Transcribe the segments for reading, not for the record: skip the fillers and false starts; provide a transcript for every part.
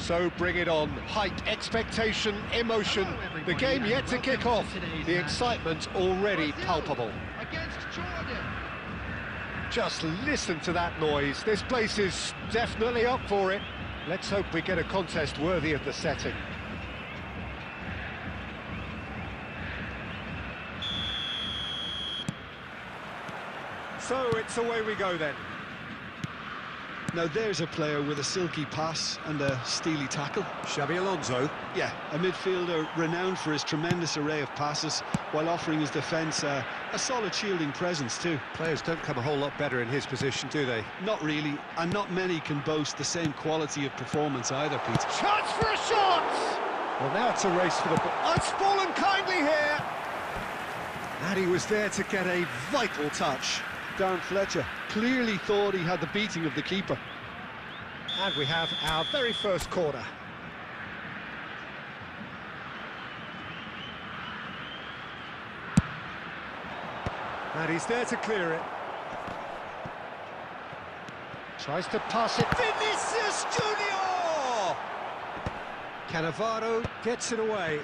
So bring it on. Hype, expectation, emotion. The game yet to kick off. The excitement already palpable. Just listen to that noise. This place is definitely up for it. Let's hope we get a contest worthy of the setting. So it's away we go then. Now there's a player with a silky pass and a steely tackle. Xabi Alonso. Yeah, a midfielder renowned for his tremendous array of passes while offering his defence a solid shielding presence too. Players don't come a whole lot better in his position, do they? Not really, and not many can boast the same quality of performance either, Pete. Chance for a shot! Well, now it's a race for the ball. Oh, it's fallen kindly here! And he was there to get a vital touch. Darren Fletcher clearly thought he had the beating of the keeper. And we have our very first corner. And he's there to clear it. Tries to pass it. Vinicius Junior! Cannavaro gets it away.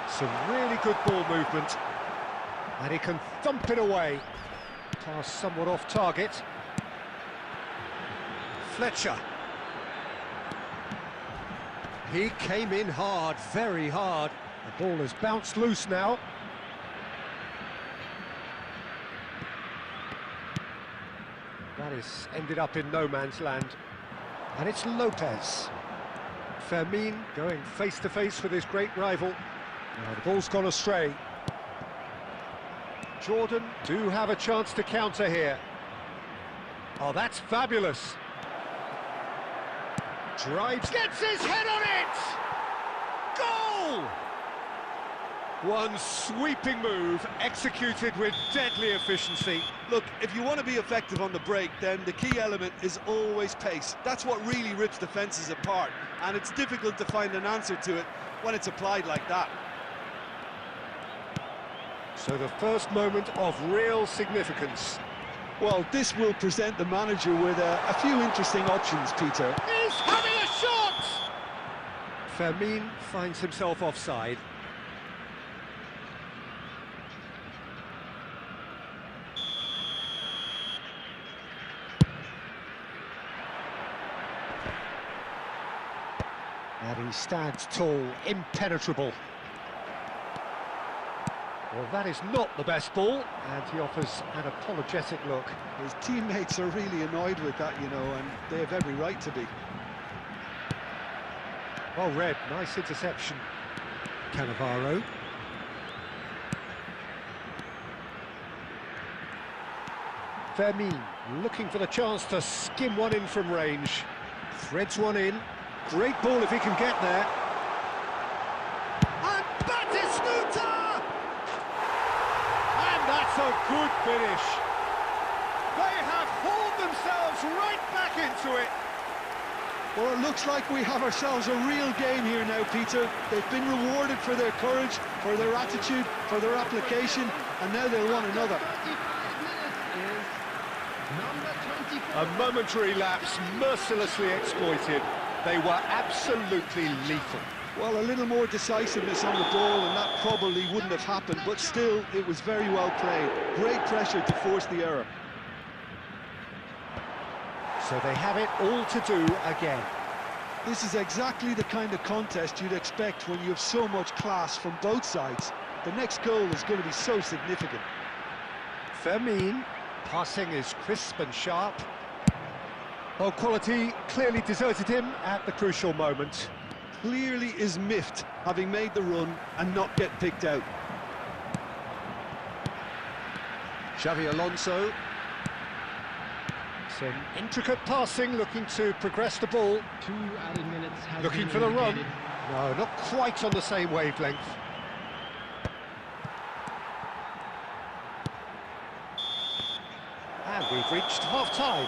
Some really good ball movement. And he can thump it away. Pass somewhat off target. Fletcher. He came in hard, very hard. The ball has bounced loose now. That is ended up in no man's land. And it's Lopez. Fermin going face-to-face with his great rival. Now the ball's gone astray. Jordan do have a chance to counter here. Oh, that's fabulous. Drives, gets his head on it! Goal! One sweeping move, executed with deadly efficiency. Look, if you want to be effective on the break, then the key element is always pace. That's what really rips defences apart, and it's difficult to find an answer to it when it's applied like that. So the first moment of real significance. Well, this will present the manager with a few interesting options, Peter. He's having a shot! Fermin finds himself offside. And he stands tall, impenetrable. Well, that is not the best ball, and he offers an apologetic look. His teammates are really annoyed with that, you know, and they have every right to be. Well read, nice interception. Cannavaro. Fermin looking for the chance to skim one in from range. Threads one in. Great ball if he can get there. That's a good finish. They have hauled themselves right back into it. Well, it looks like we have ourselves a real game here now, Peter. They've been rewarded for their courage, for their attitude, for their application, and now they'll want another. A momentary lapse, mercilessly exploited. They were absolutely lethal. Well, a little more decisiveness on the ball and that probably wouldn't have happened, but still, it was very well played. Great pressure to force the error. So they have it all to do again. This is exactly the kind of contest you'd expect when you have so much class from both sides. The next goal is going to be so significant. Fermin, passing is crisp and sharp. Well, quality clearly deserted him at the crucial moment. Clearly is miffed, having made the run and not get picked out. Xabi Alonso. Some intricate passing, looking to progress the ball. 2 added minutes has looking been for the run. indicated. No, not quite on the same wavelength. And we've reached half-time.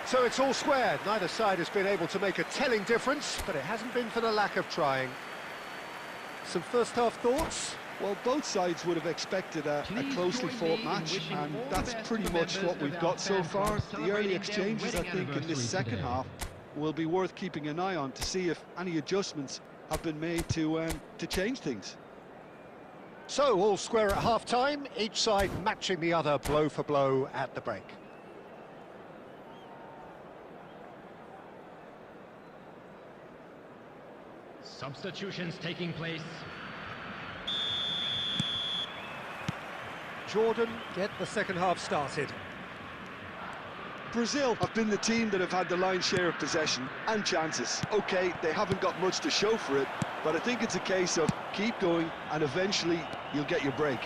So it's all square. Neither side has been able to make a telling difference, but it hasn't been for the lack of trying. Some first-half thoughts? Well, both sides would have expected a closely fought match, and that's pretty much what we've got so far. The early exchanges, I think, in this second half will be worth keeping an eye on to see if any adjustments have been made to change things. So, all square at half-time, each side matching the other blow for blow at the break. Substitutions taking place. Jordan get the second half started. Brazil have been the team that have had the lion's share of possession and chances. OK, they haven't got much to show for it, but I think it's a case of keep going and eventually you'll get your break.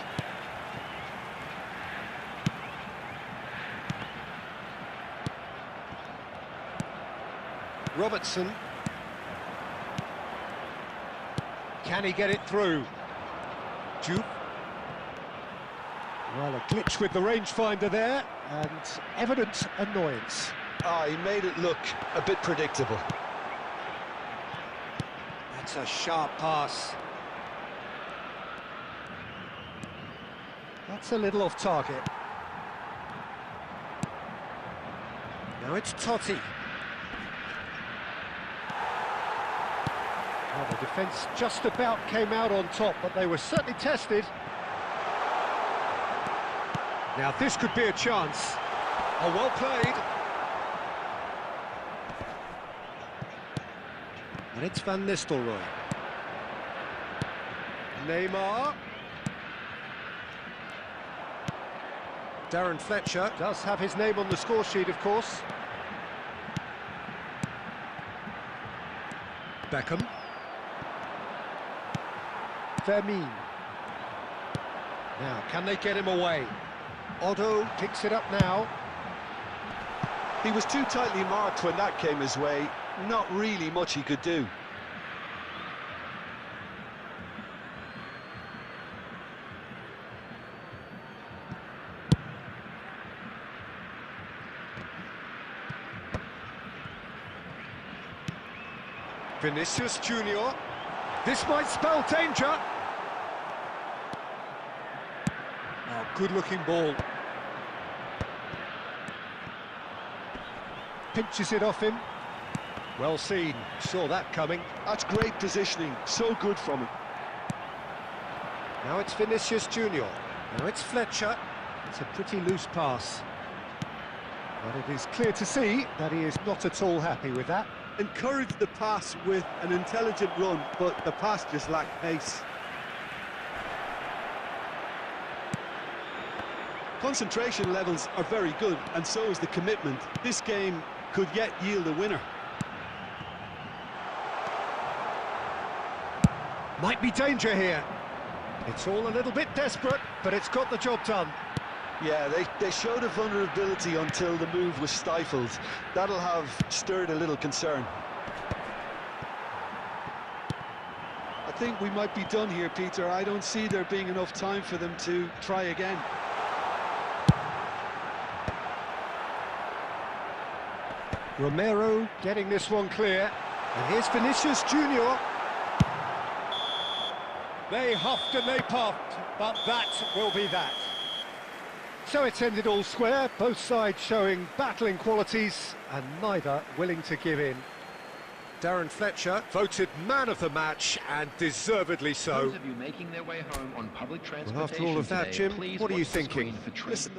Robertson. Can he get it through? Jupe. Well, a glitch with the rangefinder there, and evident annoyance. He made it look a bit predictable. That's a sharp pass. That's a little off target. Now it's Totti. Well, the defence just about came out on top, but they were certainly tested. Now this could be a chance. Oh, well played. And it's Van Nistelrooy. Neymar. Darren Fletcher does have his name on the score sheet, of course. Beckham. Fermin. Now, can they get him away? Otto picks it up now. He was too tightly marked when that came his way. Not really much he could do. Vinicius Junior. This might spell danger. Oh, good-looking ball. Pinches it off him. Well seen. Saw that coming. That's great positioning. So good from him. Now it's Vinicius Junior. Now it's Fletcher. It's a pretty loose pass. But it is clear to see that he is not at all happy with that. Encouraged the pass with an intelligent run, but the pass just lacked pace. Concentration levels are very good, and so is the commitment. This game could yet yield a winner. Might be danger here. It's all a little bit desperate, but it's got the job done. Yeah, they showed a vulnerability until the move was stifled. That'll have stirred a little concern. I think we might be done here, Peter. I don't see there being enough time for them to try again. Romero getting this one clear. And here's Vinicius Junior. They huffed and they puffed, but that will be that. So it's ended all square, both sides showing battling qualities and neither willing to give in. Darren Fletcher voted man of the match, and deservedly so. Those of you making their way home on public transportation Well, after all of that, today, Jim, what are you thinking? Listen,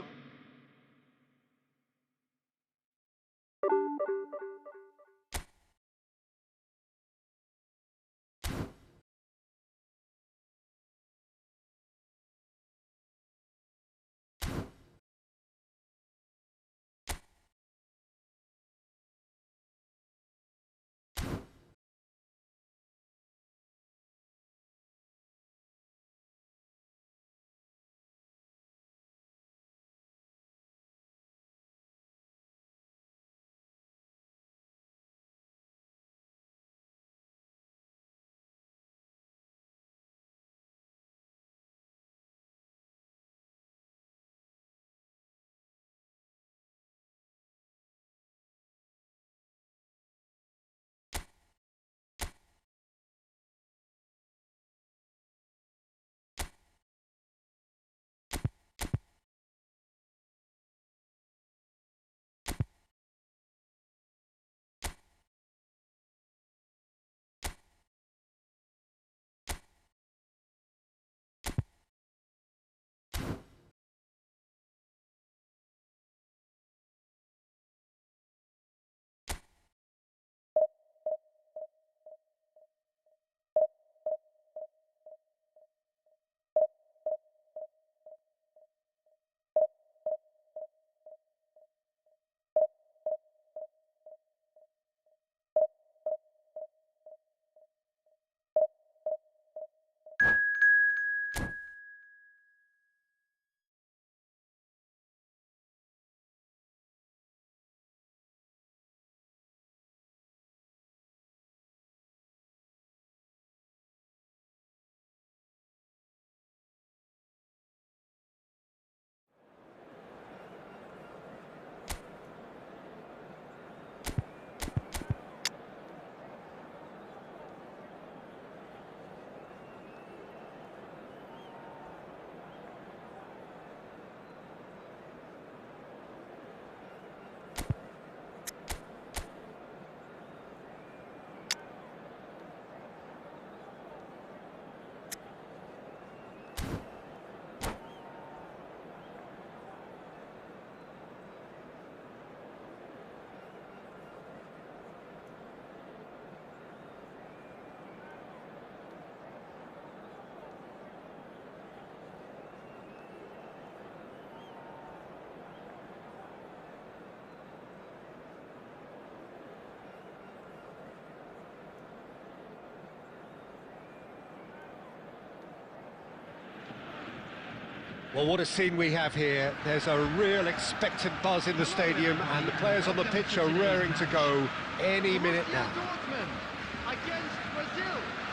Well, what a scene we have here. There's a real expectant buzz in the stadium, and the players on the pitch are raring to go any minute now.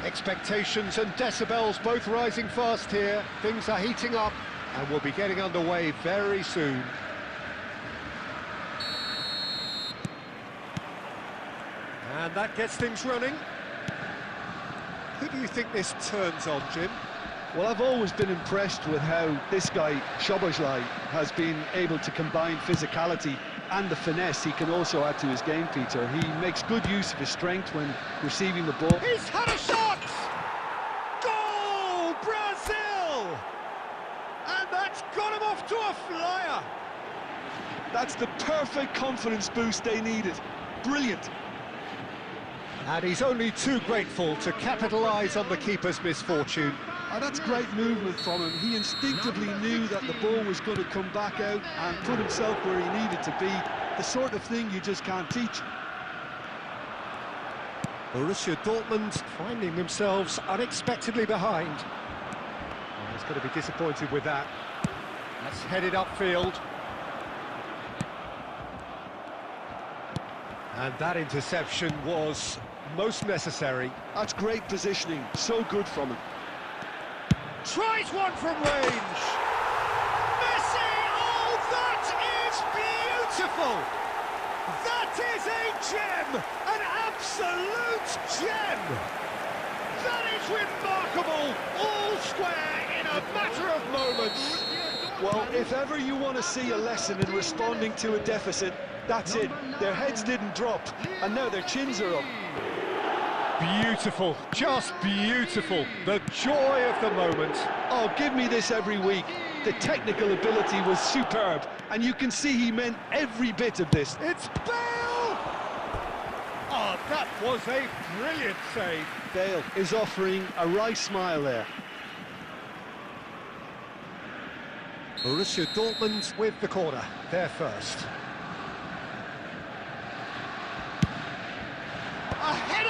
Expectations and decibels both rising fast here. Things are heating up, and we'll be getting underway very soon. And that gets things running. Who do you think this turns on, Jim? Well, I've always been impressed with how this guy, Szoboszlai, has been able to combine physicality and the finesse he can also add to his game, Peter. He makes good use of his strength when receiving the ball. He's had a shot! Goal! Brazil! And that's got him off to a flyer! That's the perfect confidence boost they needed. Brilliant. And he's only too grateful to capitalise on the keeper's misfortune. And that's great movement from him. He instinctively knew that the ball was going to come back out and put himself where he needed to be. The sort of thing you just can't teach. Borussia Dortmund finding themselves unexpectedly behind. Well, he's going to be disappointed with that. That's headed upfield. And that interception was most necessary. That's great positioning. So good from him. Tries one from range. Messi! Oh, that is beautiful! That is a gem! An absolute gem! That is remarkable! All square in a matter of moments. Well, if ever you want to see a lesson in responding to a deficit, that's it. Their heads didn't drop, and now their chins are up. Beautiful, just beautiful. The joy of the moment. Oh, give me this every week. The technical ability was superb, and you can see he meant every bit of this. It's Bale! Oh, that was a brilliant save. Bale is offering a wry smile there. Borussia Dortmund with the corner. They're first. A header!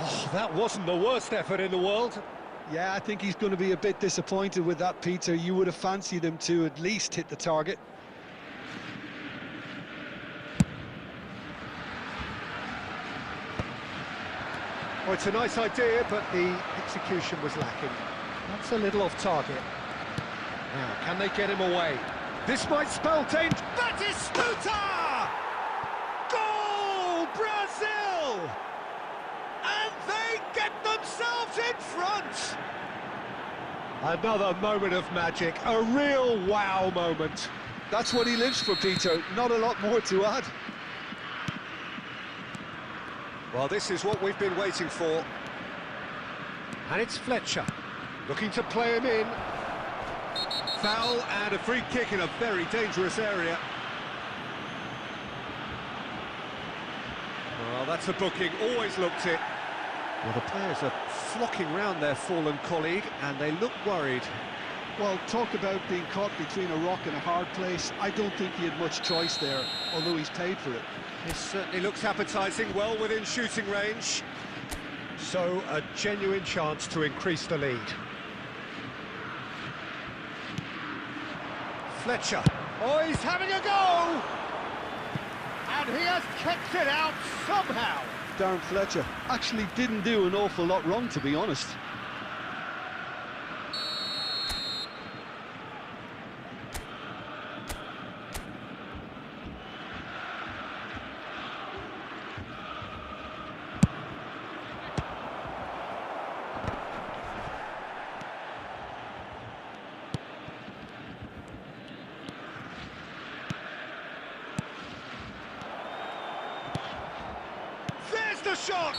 Oh, that wasn't the worst effort in the world. Yeah, I think he's going to be a bit disappointed with that, Peter. You would have fancied him to at least hit the target. Oh, it's a nice idea, but the execution was lacking. That's a little off target. Now, can they get him away? This might spell danger. That is Stuta! Goal, Brazil! And they get themselves in front! Another moment of magic, a real wow moment. That's what he lives for, Peter. Not a lot more to add. Well, this is what we've been waiting for. And it's Fletcher, looking to play him in. Foul and a free kick in a very dangerous area. Well, that's a booking, always looked it. Well, the players are flocking round their fallen colleague, and they look worried. Well, talk about being caught between a rock and a hard place. I don't think he had much choice there, although he's paid for it. This certainly looks appetising, well within shooting range. So, a genuine chance to increase the lead. Fletcher. Oh, he's having a go! And he has kept it out somehow. Darren Fletcher actually didn't do an awful lot wrong, to be honest. The shot!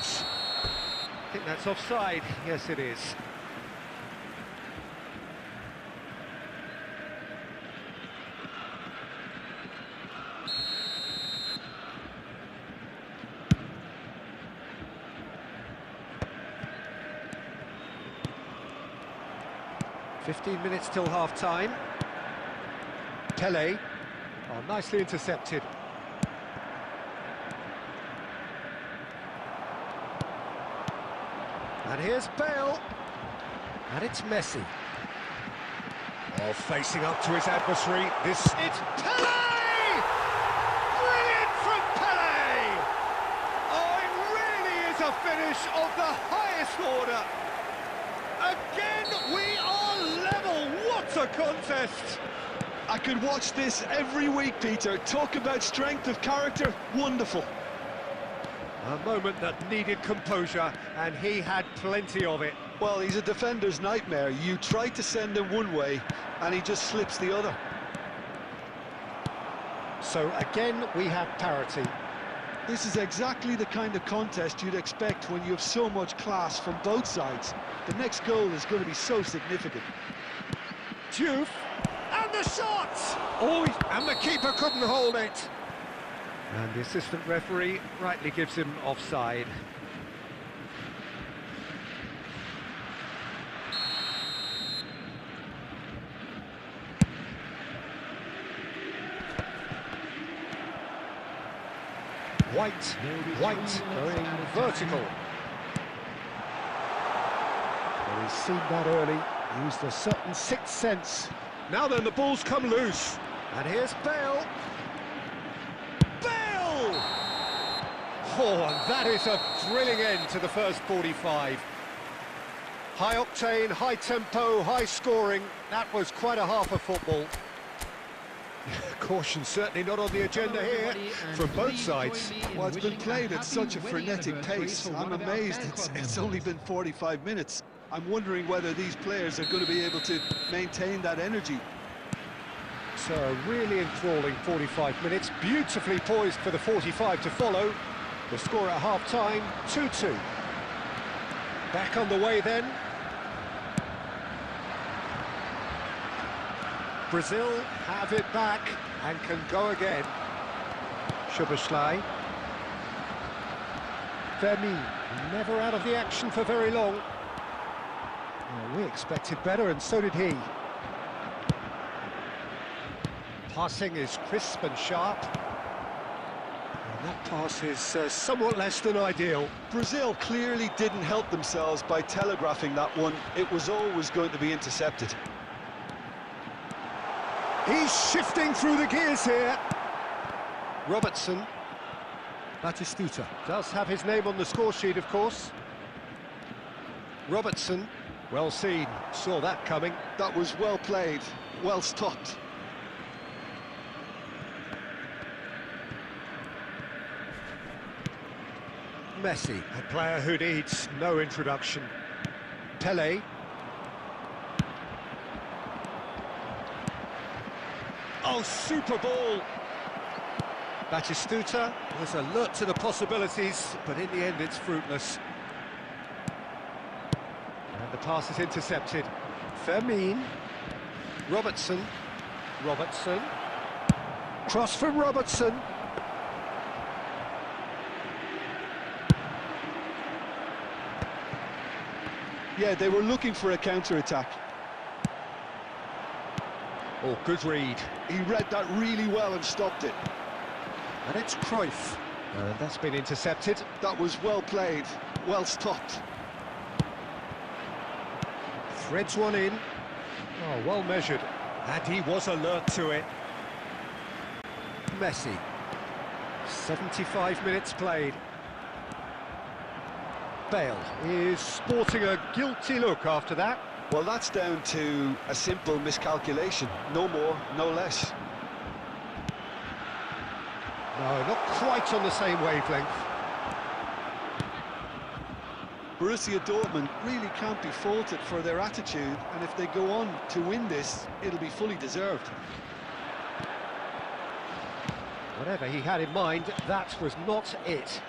I think that's offside. Yes, it is. "15 minutes till half-time. Pele. Oh, nicely intercepted. And here's Bale. And it's Messi. Oh, facing up to his adversary, it's Pele! Brilliant from Pele! Oh, it really is a finish of the highest order. Again, we are level. What a contest! I could watch this every week, Peter. Talk about strength of character, wonderful. A moment that needed composure, and he had plenty of it. Well, he's a defender's nightmare. You try to send him one way, and he just slips the other. So again, we have parity. This is exactly the kind of contest you'd expect when you have so much class from both sides. The next goal is going to be so significant. Diouf, and the shot! Oh, and the keeper couldn't hold it. And the assistant referee rightly gives him offside. White going vertical. Well, he's seen that early, used a certain sixth sense. Now then, the ball's come loose. And here's Bale. Bale! Oh, and that is a thrilling end to the first 45. High octane, high tempo, high scoring. That was quite a half of football. Caution certainly not on the agenda here from both sides. Well, it's been played at such a frenetic pace. I'm amazed it's only been 45 minutes. I'm wondering whether these players are going to be able to maintain that energy. So a really enthralling 45 minutes, beautifully poised for the 45 to follow. The score at half-time, 2-2. Back on the way then. Brazil have it back and can go again. Szoboszlai. Vermeer, never out of the action for very long. Well, we expected better, and so did he. Passing is crisp and sharp. And that pass is somewhat less than ideal. Brazil clearly didn't help themselves by telegraphing that one. It was always going to be intercepted. He's shifting through the gears here. Robertson. Batistuta does have his name on the score sheet, of course. Robertson, well seen, saw that coming. That was well played, well stopped. Messi, a player who needs no introduction. Pele. Oh, super ball! Batistuta was alert to the possibilities, but in the end it's fruitless. And the pass is intercepted. Vermeer. Robertson. Robertson. Cross from Robertson. Yeah, they were looking for a counter-attack. Oh, good read. He read that really well and stopped it. And it's Cruyff. And that's been intercepted. That was well played, well stopped. Threads one in. Oh, well measured. And he was alert to it. Messi. 75 minutes played. Bale is sporting a guilty look after that. Well, that's down to a simple miscalculation. No more, no less. No, not quite on the same wavelength. Borussia Dortmund really can't be faulted for their attitude, and if they go on to win this, it'll be fully deserved. Whatever he had in mind, that was not it.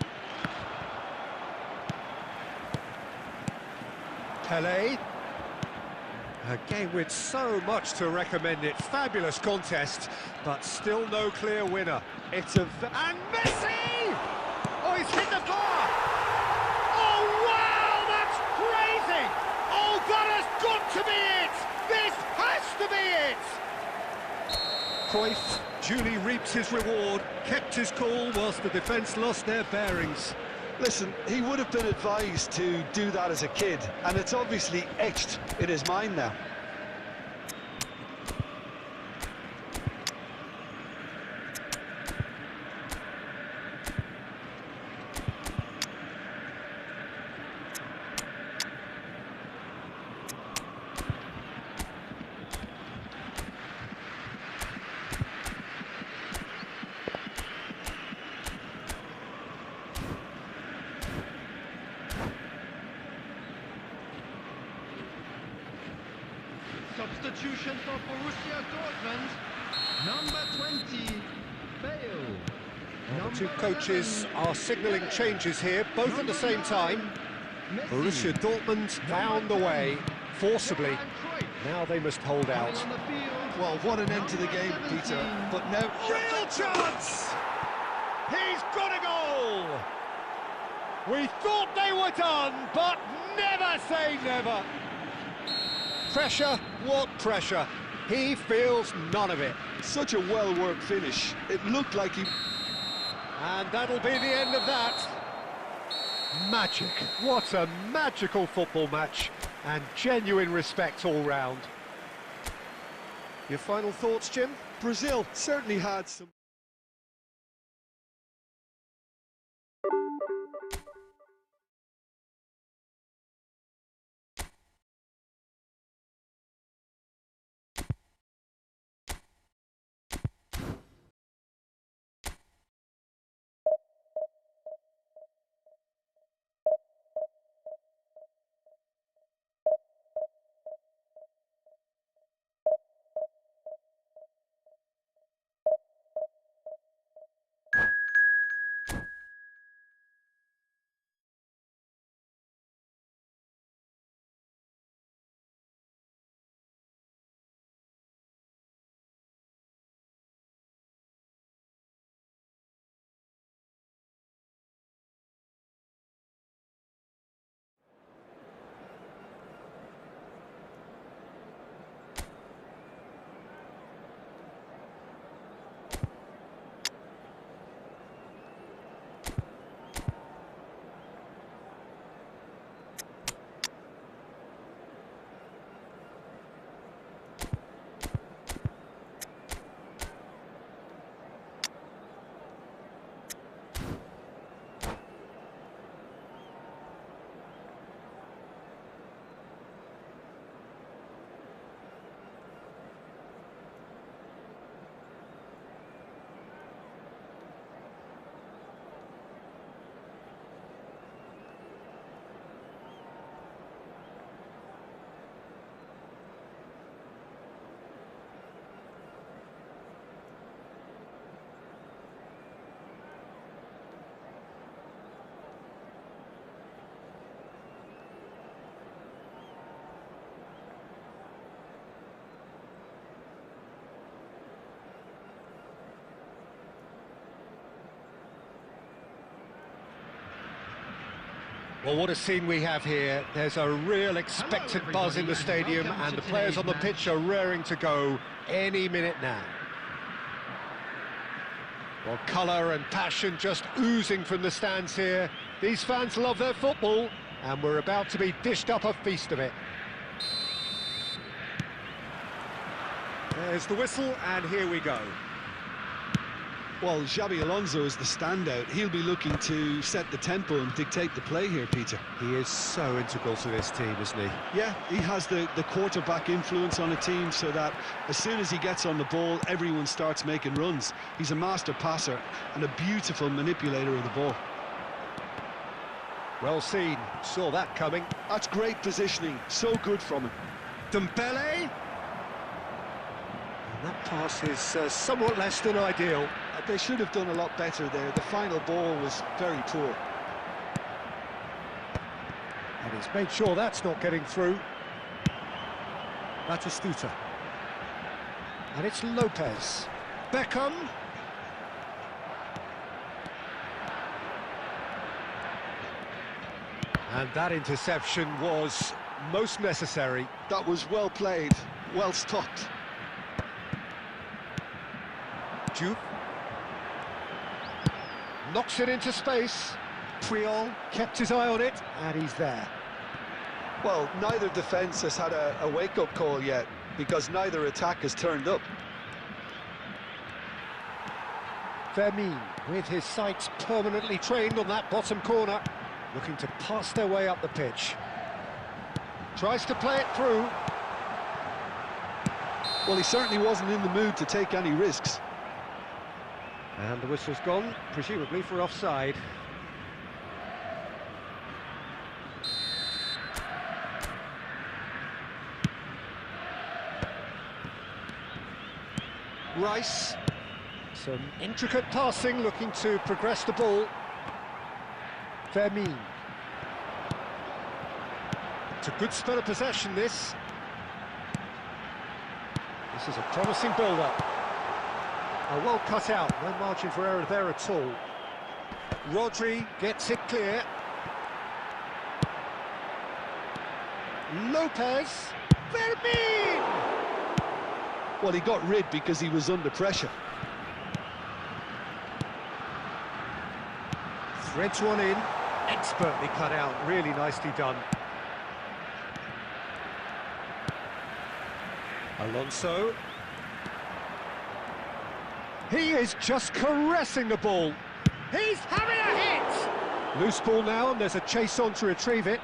Pele. A game with so much to recommend it. Fabulous contest, but still no clear winner. It's a... And Messi! Oh, he's hit the bar! Oh, wow, that's crazy! Oh, that has got to be it! This has to be it! Cruyff duly reaped his reward, kept his cool whilst the defence lost their bearings. Listen, he would have been advised to do that as a kid, and it's obviously etched in his mind now. Substitution for Borussia Dortmund. Number 20, Bale. Well, the two coaches are signalling changes here, both at the same time. Borussia Dortmund found the way, forcibly. Now they must hold out. Well, what an end to the game, Peter. But now... Real chance! He's got a goal! We thought they were done, but never say never. Pressure, what pressure? He feels none of it. Such a well-worked finish. It looked like he... And that'll be the end of that. Magic. What a magical football match. And genuine respect all round. Your final thoughts, Jim? Brazil certainly had some... Well, what a scene we have here. There's a real expected buzz in the stadium, and the players on the pitch are raring to go any minute now. Well, colour and passion just oozing from the stands here. These fans love their football, and we're about to be dished up a feast of it. There's the whistle, and here we go. Well, Xabi Alonso is the standout. He'll be looking to set the tempo and dictate the play here, Peter. He is so integral to this team, isn't he? Yeah, he has the quarterback influence on a team so that as soon as he gets on the ball, everyone starts making runs. He's a master passer and a beautiful manipulator of the ball. Well seen, saw that coming. That's great positioning, so good from him. Dembele. And that pass is somewhat less than ideal. They should have done a lot better there. The final ball was very poor. And he's made sure that's not getting through. Batistuta. And it's Lopez. Beckham. And that interception was most necessary. That was well played, well stopped. Jupe. Knocks it into space. Puyol kept his eye on it, and he's there. Well, neither defence has had a wake-up call yet, because neither attack has turned up. Vermin, with his sights permanently trained on that bottom corner, looking to pass their way up the pitch. Tries to play it through. Well, he certainly wasn't in the mood to take any risks. And the whistle's gone, presumably for offside. Rice. Some intricate passing, looking to progress the ball. Vermeer. It's a good spell of possession, this. This is a promising build-up. Well cut out, no margin for error there at all. Rodri gets it clear. Lopez. Vermeer! Well, he got rid because he was under pressure. Threads one in, expertly cut out, really nicely done. Alonso. He is just caressing the ball. He's having a hit! Loose ball now, and there's a chase on to retrieve it.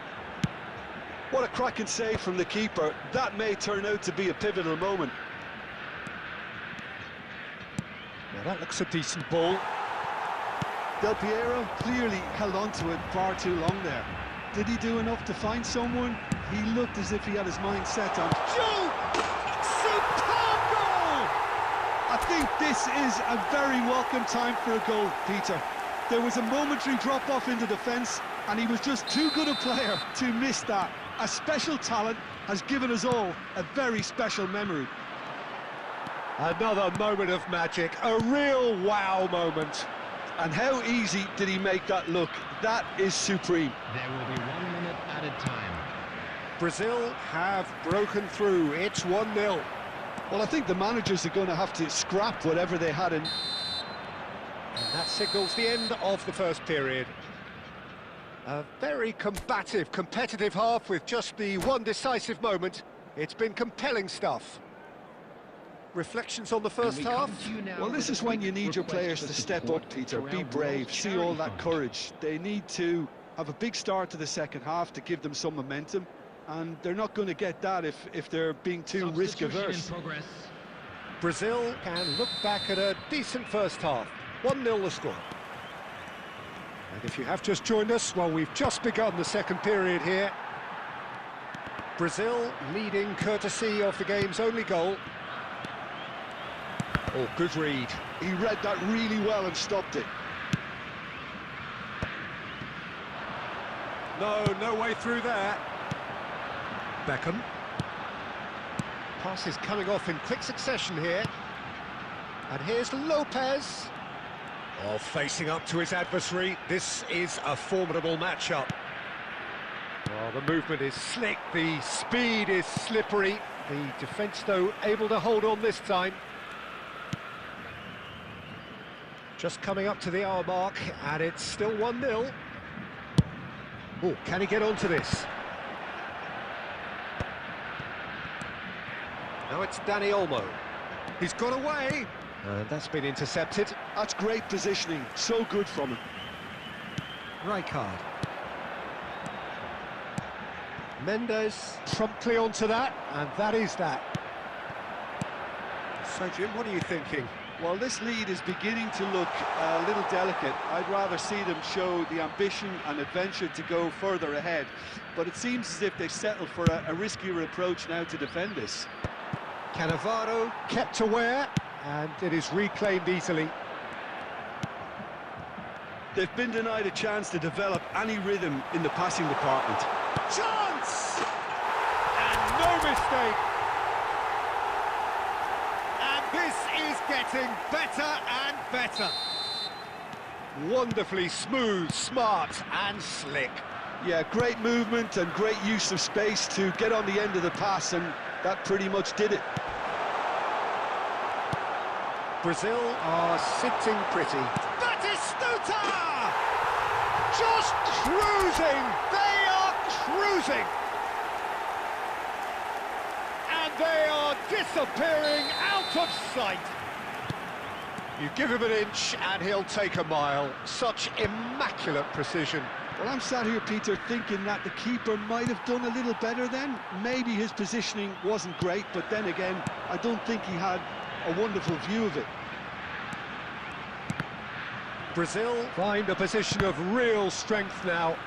What a cracking save from the keeper. That may turn out to be a pivotal moment. Now that looks a decent ball. Del Piero clearly held on to it far too long there. Did he do enough to find someone? He looked as if he had his mind set on... Joe! Superb goal! I think this is a very welcome time for a goal, Peter. There was a momentary drop-off into defence, and he was just too good a player to miss that. A special talent has given us all a very special memory. Another moment of magic, a real wow moment. And how easy did he make that look? That is supreme. There will be 1 minute added time. Brazil have broken through. It's 1-0. Well, I think the managers are going to have to scrap whatever they had in... And that signals the end of the first period. A very combative, competitive half with just the one decisive moment. It's been compelling stuff. Reflections on the first half? Well, this is when you need your players to step up, Peter. Be brave, see all that courage. They need to have a big start to the second half to give them some momentum, and they're not going to get that if they're being too risk-averse. Brazil can look back at a decent first half. 1-0 the score. And if you have just joined us, well, we've just begun the second period here. Brazil leading courtesy of the game's only goal. Oh, good read. He read that really well and stopped it. No way through there. Beckham. Passes coming off in quick succession here. And here's Lopez. Oh, facing up to his adversary. This is a formidable matchup. Oh, the movement is slick, the speed is slippery. The defence, though, able to hold on this time. Just coming up to the hour mark, and it's still 1-0. Oh, can he get onto this? Now it's Dani Olmo. He's got away, and that's been intercepted. That's great positioning, so good from him. Rijkaard. Mendes promptly onto that, and that is that. So, Jim, what are you thinking? Well, this lead is beginning to look a little delicate. I'd rather see them show the ambition and adventure to go further ahead. But it seems as if they've settled for a riskier approach now to defend this. Cannavaro kept aware, and it is reclaimed easily. They've been denied a chance to develop any rhythm in the passing department. Chance! And no mistake! This is getting better and better. Wonderfully smooth, smart and slick. Yeah, great movement and great use of space to get on the end of the pass, and that pretty much did it. Brazil are sitting pretty. Batistuta! Just cruising! They are cruising! They are disappearing out of sight. You give him an inch and he'll take a mile. Such immaculate precision. Well, I'm sat here, Peter, thinking that the keeper might have done a little better then. Maybe his positioning wasn't great, but then again, I don't think he had a wonderful view of it. Brazil find a position of real strength now.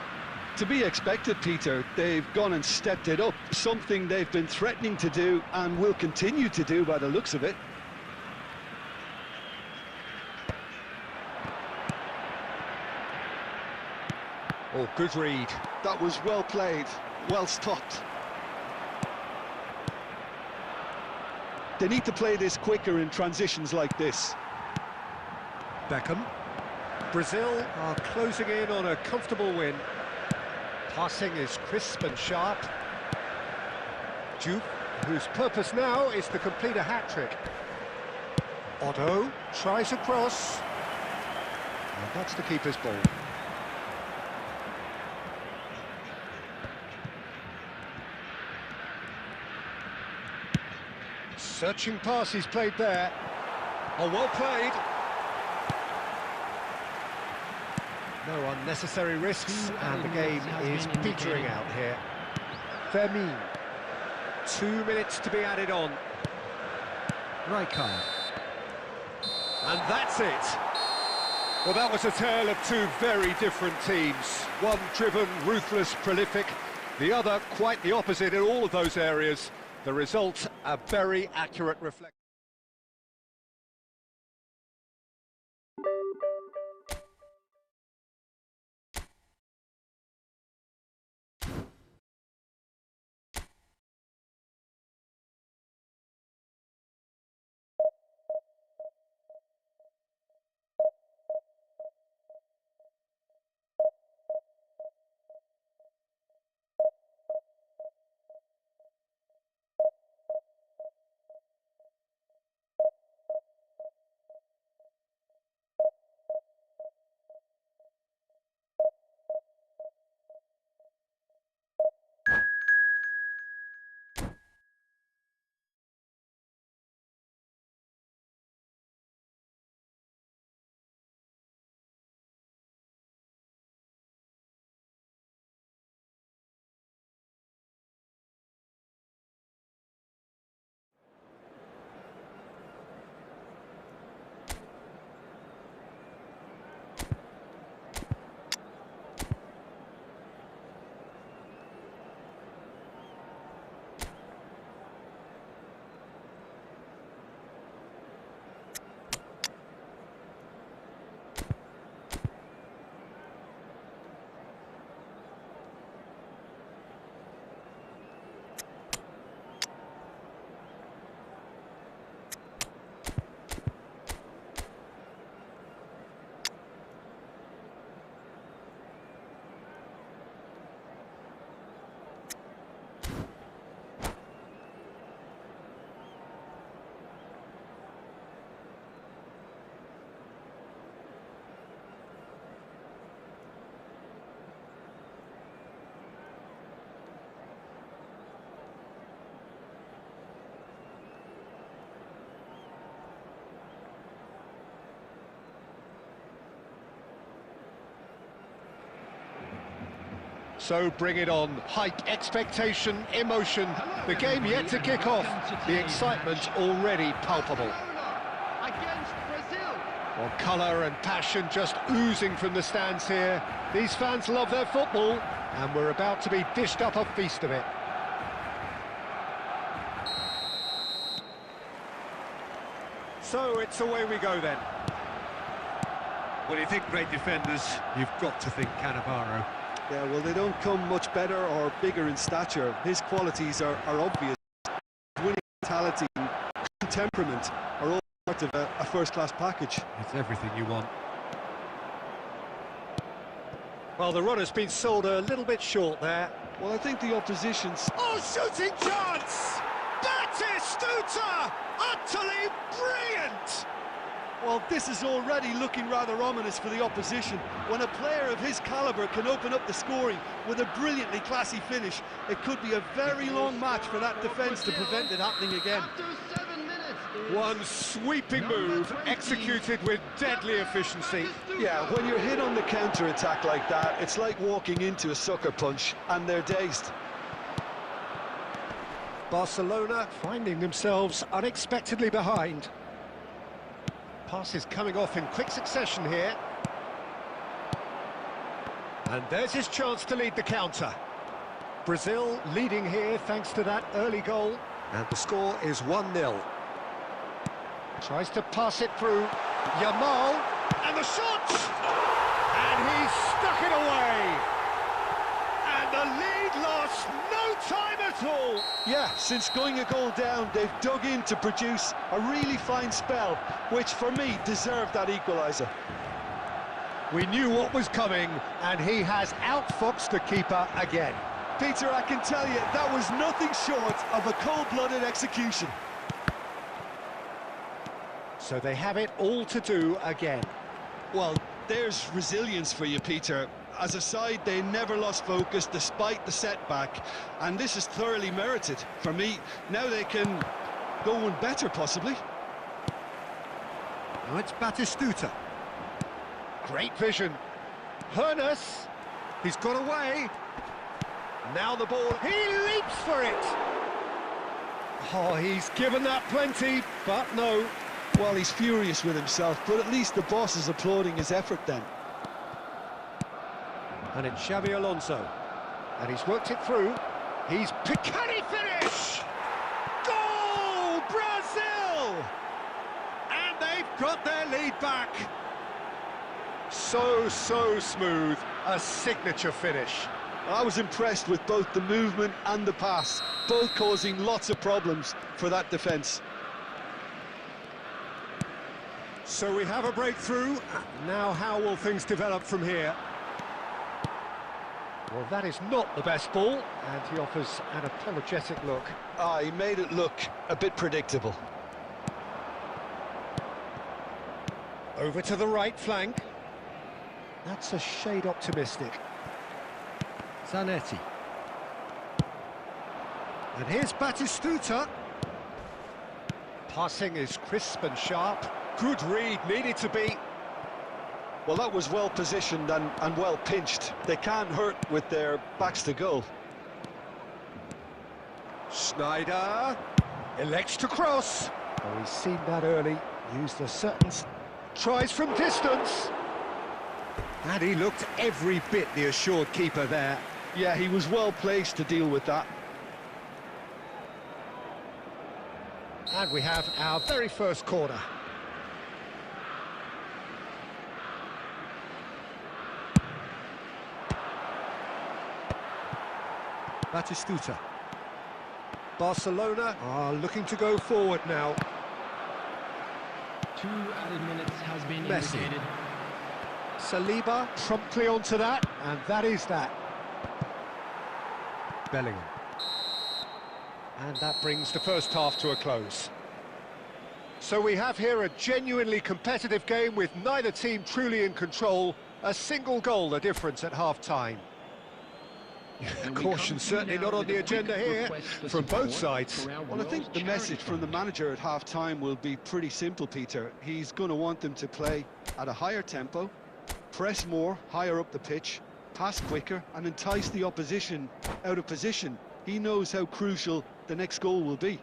To be expected, Peter. They've gone and stepped it up, something they've been threatening to do and will continue to do by the looks of it. Oh, good read. That was well played, well stopped. They need to play this quicker in transitions like this. Beckham. Brazil are closing in on a comfortable win. Passing is crisp and sharp. Juve, whose purpose now is to complete a hat-trick. Otto tries a cross. And that's the keeper's ball. Searching pass he's played there. Oh, well played. No unnecessary risks, and the game is petering out here. Vermin. 2 minutes to be added on. Rijkaard. And that's it. Well, that was a tale of two very different teams. One driven, ruthless, prolific. The other quite the opposite in all of those areas. The result, a very accurate reflection. So bring it on. Hype, expectation, emotion. The game yet to kick off. The excitement already palpable. Well, colour and passion just oozing from the stands here. These fans love their football, and we're about to be dished up a feast of it. So it's away we go then. When you think great defenders, you've got to think Cannavaro. Yeah, well, they don't come much better or bigger in stature. His qualities are obvious. Winning mentality and temperament are all part of a first-class package. It's everything you want. Well, the runner's been sold a little bit short there. Well, I think the opposition's... Oh, shooting chance! Batistuta! Utterly brilliant! Well, this is already looking rather ominous for the opposition. When a player of his calibre can open up the scoring with a brilliantly classy finish, it could be a very long match for that defence to prevent it happening again. One sweeping move, executed with deadly efficiency. Yeah, when you're hit on the counter-attack like that, it's like walking into a sucker punch, and they're dazed. Barcelona finding themselves unexpectedly behind. Passes coming off in quick succession here. And there's his chance to lead the counter. Brazil leading here thanks to that early goal. And the score is 1-0. Tries to pass it through. Yamal. And the shot! And he's stuck it away! And the lead lost, no time at all. Yeah, since going a goal down, they've dug in to produce a really fine spell, which for me deserved that equaliser. We knew what was coming, and he has outfoxed the keeper again. Peter, I can tell you, that was nothing short of a cold-blooded execution. So they have it all to do again. Well, there's resilience for you, Peter. As a side, they never lost focus despite the setback, and this is thoroughly merited. For me, now they can go one better, possibly. Now it's Batistuta. Great vision. Hernes, he's got away. Now the ball, he leaps for it. Oh, he's given that plenty, but no. Well, he's furious with himself, but at least the boss is applauding his effort then. And it's Xabi Alonso. And he's worked it through. He's Piccani finish! Goal! Brazil! And they've got their lead back. So smooth. A signature finish. I was impressed with both the movement and the pass, both causing lots of problems for that defence. So we have a breakthrough. Now how will things develop from here? Well, that is not the best ball, and he offers an apologetic look. He made it look a bit predictable. Over to the right flank. That's a shade optimistic. Zanetti. And here's Batistuta. Passing is crisp and sharp. Good read, needed to be. Well, that was well positioned and well pinched. They can't hurt with their backs to goal. Schneider elects to cross. Oh, he's seen that early. Used a certain... Tries from distance. And he looked every bit the assured keeper there. Yeah, he was well placed to deal with that. And we have our very first corner. Batistuta. Barcelona are looking to go forward now. 2 added minutes has been Messi. indicated. Saliba promptly onto that, and that is that. Bellingham. And that brings the first half to a close. So we have here a genuinely competitive game with neither team truly in control. A single goal the difference at half-time. Caution certainly not on the agenda here from both sides. Well, I think the message from the manager at half-time will be pretty simple, Peter. He's going to want them to play at a higher tempo, press more, higher up the pitch, pass quicker, and entice the opposition out of position. He knows how crucial the next goal will be.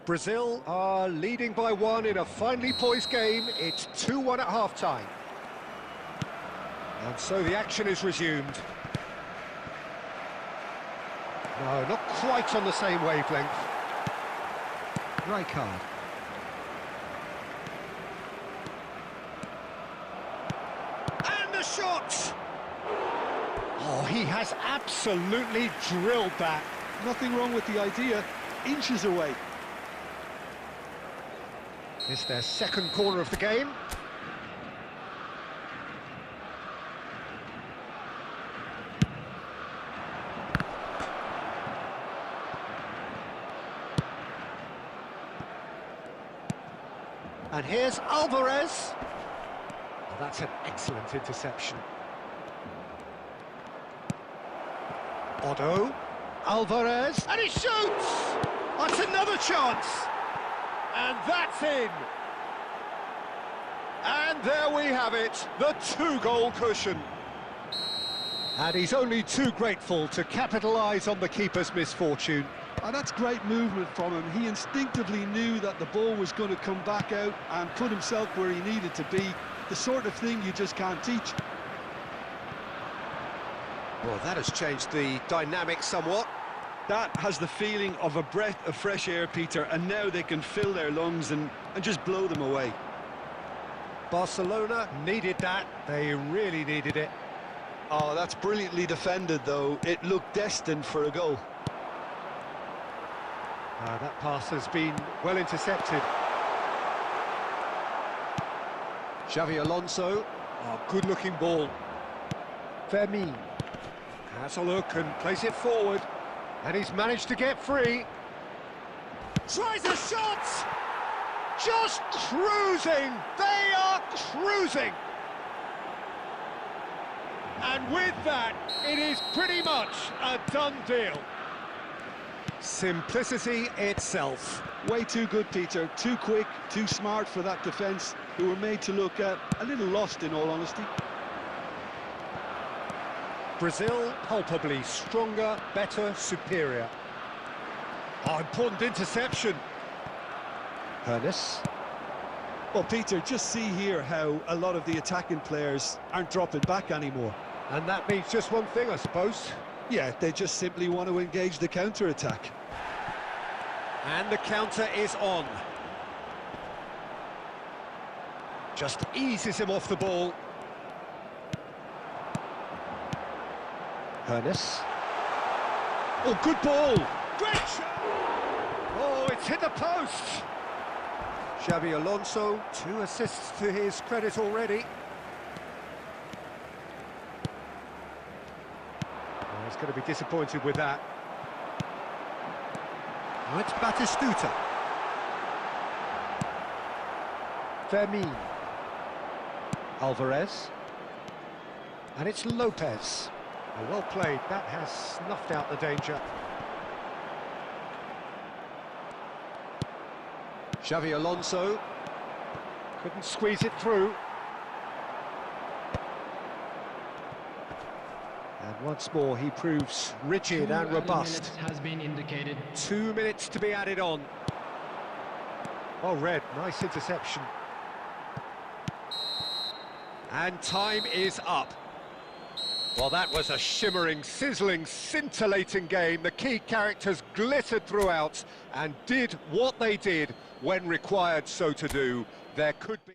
Brazil are leading by 1 in a finely poised game. It's 2-1 at half-time. And so the action is resumed. No, not quite on the same wavelength. Rijkaard. And the shot! Oh, he has absolutely drilled that. Nothing wrong with the idea, inches away. It's their second corner of the game. And here's Alvarez. Oh, that's an excellent interception. Otto, Alvarez, and he shoots! That's another chance! And that's in! And there we have it, the 2-goal cushion. And he's only too grateful to capitalise on the keeper's misfortune. And that's great movement from him. He instinctively knew that the ball was going to come back out and put himself where he needed to be. The sort of thing you just can't teach. Well, that has changed the dynamic somewhat. That has the feeling of a breath of fresh air, Peter, and now they can fill their lungs and just blow them away. Barcelona needed that. They really needed it. Oh, that's brilliantly defended, though. It looked destined for a goal. That pass has been well intercepted. Xavi Alonso. Oh, good-looking ball. Fermin has a look and plays it forward. And he's managed to get free. Tries a shot! Just cruising! They are cruising! And with that, it is pretty much a done deal. Simplicity itself. Way too good, Peter. Too quick, too smart for that defence, who were made to look a little lost, in all honesty. Brazil palpably stronger, better, superior. Oh, important interception. Hernes. Well, Peter, just see here how a lot of the attacking players aren't dropping back anymore. And that means just one thing, I suppose. Yeah, they just simply want to engage the counter-attack. And the counter is on. Just eases him off the ball. Hernes. Oh, good ball! Great shot! Oh, it's hit the post! Xavi Alonso, 2 assists to his credit already. Oh, he's going to be disappointed with that. Oh, it's Batistuta. Fermin. Alvarez. And it's Lopez. Oh, well played, that has snuffed out the danger. Xavi Alonso couldn't squeeze it through. And once more he proves rigid and robust. Has been indicated. 2 minutes to be added on. Oh, Red, nice interception. And time is up. Well, that was a shimmering, sizzling, scintillating game. The key characters glittered throughout and did what they did when required so to do. There could be...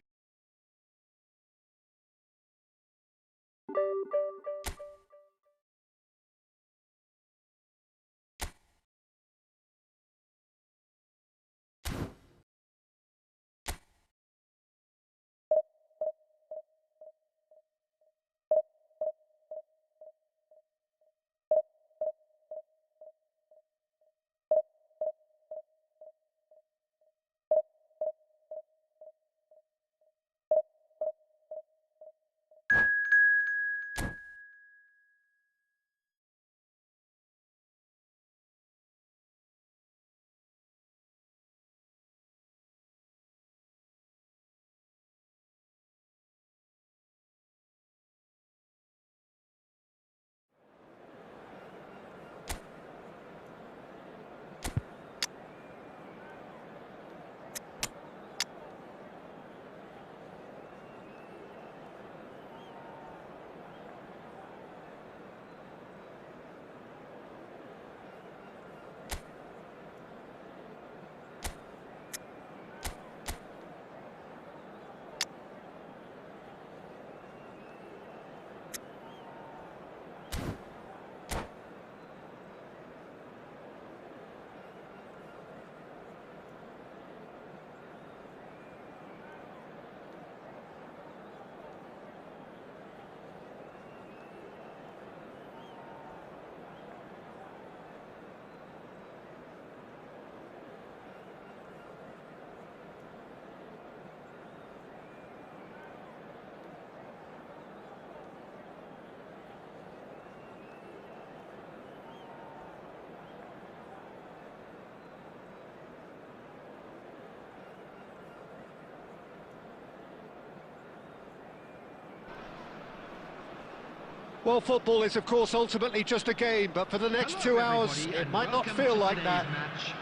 Well, football is, of course, ultimately just a game, but for the next 2 hours, it might not feel like that.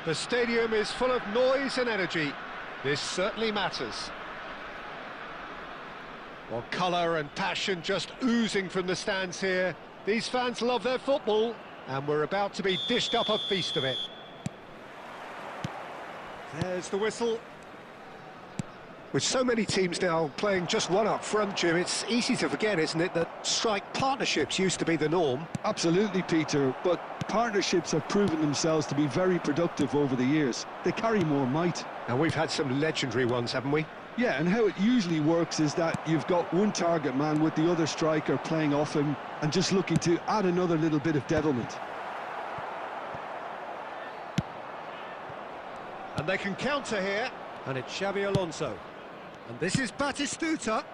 The stadium is full of noise and energy. This certainly matters. Well, colour and passion just oozing from the stands here. These fans love their football, and we're about to be dished up a feast of it. There's the whistle. With so many teams now playing just one up front, Jim, it's easy to forget, isn't it, that strike partnerships used to be the norm? Absolutely, Peter, but partnerships have proven themselves to be very productive over the years. They carry more might. And we've had some legendary ones, haven't we? Yeah, and how it usually works is that you've got one target man with the other striker playing off him and just looking to add another little bit of devilment. And they can counter here, and it's Xabi Alonso. And this is Batistuta.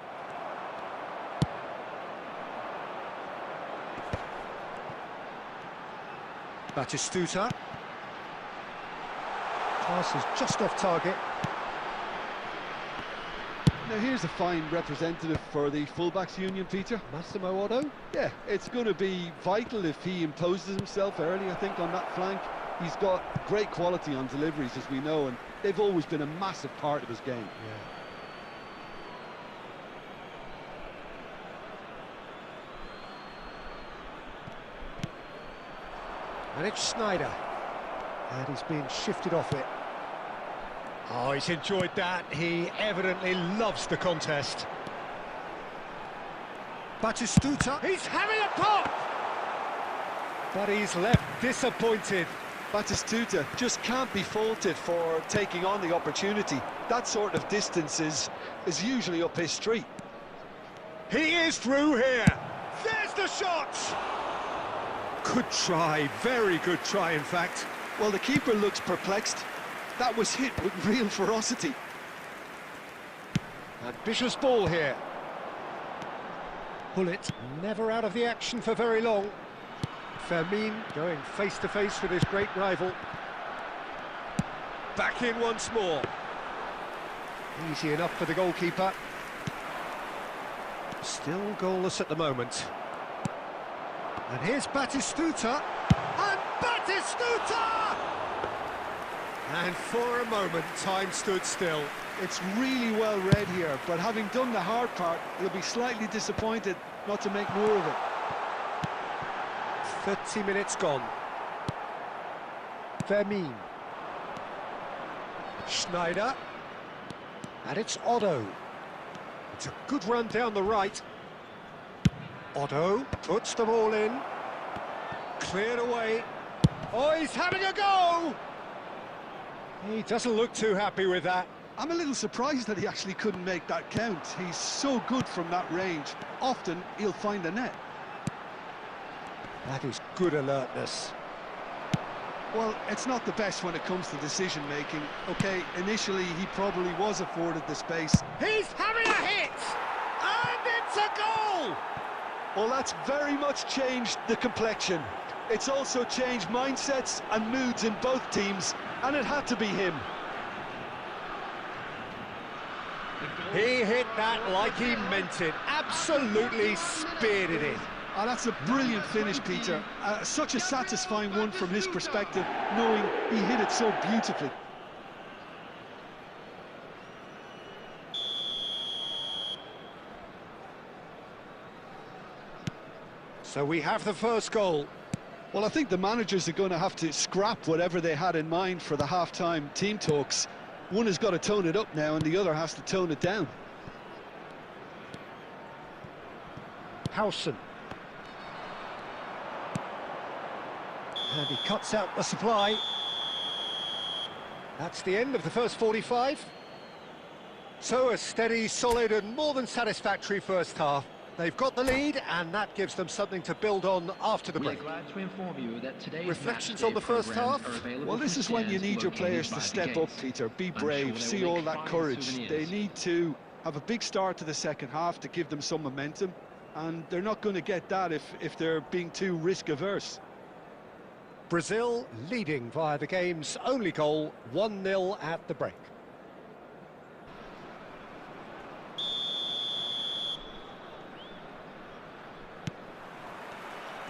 Batistuta. Pass is just off target. Now here's a fine representative for the fullbacks union, Peter. Massimo Otto. Yeah, it's going to be vital if he imposes himself early, I think, on that flank. He's got great quality on deliveries, as we know, and they've always been a massive part of his game. Yeah. And it's Sneijder. And he's being shifted off it. Oh, he's enjoyed that. He evidently loves the contest. Batistuta. He's having a pop! But he's left disappointed. Batistuta just can't be faulted for taking on the opportunity. That sort of distance is usually up his street. He is through here. There's the shot! Good try, very good try, in fact. Well, the keeper looks perplexed. That was hit with real ferocity. Ambitious ball here. Bullet never out of the action for very long. Fermin going face-to-face with his great rival. Back in once more. Easy enough for the goalkeeper. Still goalless at the moment. And here's Batistuta. And Batistuta! And for a moment, time stood still. It's really well read here, but having done the hard part, he'll be slightly disappointed not to make more of it. 30 minutes gone. Fermin. Sneijder. And it's Otto. It's a good run down the right. Otto puts the ball in. Cleared away. Oh, he's having a go! He doesn't look too happy with that. I'm a little surprised that he actually couldn't make that count. He's so good from that range. Often, he'll find the net. That is good alertness. Well, it's not the best when it comes to decision-making. OK, initially, he probably was afforded the space. He's having a hit! And it's a goal! Well, that's very much changed the complexion. It's also changed mindsets and moods in both teams, and it had to be him. He hit that like he meant it. Absolutely speared it in. Oh, that's a brilliant finish, Peter. Such a satisfying one from his perspective, knowing he hit it so beautifully. So we have the first goal. Well, I think the managers are going to have to scrap whatever they had in mind for the half-time team talks. One has got to tone it up now, and the other has to tone it down. Howson. And he cuts out the supply. That's the end of the first 45. So a steady, solid and more than satisfactory first half. They've got the lead, and that gives them something to build on after the break. We're glad to inform you that today's Reflections on the first half? Well, this is when you need your players to step up, Peter. Be brave, see all that courage. They need to have a big start to the second half to give them some momentum, and they're not going to get that if they're being too risk-averse. Brazil leading via the game's only goal, 1-0 at the break.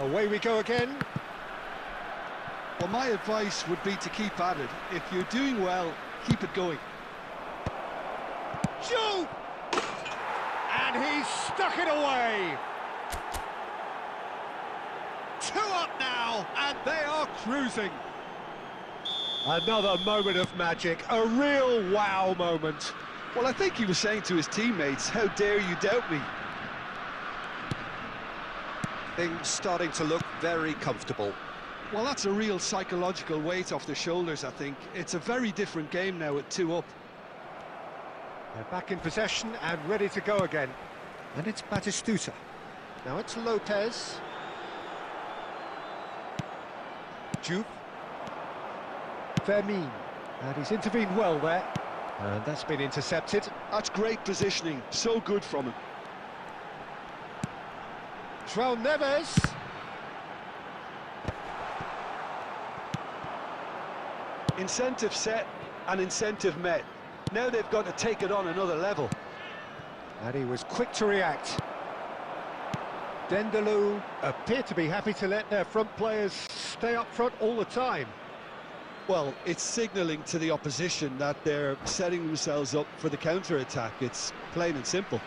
Away we go again. Well, my advice would be to keep at it. If you're doing well, keep it going. Shoot! And he's stuck it away. 2 up now, and they are cruising. Another moment of magic, a real wow moment. Well, I think he was saying to his teammates, how dare you doubt me? Things starting to look very comfortable. Well, that's a real psychological weight off their shoulders, I think. It's a very different game now at 2 up. They're back in possession and ready to go again. And it's Batistuta. Now it's Lopez. Juve. Fermin. And he's intervened well there. And that's been intercepted. That's great positioning. So good from him. João Neves. Incentive set and incentive met. Now they've got to take it on another level. And he was quick to react. Dendelou appear to be happy to let their front players stay up front all the time. Well, it's signalling to the opposition that they're setting themselves up for the counter-attack. It's plain and simple.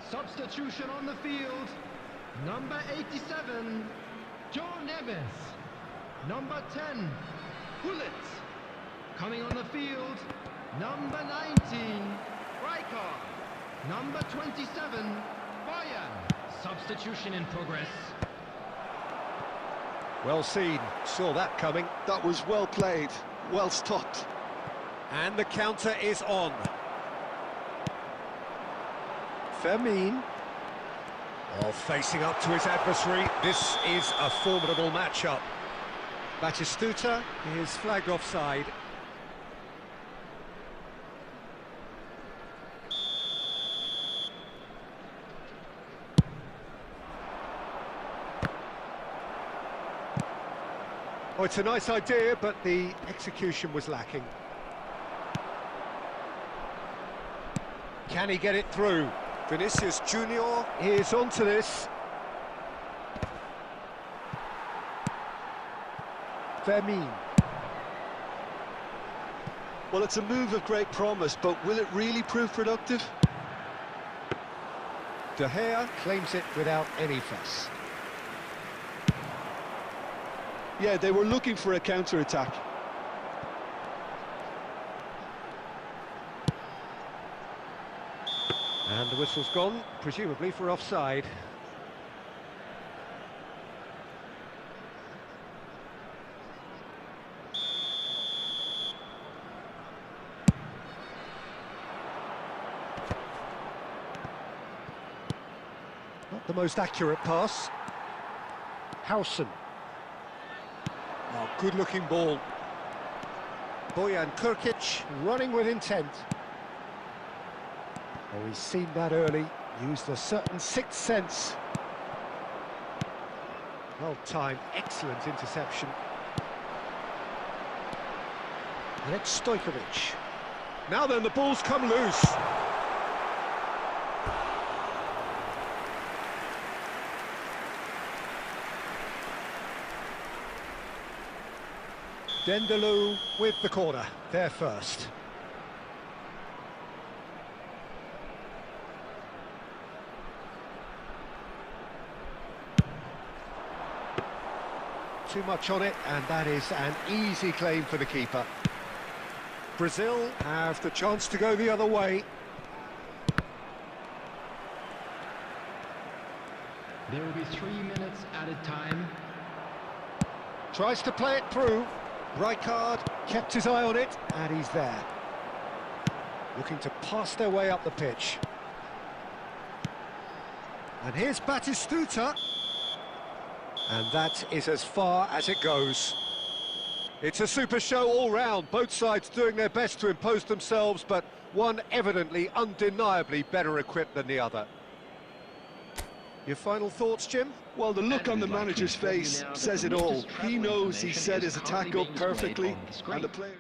Substitution on the field. Number 87, João Neves. Number 10, Gullit. Coming on the field, number 19, Rijkaard. Number 27, Bayern. Substitution in progress. Well seen, saw that coming. That was well played, well stopped. And the counter is on. Fermin. Well, facing up to his adversary, this is a formidable matchup. Batistuta is flagged offside. Oh, it's a nice idea, but the execution was lacking. Can he get it through? Vinicius Junior is onto this. Fermin. Well, it's a move of great promise, but will it really prove productive? De Gea claims it without any fuss. Yeah, they were looking for a counter-attack. And the whistle's gone, presumably for offside. Not the most accurate pass. Howson. Oh, good-looking ball. Bojan Krkić running with intent. Oh, he's seen that early, used a certain sixth sense. Well timed, excellent interception. And it's Stojkovic. Now then, the ball's come loose. Dendelou with the corner, there first. Too much on it, and that is an easy claim for the keeper. Brazil have the chance to go the other way. There will be 3 minutes added time. Tries to play it through. Rijkaard kept his eye on it, and he's there. looking to pass their way up the pitch. And here's Batistuta. And that is as far as it goes. It's a super show all round, both sides doing their best to impose themselves, but one evidently, undeniably better equipped than the other. Your final thoughts, Jim? Well, the look on the manager's face says it all. He knows he set his attack up perfectly, and the players...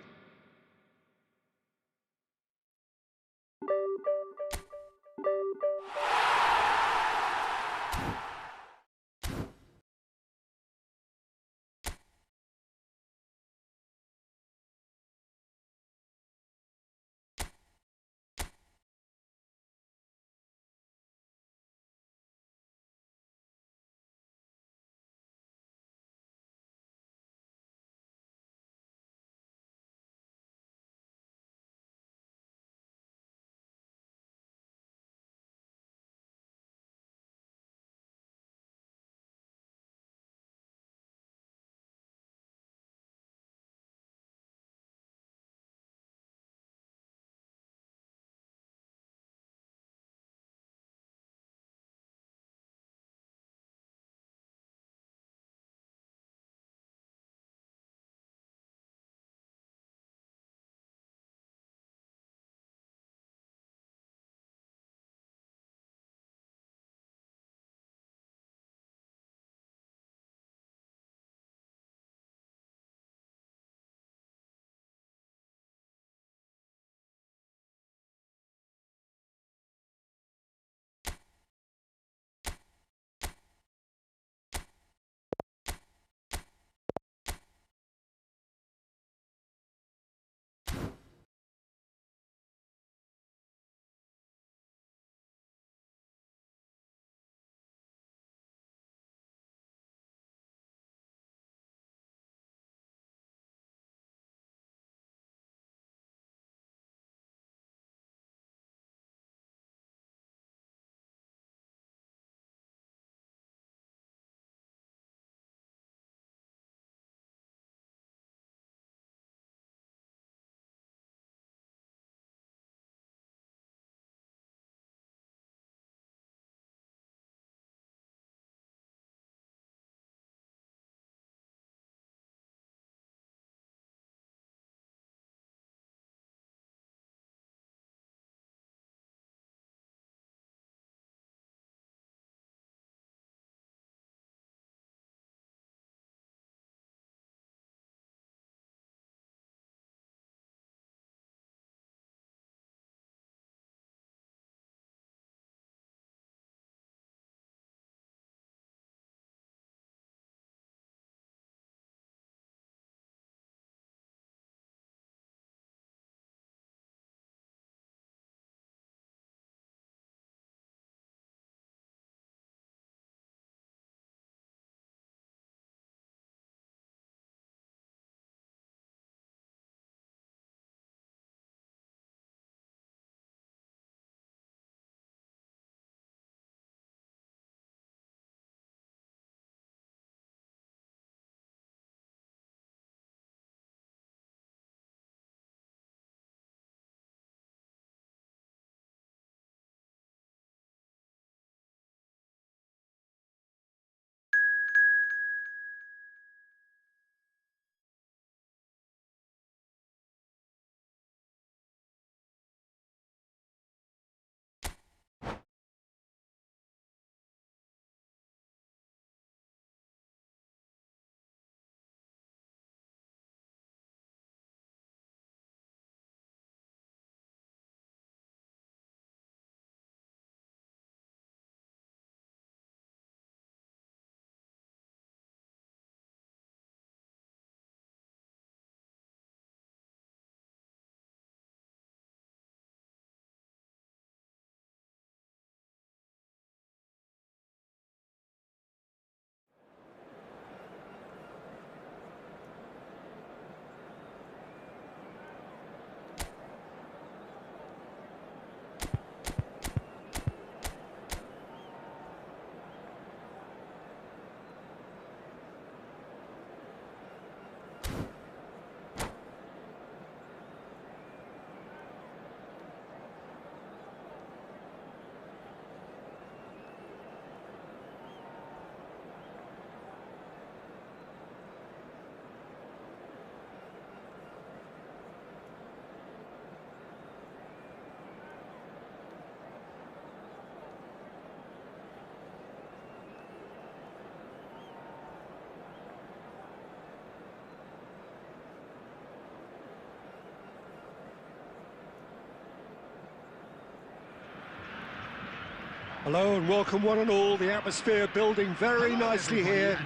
Hello and welcome one and all. The atmosphere building very nicely here.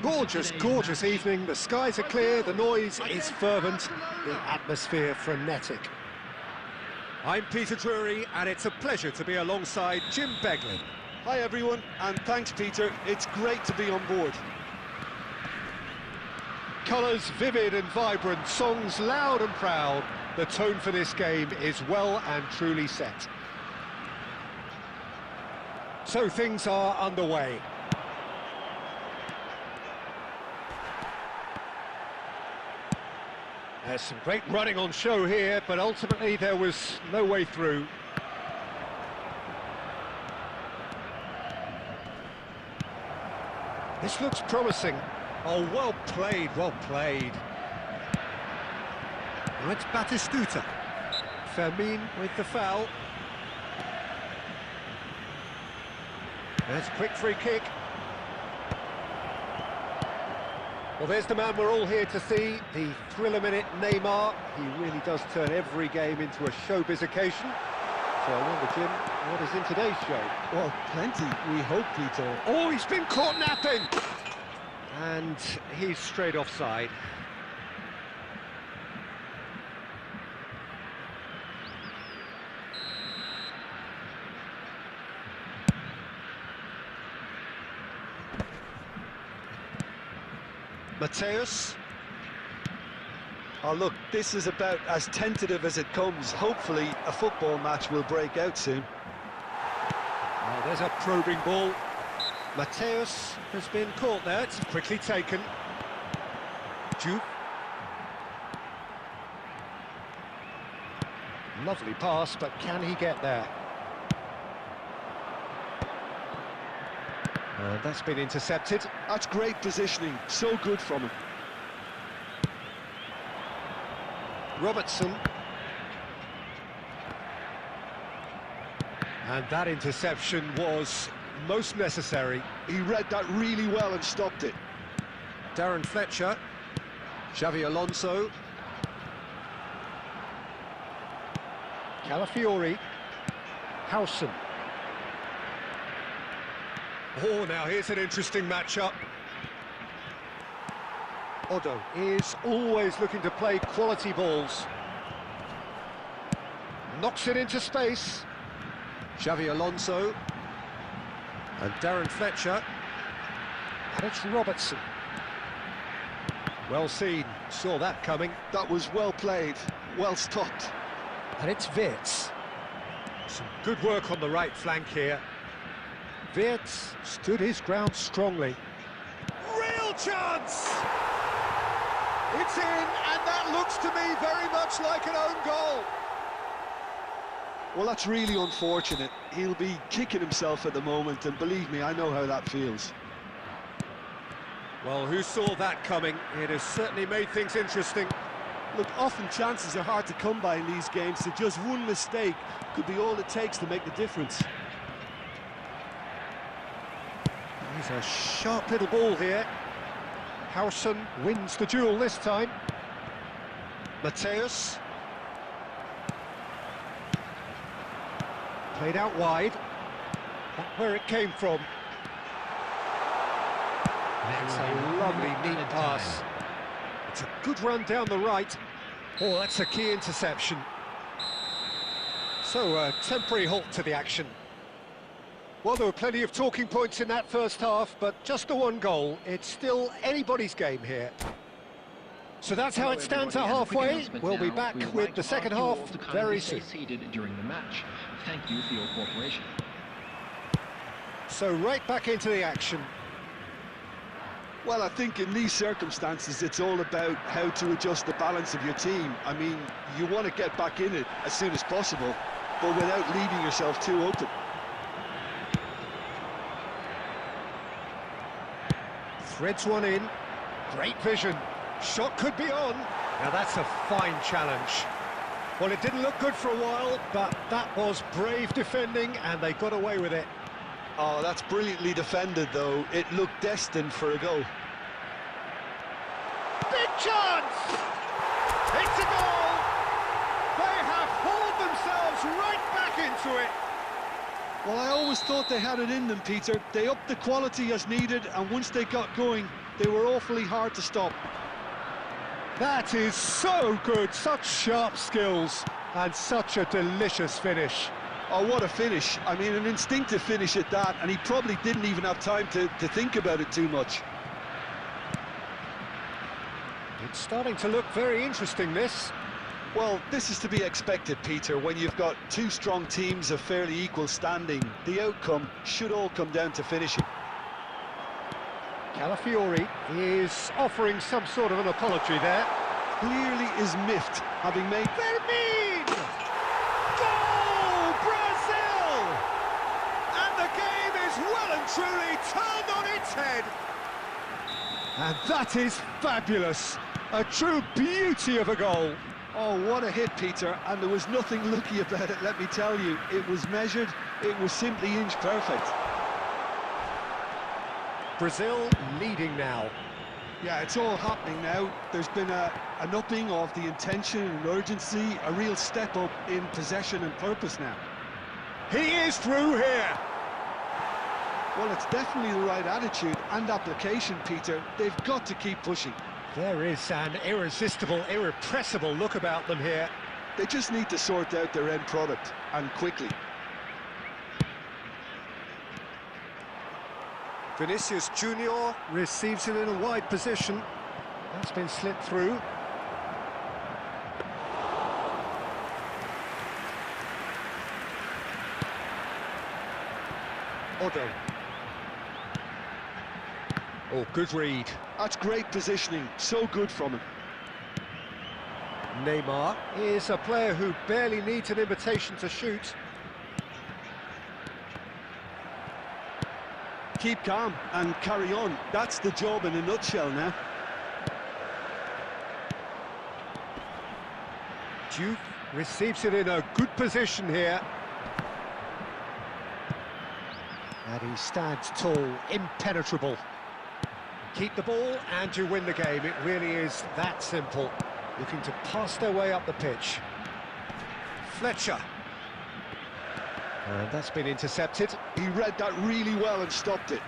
Gorgeous, gorgeous evening. The skies are clear, the noise is fervent, the atmosphere frenetic. I'm Peter Drury and it's a pleasure to be alongside Jim Beglin. Hi everyone, and thanks Peter. It's great to be on board. Colours vivid and vibrant, songs loud and proud. The tone for this game is well and truly set. So things are underway. There's some great running on show here, but ultimately there was no way through. This looks promising. Oh, well played, well played. Now it's Batistuta. Fermin with the foul. There's a quick free kick. Well, there's the man we're all here to see, the thriller-minute Neymar. He really does turn every game into a showbiz occasion. So I wonder, Jim, what is in today's show? Well, plenty, we hope, Peter. Oh, he's been caught napping! And he's straight offside. Mateus. Oh look, this is about as tentative as it comes. Hopefully a football match will break out soon. Oh, there's a probing ball. Mateus has been caught there. It's quickly taken. Juve. Lovely pass, but can he get there? And that's been intercepted. That's great positioning, so good from him. Robertson. And that interception was most necessary. He read that really well and stopped it. Darren Fletcher. Xavi Alonso. Calafiori. Howson. Oh, now here's an interesting matchup. Odo is always looking to play quality balls. Knocks it into space. Xavi Alonso. And Darren Fletcher. And it's Robertson. Well seen, saw that coming. That was well played, well stopped. And it's Wirtz. Some good work on the right flank here. Wirtz stood his ground strongly. Real chance! It's in, and that looks to me very much like an own goal. Well, that's really unfortunate. He'll be kicking himself at the moment, and believe me, I know how that feels. Well, who saw that coming? It has certainly made things interesting. Look, often chances are hard to come by in these games, so just one mistake could be all it takes to make the difference. He's a sharp little ball here. Howson wins the duel this time. Mateus. Played out wide. That's where it came from. That's a lovely, neat pass. It's a good run down the right. Oh, that's a key interception. So, a temporary halt to the action. Well, there were plenty of talking points in that first half, but just the one goal. It's still anybody's game here. So that's how it stands at halfway. We'll be back with the second half very soon. During the match. Thank you for your cooperation. So right back into the action. Well, I think in these circumstances, it's all about how to adjust the balance of your team. I mean, you want to get back in it as soon as possible, but without leaving yourself too open. Threads one in. Great vision. Shot could be on. Now that's a fine challenge. Well, it didn't look good for a while, but that was brave defending, and they got away with it. Oh, that's brilliantly defended, though. It looked destined for a goal. Big chance! It's a goal! They have hauled themselves right back into it. Well, I always thought they had it in them, Peter. They upped the quality as needed, and once they got going, they were awfully hard to stop. That is so good, such sharp skills, and such a delicious finish. Oh, what a finish. I mean, an instinctive finish at that, and he probably didn't even have time to think about it too much. It's starting to look very interesting, this. Well, this is to be expected, Peter, when you've got two strong teams of fairly equal standing. The outcome should all come down to finishing. Calafiori is offering some sort of an apology there. Clearly is miffed, having made... Fermin! Goal! Brazil! And the game is well and truly turned on its head. And that is fabulous. A true beauty of a goal. Oh, what a hit, Peter, and there was nothing lucky about it, let me tell you. It was measured, it was simply inch perfect. Brazil leading now. Yeah, it's all happening now. There's been an upping of the intention and urgency, a real step up in possession and purpose now. He is through here. Well, it's definitely the right attitude and application, Peter. They've got to keep pushing. There is an irresistible, irrepressible look about them here. They just need to sort out their end product, and quickly. Vinicius Junior receives it in a wide position. That's been slipped through. Odo. Oh, good read. That's great positioning, so good from him. Neymar is a player who barely needs an invitation to shoot. Keep calm and carry on. That's the job in a nutshell now. Duke receives it in a good position here. And he stands tall, impenetrable. Keep the ball and you win the game. It really is that simple. Looking to pass their way up the pitch. Fletcher. And that's been intercepted. He read that really well and stopped it.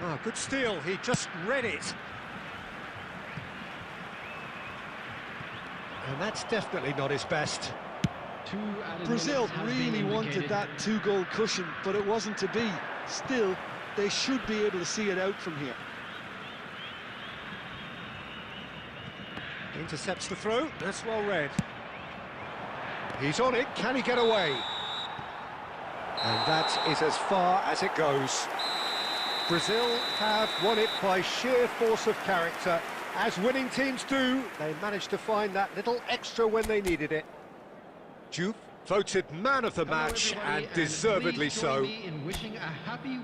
Oh, good steal. He just read it. And that's definitely not his best. Brazil really wanted that two-goal cushion, but it wasn't to be. Still, they should be able to see it out from here. Intercepts the throw, that's well read. He's on it, can he get away? And that is as far as it goes. Brazil have won it by sheer force of character. As winning teams do, they managed to find that little extra when they needed it. Juve voted man of the match, and deservedly so. In wishing a happy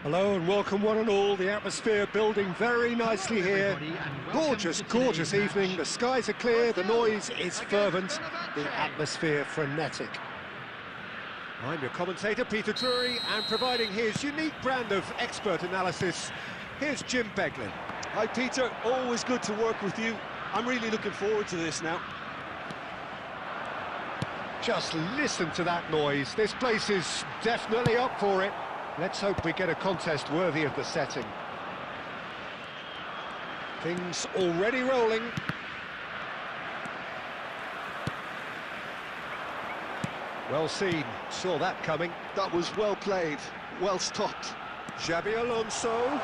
Hello and welcome one and all. The atmosphere building very nicely here. Gorgeous, gorgeous evening. The skies are clear, the noise is fervent, the atmosphere frenetic. I'm your commentator, Peter Drury, and providing his unique brand of expert analysis, here's Jim Beglin. Hi Peter, always good to work with you. I'm really looking forward to this now. Just listen to that noise. This place is definitely up for it. Let's hope we get a contest worthy of the setting. Things already rolling. Well seen, saw that coming. That was well played, well stopped. Xabi Alonso.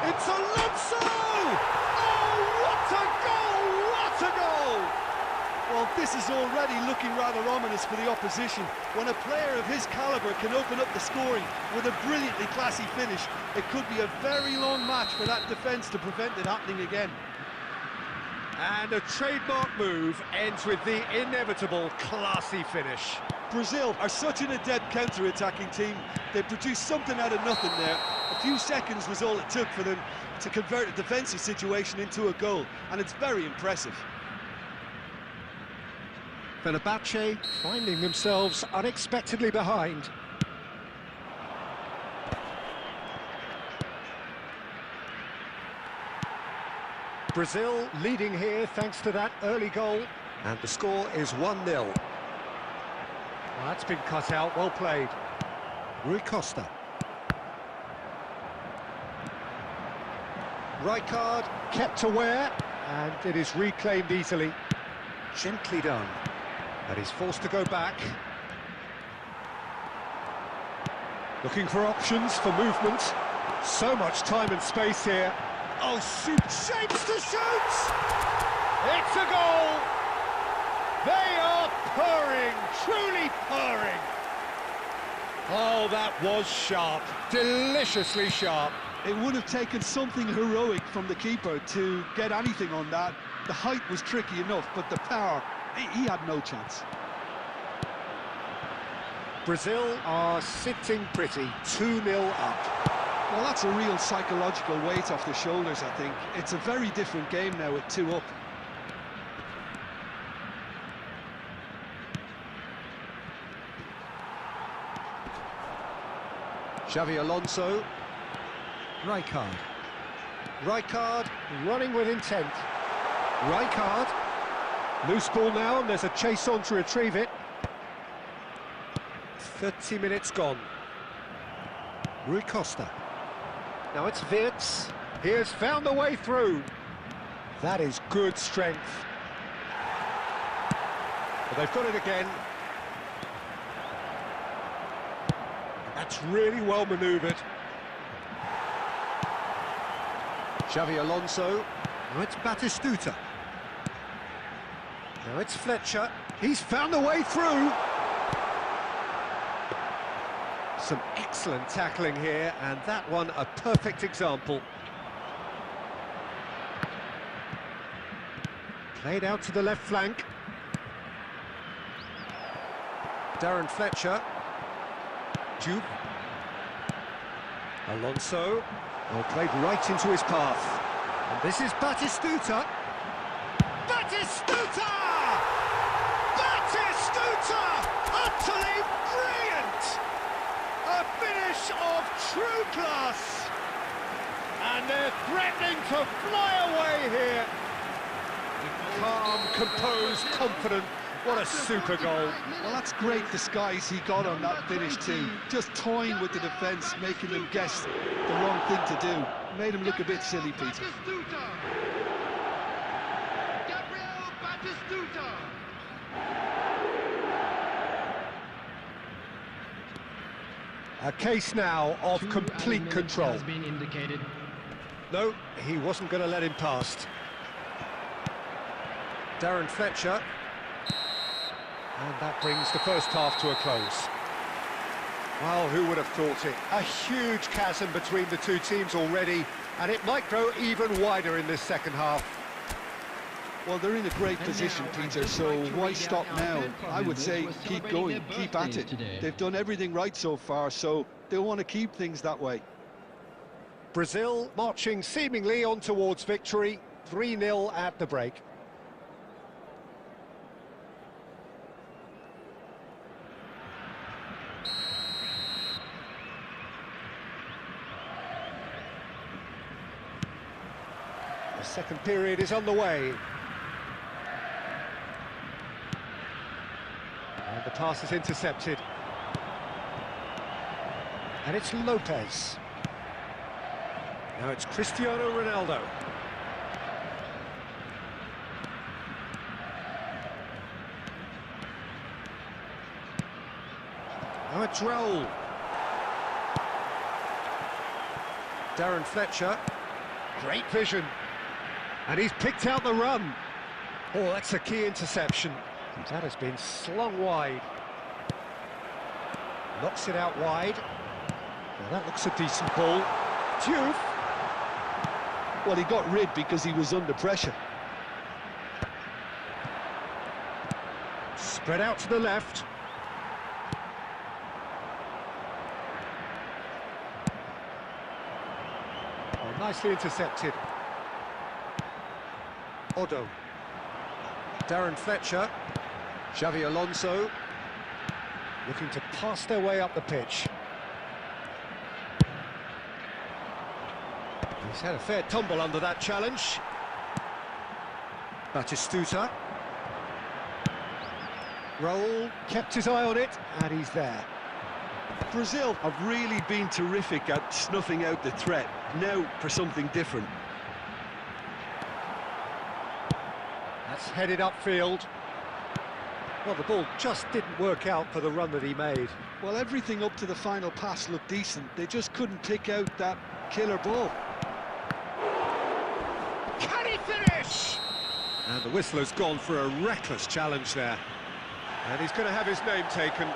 It's Alonso! Oh, what a goal! What a goal! Well, this is already looking rather ominous for the opposition. When a player of his calibre can open up the scoring with a brilliantly classy finish, it could be a very long match for that defence to prevent it happening again. And a trademark move ends with the inevitable classy finish. Brazil are such an adept counter-attacking team. They produced something out of nothing there. A few seconds was all it took for them to convert a defensive situation into a goal, and it's very impressive. Fenerbahce finding themselves unexpectedly behind. Brazil leading here thanks to that early goal, and the score is 1-0. Well, that's been cut out, well played. Rui Costa. Rijkaard kept aware, and it is reclaimed easily. Gently done. But he's forced to go back. Looking for options for movement. So much time and space here. Oh, shoot! Shapes to shoot! It's a goal! They are purring, truly purring. Oh, that was sharp, deliciously sharp. It would have taken something heroic from the keeper to get anything on that. The height was tricky enough, but the power, he had no chance. Brazil are sitting pretty, 2-0 up. Well, that's a real psychological weight off the shoulders, I think. It's a very different game now with 2 up. Xabi Alonso. Rijkaard. Rijkaard running with intent. Rijkaard. Loose ball now, and there's a chase on to retrieve it. 30 minutes gone. Rui Costa. Now it's Wirtz. He has found a way through. That is good strength. But they've got it again. That's really well manoeuvred. Xabi Alonso. Now it's Batistuta. Now it's Fletcher. He's found a way through. Some excellent tackling here, and that one a perfect example. Played out to the left flank. Darren Fletcher. Jude. Alonso. Well, played right into his path. And this is Batistuta. Batistuta! Batistuta! Utterly brilliant! A finish of true class. And they're threatening to fly away here. Calm, composed, confident. What a super goal. Well, that's great disguise he got on that finish too. Just toying with the defence, making them guess the wrong thing to do. Made him look a bit silly, Peter. A case now of complete control. Has been indicated. No, he wasn't going to let him past. Darren Fletcher. And that brings the first half to a close. Well, who would have thought it? A huge chasm between the two teams already, and it might grow even wider in this second half. Well, they're in a great position, Peter, so why stop now? I would say keep going, keep at it. They've done everything right so far, so they'll want to keep things that way. Brazil marching seemingly on towards victory, 3-0 at the break. The second period is on the way. And the pass is intercepted. And it's Lopez. Now it's Cristiano Ronaldo. Now it's Raul. Darren Fletcher. Great vision. And he's picked out the run. Oh, that's a key interception. And that has been slung wide. Knocks it out wide. Well, that looks a decent ball. Diouf. Well, he got rid because he was under pressure. Spread out to the left. Oh, nicely intercepted. Odo. Darren Fletcher. Xavi Alonso. Looking to pass their way up the pitch. He's had a fair tumble under that challenge. Batistuta. Raul kept his eye on it, and he's there. Brazil have really been terrific at snuffing out the threat. Now for something different. That's headed upfield. Well, the ball just didn't work out for the run that he made. Well, everything up to the final pass looked decent. They just couldn't pick out that killer ball. Can he finish? And the whistler's gone for a reckless challenge there. And he's going to have his name taken.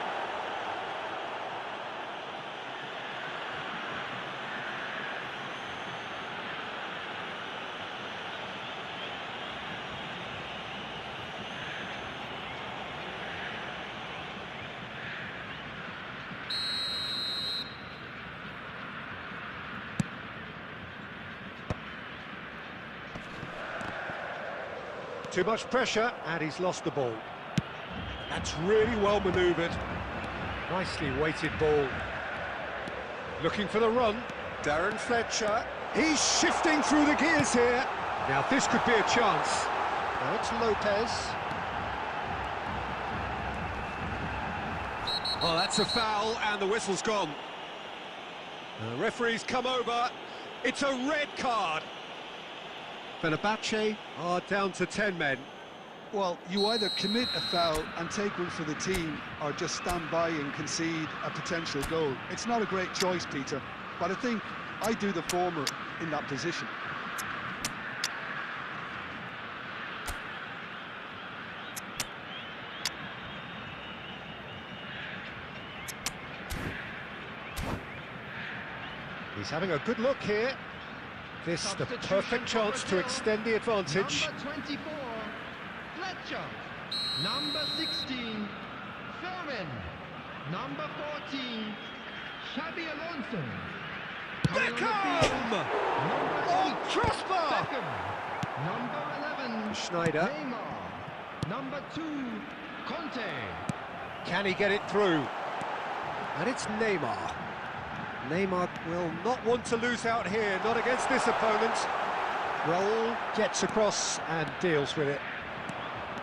Too much pressure, and he's lost the ball. That's really well manoeuvred. Nicely weighted ball. Looking for the run. Darren Fletcher. He's shifting through the gears here. Now this could be a chance. Now it's Lopez. Oh, that's a foul, and the whistle's gone. The referee's come over. It's a red card. Fenerbahce are down to 10 men. Well, you either commit a foul and take one for the team, or just stand by and concede a potential goal. It's not a great choice, Peter, but I think I do the former in that position. He's having a good look here. This the perfect chance to extend the advantage. Number 24, Fletcher. Number 16, Fermin. Number 14, Xavi Alonso. Beckham! Oh, crossbar! Beckham. Number 11, Schneider. Neymar. Number 2, Conte. Can he get it through? And it's Neymar. Neymar will not want to lose out here, not against this opponent. Raul gets across and deals with it.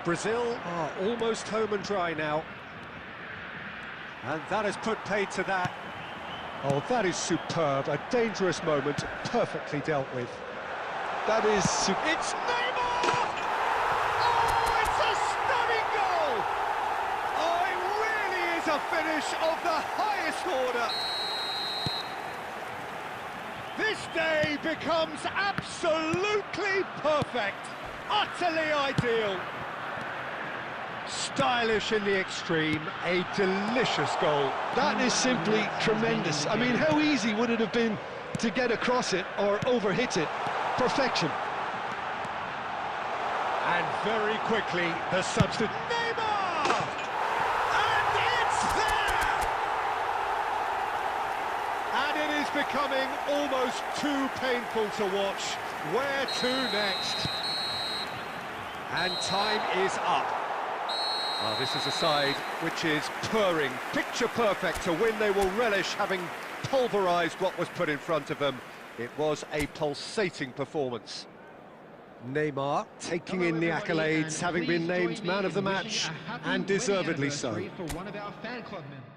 Brazil are almost home and dry now. And that has put paid to that. Oh, that is superb. A dangerous moment, perfectly dealt with. That is It's Neymar! Oh, it's a stunning goal! Oh, it really is a finish of the highest order. This day becomes absolutely perfect, utterly ideal. Stylish in the extreme, a delicious goal. That is simply tremendous. I mean, how easy would it have been to get across it or overhit it? Perfection. And very quickly, the substitute, Neymar! And it's there! And it is become becoming almost too painful to watch. Where to next? And time is up. Oh, this is a side which is purring, picture perfect to win. They will relish having pulverised what was put in front of them. It was a pulsating performance. Neymar taking in the accolades, having been named man of the match, and deservedly so. For one of our fan club members.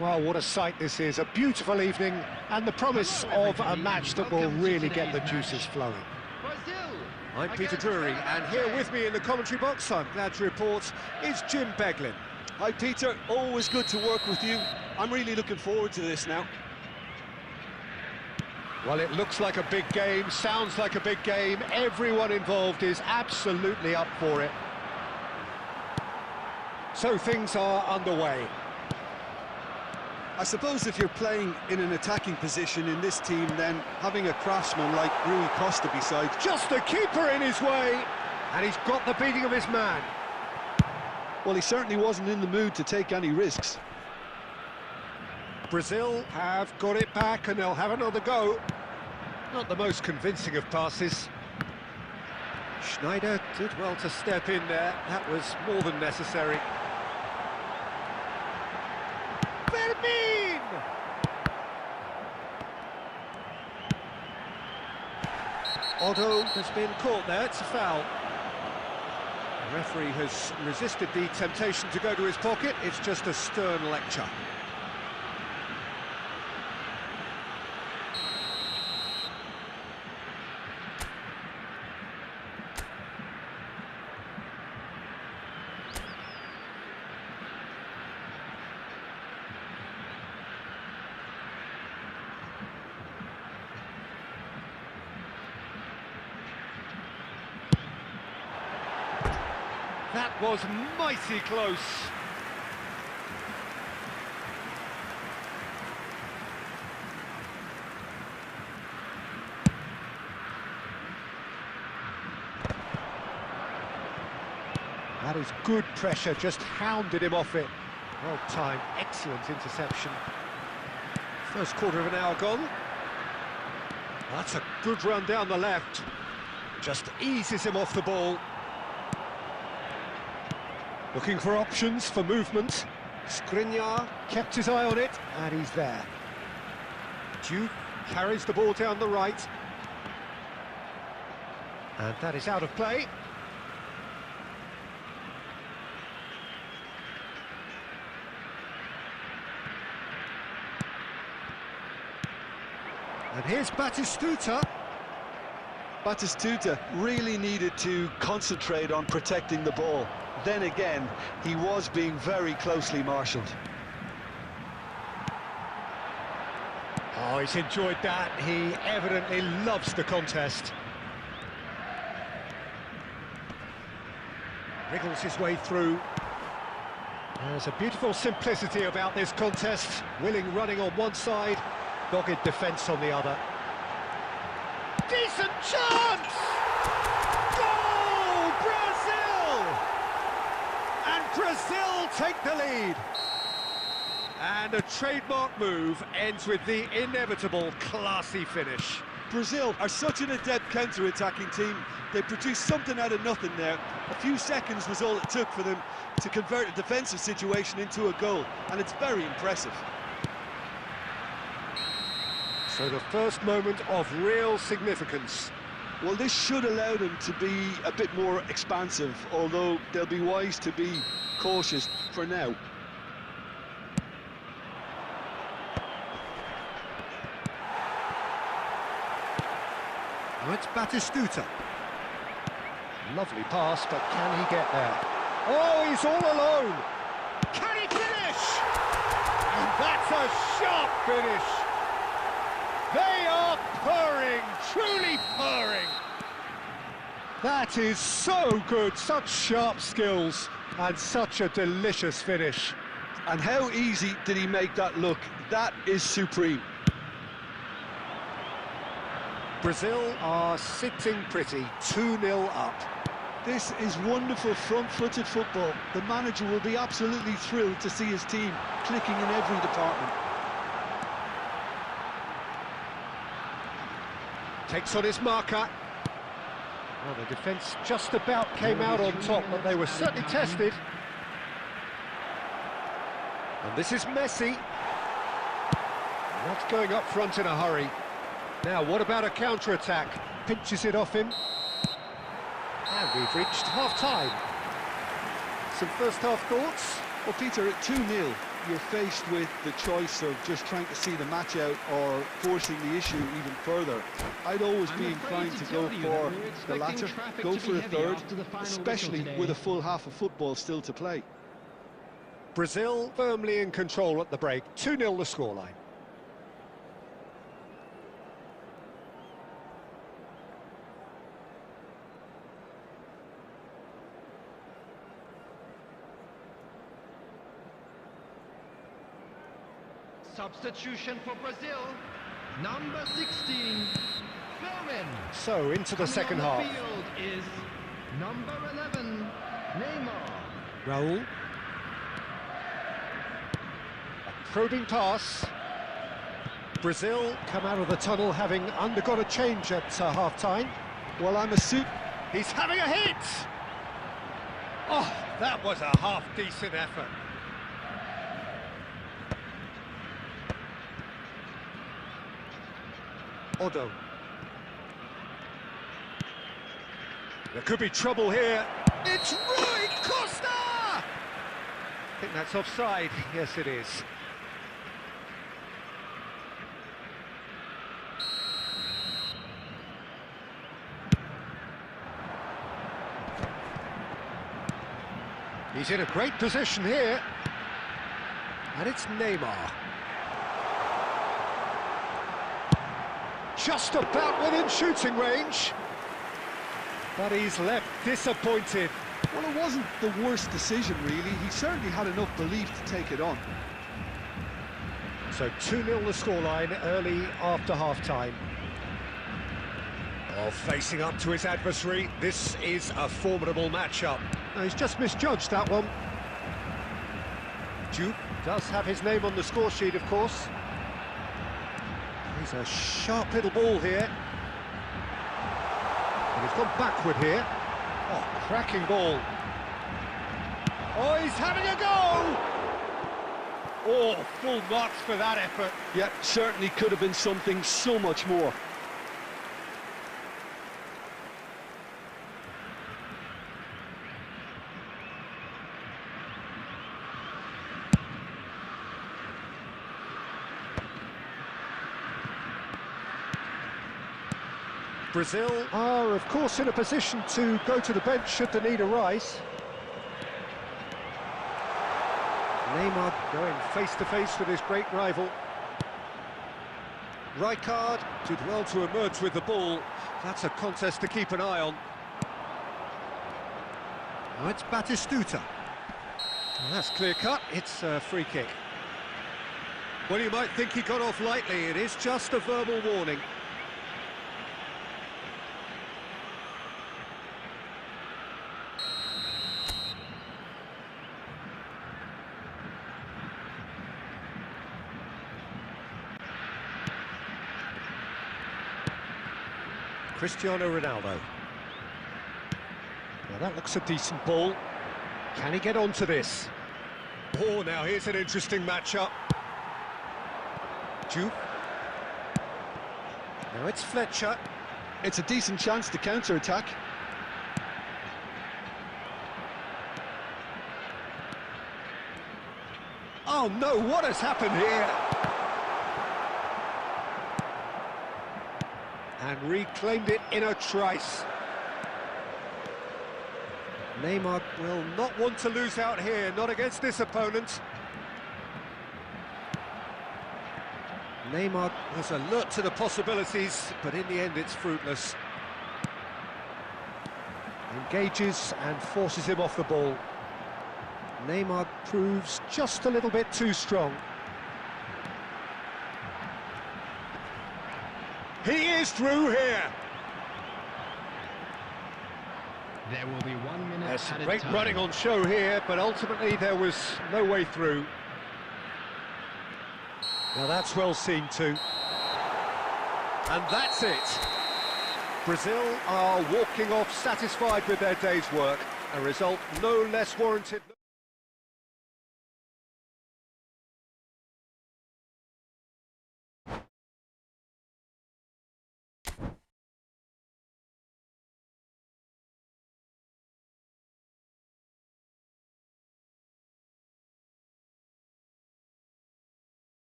Well, what a sight this is, a beautiful evening, and the promise of a match that will really get the juices flowing. I'm Peter Drury, and here with me in the commentary box, I'm glad to report, is Jim Beglin. Hi Peter, always good to work with you. I'm really looking forward to this now. Well, it looks like a big game, sounds like a big game, everyone involved is absolutely up for it. So things are underway. I suppose if you're playing in an attacking position in this team, then having a craftsman like Rui Costa beside... Just the keeper in his way, and he's got the beating of his man. Well, he certainly wasn't in the mood to take any risks. Brazil have got it back, and they'll have another go. Not the most convincing of passes. Schneider did well to step in there, that was more than necessary. Otto has been caught there, it's a foul. The referee has resisted the temptation to go to his pocket, it's just a stern lecture. That was mighty close. That is good pressure, just hounded him off it. Well timed, excellent interception. First quarter of an hour gone. That's a good run down the left. Just eases him off the ball. Looking for options for movement. Skriniar kept his eye on it, and he's there. Duke carries the ball down the right. And that is out of play. And here's Batistuta. Batistuta really needed to concentrate on protecting the ball. Then again, he was being very closely marshalled. Oh, he's enjoyed that. He evidently loves the contest. Wriggles his way through. There's a beautiful simplicity about this contest. Willing running on one side, dogged defence on the other. Decent chance! Goal! Brazil! And Brazil take the lead. And a trademark move ends with the inevitable classy finish. Brazil are such an adept counter-attacking team. They produced something out of nothing there. A few seconds was all it took for them to convert a defensive situation into a goal, and it's very impressive. So the first moment of real significance. Well, this should allow them to be a bit more expansive, although they'll be wise to be cautious for now. Now it's Batistuta. Lovely pass, but can he get there? Oh, he's all alone! Can he finish? And that's a sharp finish! They are purring, truly purring! That is so good, such sharp skills, and such a delicious finish. And how easy did he make that look? That is supreme. Brazil are sitting pretty, 2-0 up. This is wonderful front-footed football. The manager will be absolutely thrilled to see his team clicking in every department. Takes on his marker. Well, the defence just about came out on top, but they were certainly tested. And this is Messi. Not going up front in a hurry. Now, what about a counter-attack? Pinches it off him. And we've reached half-time. Some first-half thoughts? Well, Peter, at 2-0, you're faced with the choice of just trying to see the match out or forcing the issue even further. I'd always be inclined to go for the latter, go for a third, especially with a full half of football still to play. Brazil firmly in control at the break. 2-0 the scoreline. Substitution for Brazil, number 16, Filmin. So, into the second half. On the field is number 11, Neymar. Raul. A probing pass. Brazil come out of the tunnel having undergone a change at half-time. Well, I'm assuming... He's having a hit! Oh, that was a half-decent effort. Odo. There could be trouble here. It's Rui Costa! I think that's offside. Yes, it is. He's in a great position here. And it's Neymar. Just about within shooting range. But he's left disappointed. Well, it wasn't the worst decision, really. He certainly had enough belief to take it on. So 2-0 the scoreline early after half-time. Oh, facing up to his adversary. This is a formidable matchup. No, he's just misjudged that one. Duke does have his name on the score sheet, of course. He's a sharp little ball here. And he's gone backward here. Oh, cracking ball. Oh, he's having a go! Oh, full marks for that effort. Yeah, certainly could have been something so much more. Brazil are, of course, in a position to go to the bench should the need arise. Neymar going face-to-face with his great rival. Rijkaard did well to emerge with the ball. That's a contest to keep an eye on. Now it's Batistuta. Well, that's clear-cut. It's a free kick. Well, you might think he got off lightly. It is just a verbal warning. Cristiano Ronaldo. Well, that looks a decent ball. Can he get onto this? Oh, now here's an interesting matchup. Juve. Now it's Fletcher. It's a decent chance to counter-attack. Oh no, what has happened here? And reclaimed it in a trice. Neymar will not want to lose out here, not against this opponent. Neymar was alert to the possibilities, but in the end it's fruitless. Engages and forces him off the ball. Neymar proves just a little bit too strong. He is through here. There will be 1 minute There's some added great time. running on show here, but ultimately there was no way through. Now that's well seen too. And that's it. Brazil are walking off satisfied with their day's work. A result no less warranted.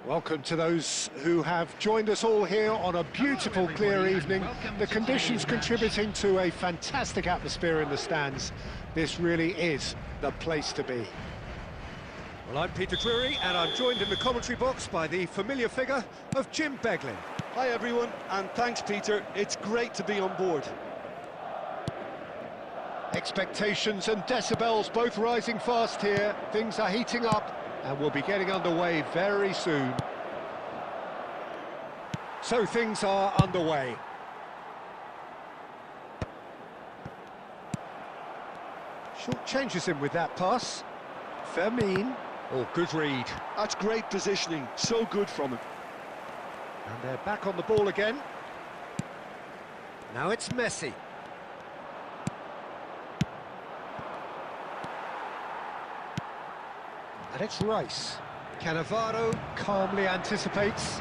Welcome to those who have joined us all here on a beautiful, clear evening. The conditions contributing to a fantastic atmosphere in the stands. This really is the place to be. Well, I'm Peter Drury, and I'm joined in the commentary box by the familiar figure of Jim Beglin. Hi everyone, and thanks Peter, it's great to be on board. Expectations and decibels both rising fast here. Things are heating up, and we'll be getting underway very soon. So things are underway. Short changes him with that pass. Fermin. Oh, good read. That's great positioning, so good from him. And they're back on the ball again. Now it's Messi. And it's Rice. Cannavaro calmly anticipates.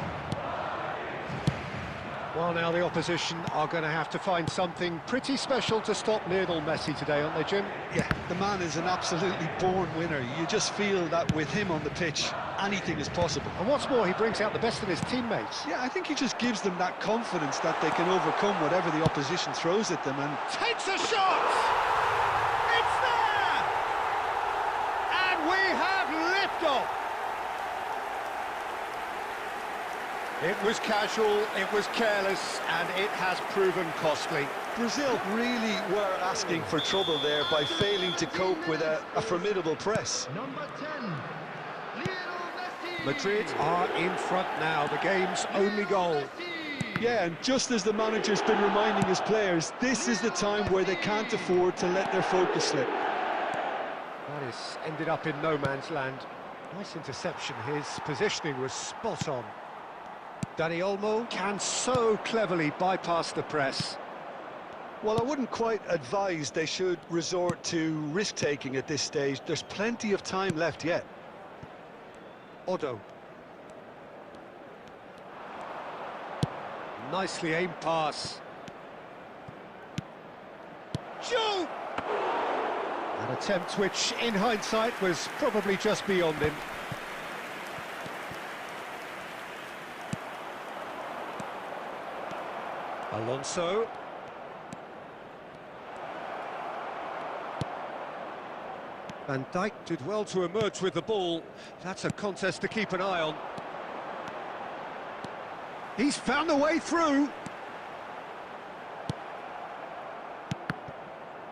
Well, now the opposition are going to have to find something pretty special to stop Lionel Messi today, aren't they, Jim? Yeah, the man is an absolutely born winner. You just feel that with him on the pitch, anything is possible. And what's more, he brings out the best of his teammates. Yeah, I think he just gives them that confidence that they can overcome whatever the opposition throws at them. And takes a shot! It's there! And we have liftoff! It was casual, it was careless, and it has proven costly. Brazil really were asking for trouble there by failing to cope with a formidable press. Number 10, Lionel Messi. Madrid are in front now, the game's only goal. Yeah, and just as the manager's been reminding his players, this is the time where they can't afford to let their focus slip. That is ended up in no man's land. Nice interception, his positioning was spot on. Dani Olmo can so cleverly bypass the press. Well, I wouldn't quite advise they should resort to risk-taking at this stage. There's plenty of time left yet. Odo. Nicely aimed pass. Shoot! An attempt which, in hindsight, was probably just beyond him. Alonso. Van Dijk did well to emerge with the ball. That's a contest to keep an eye on. He's found a way through.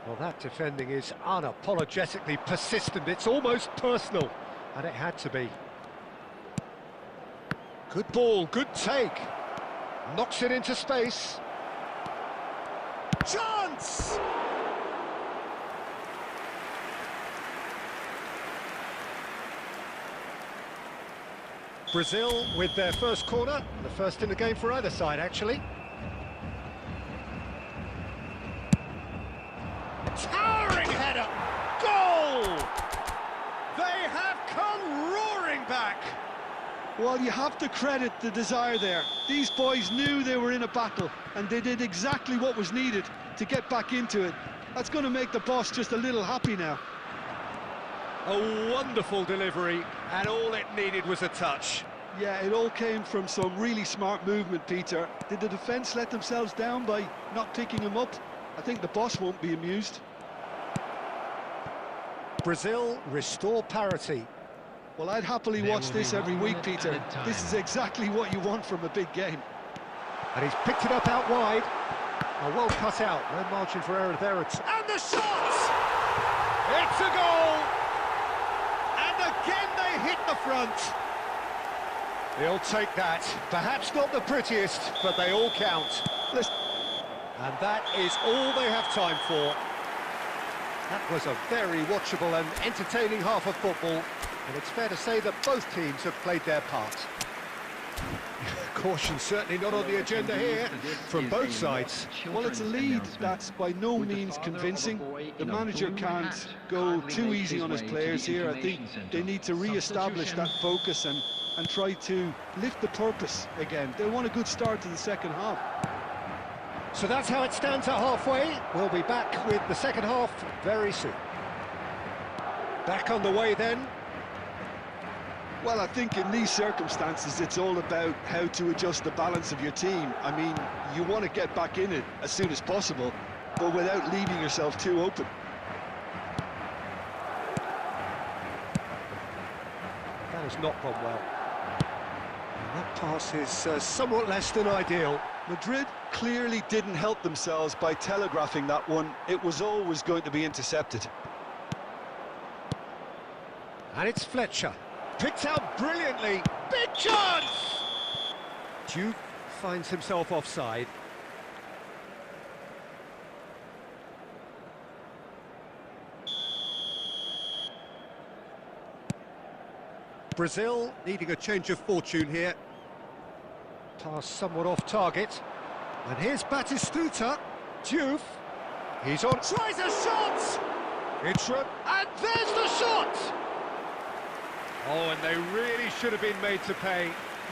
Well, that defending is unapologetically persistent. It's almost personal, and it had to be. Good ball, good take. Knocks it into space. Chance! Brazil with their first corner, the first in the game for either side, actually. Towering header! Goal! They have come roaring back! Well, you have to credit the desire there. These boys knew they were in a battle, and they did exactly what was needed to get back into it. That's going to make the boss just a little happy now. A wonderful delivery, and all it needed was a touch. Yeah, it all came from some really smart movement, Peter. Did the defence let themselves down by not picking him up? I think the boss won't be amused. Brazil restore parity. Well, I'd happily watch this every week, Peter. This is exactly what you want from a big game. And he's picked it up out wide. Oh, well cut out. No margin for error there. And the shot! It's a goal! And again they hit the front. He'll take that. Perhaps not the prettiest, but they all count. Listen. And that is all they have time for. That was a very watchable and entertaining half of football. And it's fair to say that both teams have played their part. Caution certainly not on the agenda here from both sides. Well, it's a lead that's by no means convincing. The manager can't go too easy on his players here. I think they need to re-establish that focus and try to lift the purpose again. They want a good start to the second half. So that's how it stands at halfway. We'll be back with the second half very soon. Back on the way then. Well, I think in these circumstances, it's all about how to adjust the balance of your team. I mean, you want to get back in it as soon as possible, but without leaving yourself too open. That has not gone well. And that pass is somewhat less than ideal. Madrid clearly didn't help themselves by telegraphing that one. It was always going to be intercepted. And it's Fletcher. Picked out brilliantly. Big chance! Duke finds himself offside. Brazil needing a change of fortune here. Pass somewhat off target. And here's Batistuta. Diouf. He's on. Tries a shot! It's and there's the shot! Oh, and they really should have been made to pay.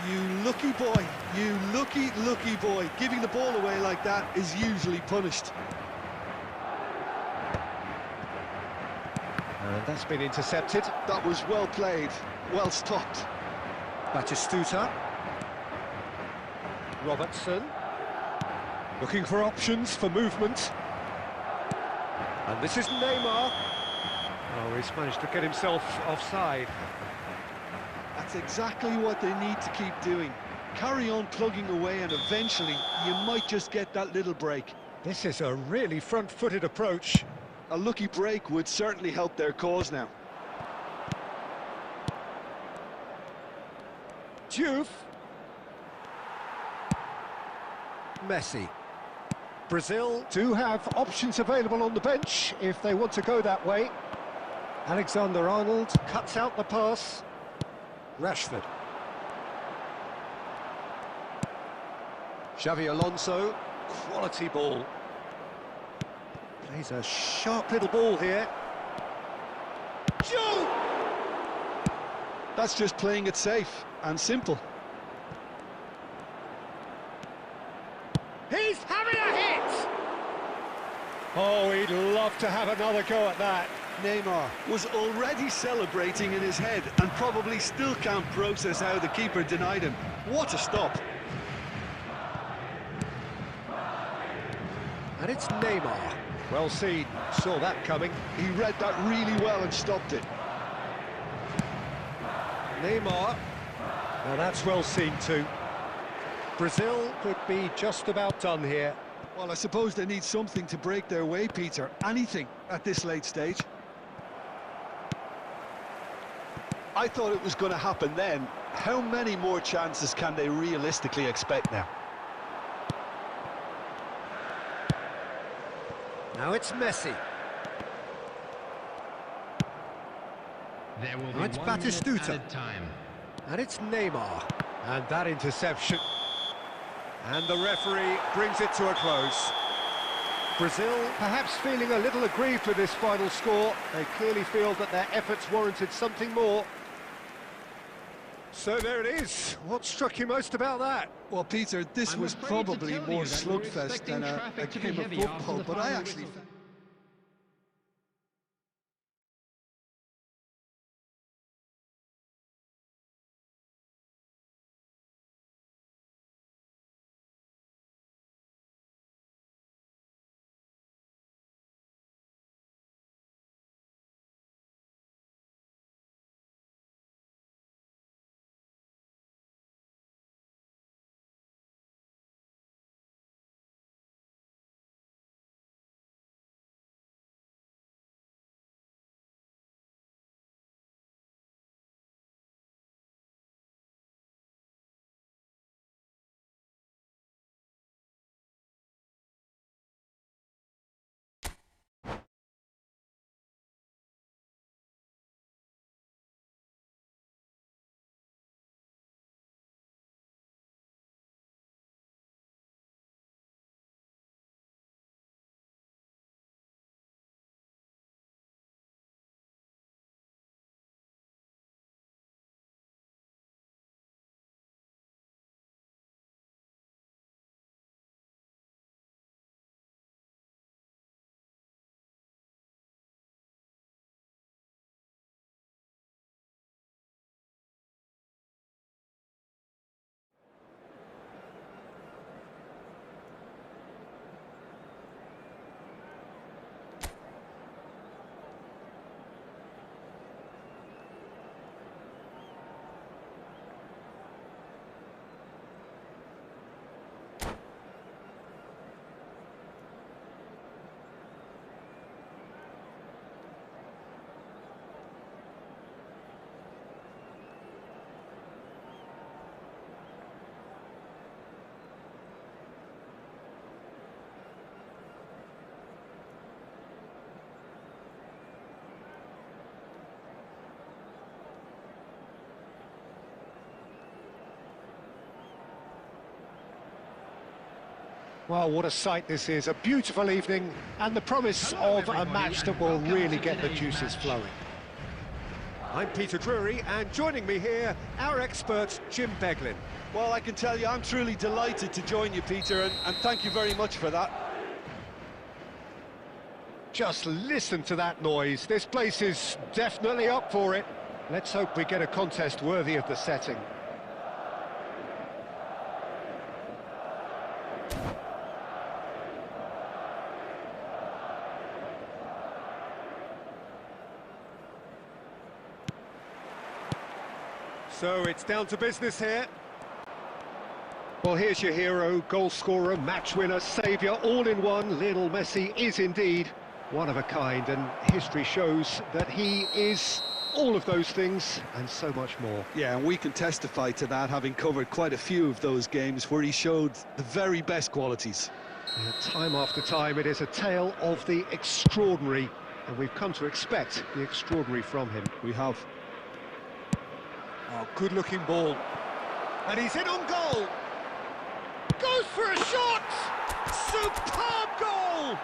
You lucky boy, you lucky boy. Giving the ball away like that is usually punished. And that's been intercepted. That was well played, well stopped. Batistuta. Robertson. Looking for options for movement. And this is Neymar. Oh, he's managed to get himself offside. That's exactly what they need to keep doing. Carry on plugging away and eventually you might just get that little break. This is a really front-footed approach. A lucky break would certainly help their cause now. Diouf. Messi. Brazil do have options available on the bench if they want to go that way. Alexander-Arnold cuts out the pass. Rashford. Xavi Alonso, quality ball. Plays a sharp little ball here. Joe! That's just playing it safe and simple. He's having a hit! Oh, he'd love to have another go at that. Neymar was already celebrating in his head and probably still can't process how the keeper denied him. What a stop. And it's Neymar. Well seen, saw that coming. He read that really well and stopped it. Neymar. Now that's well seen too. Brazil could be just about done here. Well, I suppose they need something to break their way, Peter. Anything at this late stage. I thought it was going to happen then. How many more chances can they realistically expect now? Now it's Messi. There will Now be it's 1 minute Batistuta. added time. And it's Neymar. And that interception. And the referee brings it to a close. Brazil perhaps feeling a little aggrieved with this final score. They clearly feel that their efforts warranted something more. So there it is. What struck you most about that? Well, Peter, this I'm was afraid to probably tell more you that we're slugfest expecting than a traffic to be game of heavy after football, the but I final actually... whistle. Well, what a sight this is, a beautiful evening, and the promise of a match that will really get the juices flowing. I'm Peter Drury, and joining me here, our expert, Jim Beglin. Well, I can tell you, I'm truly delighted to join you, Peter, and thank you very much for that. Just listen to that noise. This place is definitely up for it. Let's hope we get a contest worthy of the setting. So it's down to business here. Well, here's your hero, goal scorer, match winner, saviour, all in one. Lionel Messi is indeed one of a kind, and history shows that he is all of those things and so much more. Yeah, and we can testify to that, having covered quite a few of those games where he showed the very best qualities. Yeah, time after time, it is a tale of the extraordinary, and we've come to expect the extraordinary from him. We have. Oh, good-looking ball. And he's in on goal. Goes for a shot! Superb goal!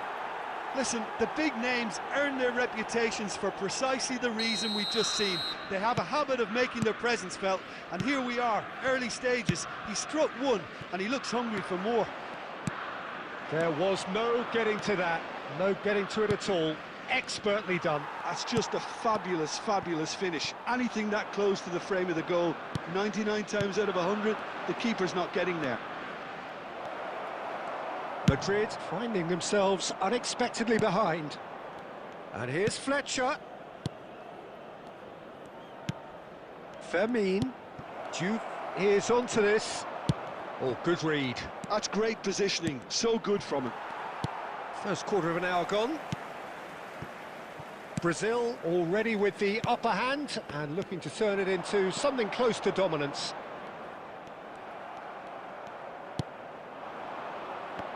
Listen, the big names earn their reputations for precisely the reason we've just seen. They have a habit of making their presence felt, and here we are, early stages. He struck one, and he looks hungry for more. There was no getting to that, no getting to it at all. Expertly done. That's just a fabulous, fabulous finish. Anything that close to the frame of the goal, 99 times out of 100, the keeper's not getting there. Madrid finding themselves unexpectedly behind. And here's Fletcher. Fermin. Juve is onto this. Oh, good read. That's great positioning, so good from him. First quarter of an hour gone. Brazil already with the upper hand and looking to turn it into something close to dominance.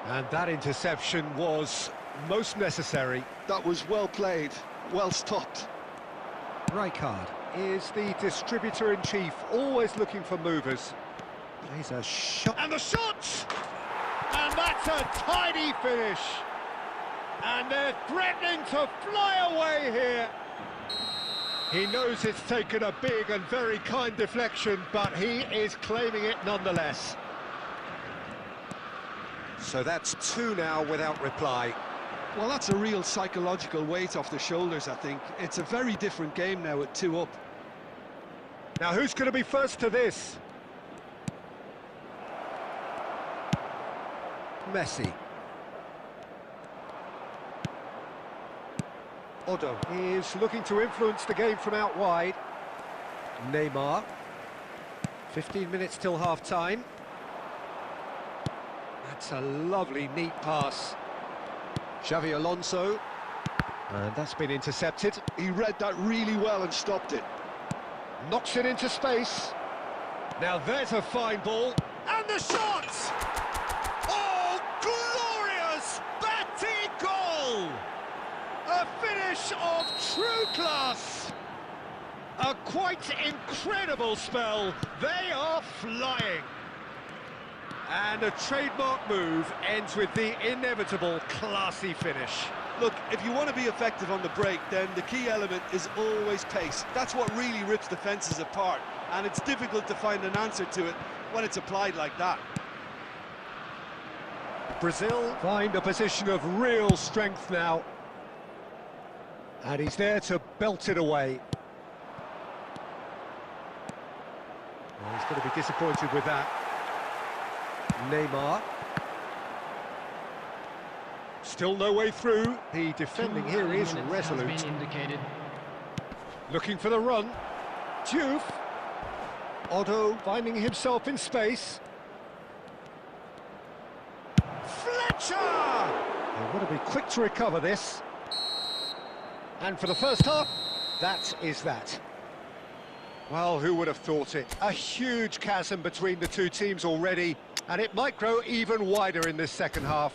And that interception was most necessary. That was well played, well stopped. Rijkaard is the distributor-in-chief, always looking for movers. Plays a shot. And the shot! And that's a tidy finish. And they're threatening to fly away here. He knows it's taken a big and very kind deflection, but he is claiming it nonetheless. So that's two now without reply. Well, that's a real psychological weight off the shoulders, I think. It's a very different game now at 2 up. Now, who's going to be first to this? Messi. Odo is looking to influence the game from out wide. Neymar. 15 minutes till half-time. That's a lovely, neat pass. Xavi Alonso. And that's been intercepted. He read that really well and stopped it. Knocks it into space. Now there's a fine ball. And the shot! Oh, glorious! Batty goal! A finish of true class. A quite incredible spell. They are flying. And a trademark move ends with the inevitable classy finish. Look, if you want to be effective on the break, then the key element is always pace. That's what really rips defences apart, and it's difficult to find an answer to it when it's applied like that. Brazil find a position of real strength now. And he's there to belt it away. Well, he's going to be disappointed with that. Neymar. Still no way through. The defending here is resolute. Looking for the run. Juve. Otto finding himself in space. Fletcher! They've got to be quick to recover this. And for the first half, that is that. Well, who would have thought it? A huge chasm between the two teams already, and it might grow even wider in this second half.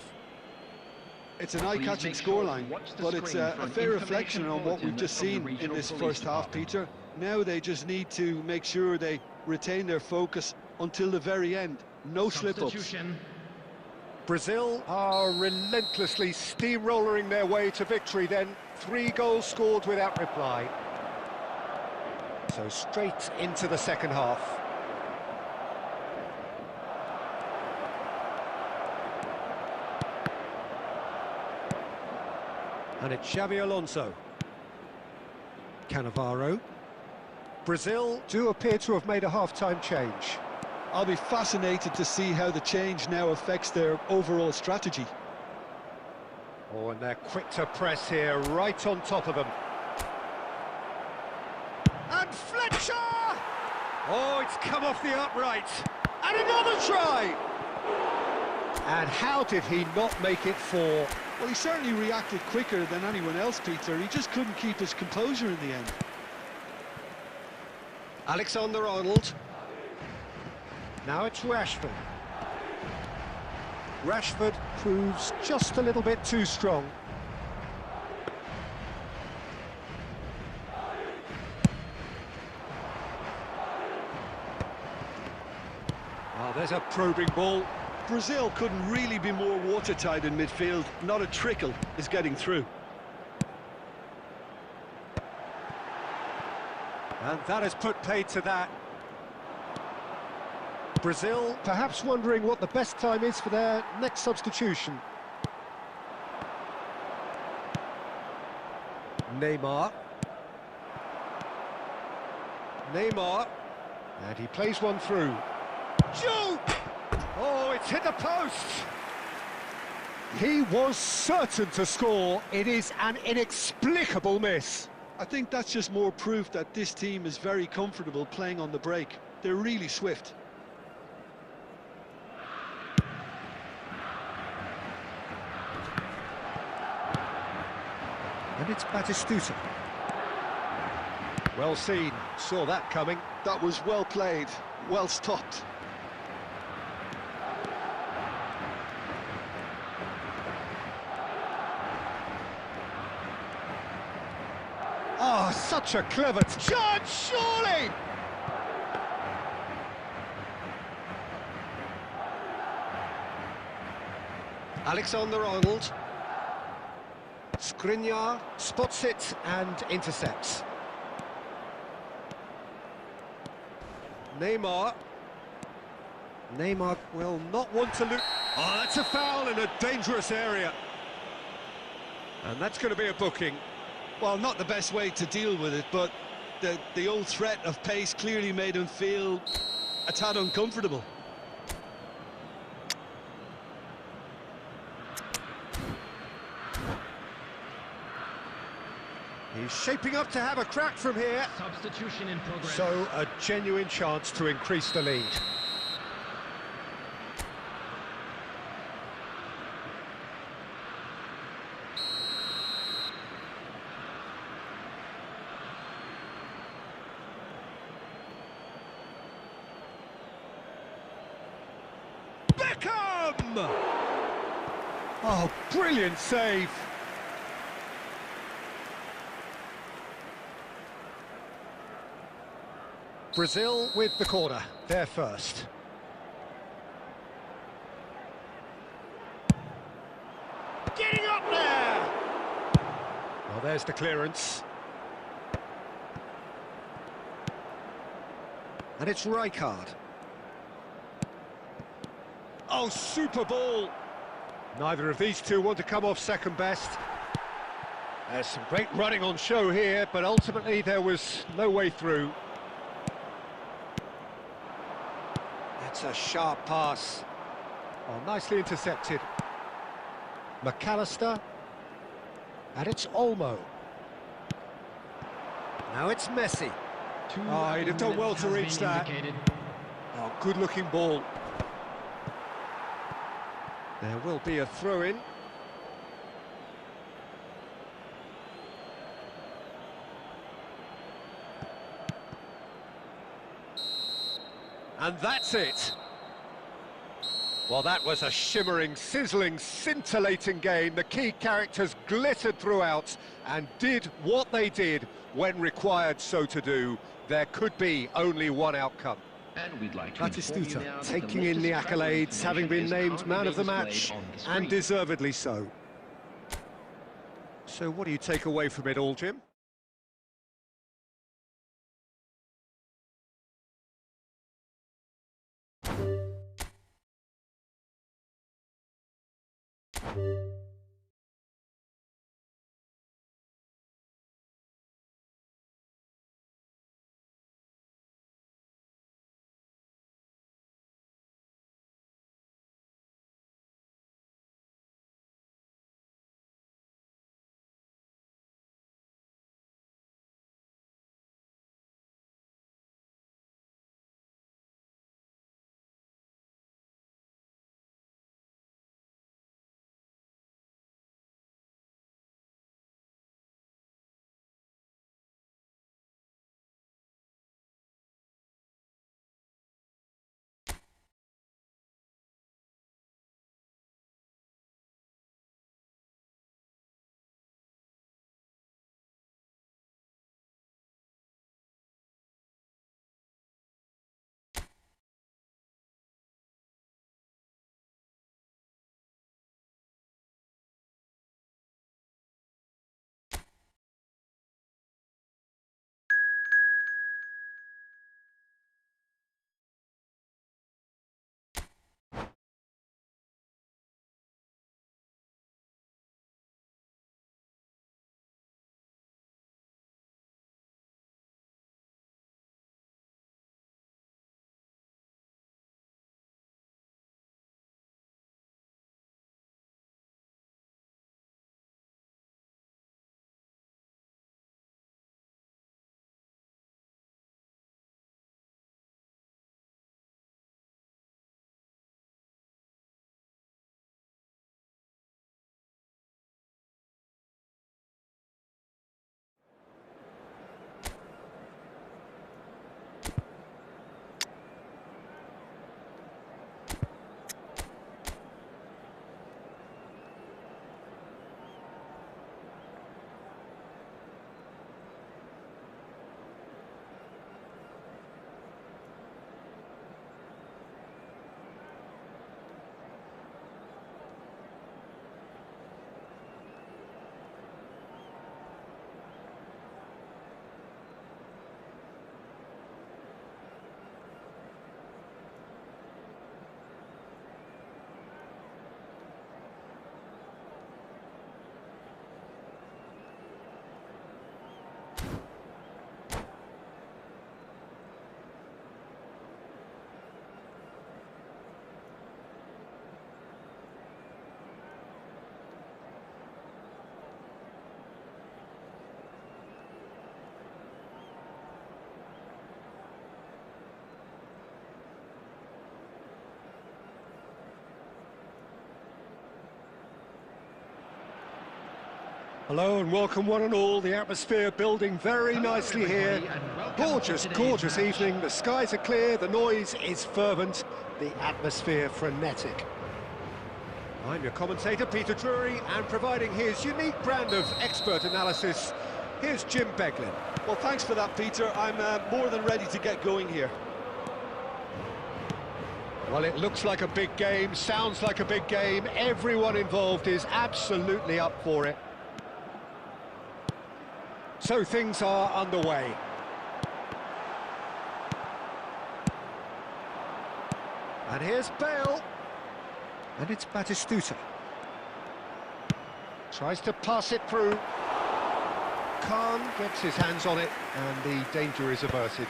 It's an eye-catching scoreline, but it's a fair reflection on what we've just seen in this first half, Peter. Now they just need to make sure they retain their focus until the very end. No slip-ups. Brazil are relentlessly steamrolling their way to victory then. 3 goals scored without reply. So straight into the second half. And it's Xabi Alonso. Cannavaro. Brazil do appear to have made a half-time change. I'll be fascinated to see how the change now affects their overall strategy. Oh, and they're quick to press here, right on top of them. And Fletcher! Oh, it's come off the upright. And another try! And how did he not make it 4? Well, he certainly reacted quicker than anyone else, Peter. He just couldn't keep his composure in the end. Alexander-Arnold. Now it's Rashford. Rashford proves just a little bit too strong. Oh, there's a probing ball. Brazil couldn't really be more watertight in midfield. Not a trickle is getting through. And that has put paid to that. Brazil perhaps wondering what the best time is for their next substitution. Neymar. And he plays one through. Shoot! Oh, it's hit the post! He was certain to score. It is an inexplicable miss. I think that's just more proof that this team is very comfortable playing on the break. They're really swift. And it's Batistuta. Well seen, saw that coming. That was well played, well stopped. Oh, such a clever charge, surely! Alexander-Arnold. Skriniar spots it and intercepts. Neymar will not want to lose. Oh, that's a foul in a dangerous area. And that's going to be a booking. Well, not the best way to deal with it, but the old threat of pace clearly made him feel a tad uncomfortable. He's shaping up to have a crack from here. Substitution in progress. So, a genuine chance to increase the lead. Beckham! Oh, brilliant save. Brazil with the corner, they're first. Getting up there! Well, there's the clearance. And it's Rijkaard. Oh, super ball! Neither of these two want to come off second best. There's some great running on show here, but ultimately there was no way through. That's a sharp pass. Oh, nicely intercepted. McAllister. And it's Olmo. Now it's Messi. Oh, he'd have done well to reach that. Oh, good-looking ball. There will be a throw-in. And that's it. Well, that was a shimmering, sizzling, scintillating game. The key characters glittered throughout and did what they did when required so to do. There could be only one outcome. And we'd like to inform you Batistuta now that taking in the latest travel accolades, having been information named is man of the currently match, being displayed on the and screen. deservedly so. So what do you take away from it all, Jim? Hello and welcome one and all. The atmosphere building very nicely here. Gorgeous, gorgeous evening. The skies are clear, the noise is fervent, the atmosphere frenetic. I'm your commentator, Peter Drury, and providing his unique brand of expert analysis, here's Jim Beglin. Well, thanks for that, Peter. I'm more than ready to get going here. Well, it looks like a big game, sounds like a big game. Everyone involved is absolutely up for it. So things are underway. And here's Bale. And it's Batistuta. Tries to pass it through. Khan gets his hands on it, and the danger is averted.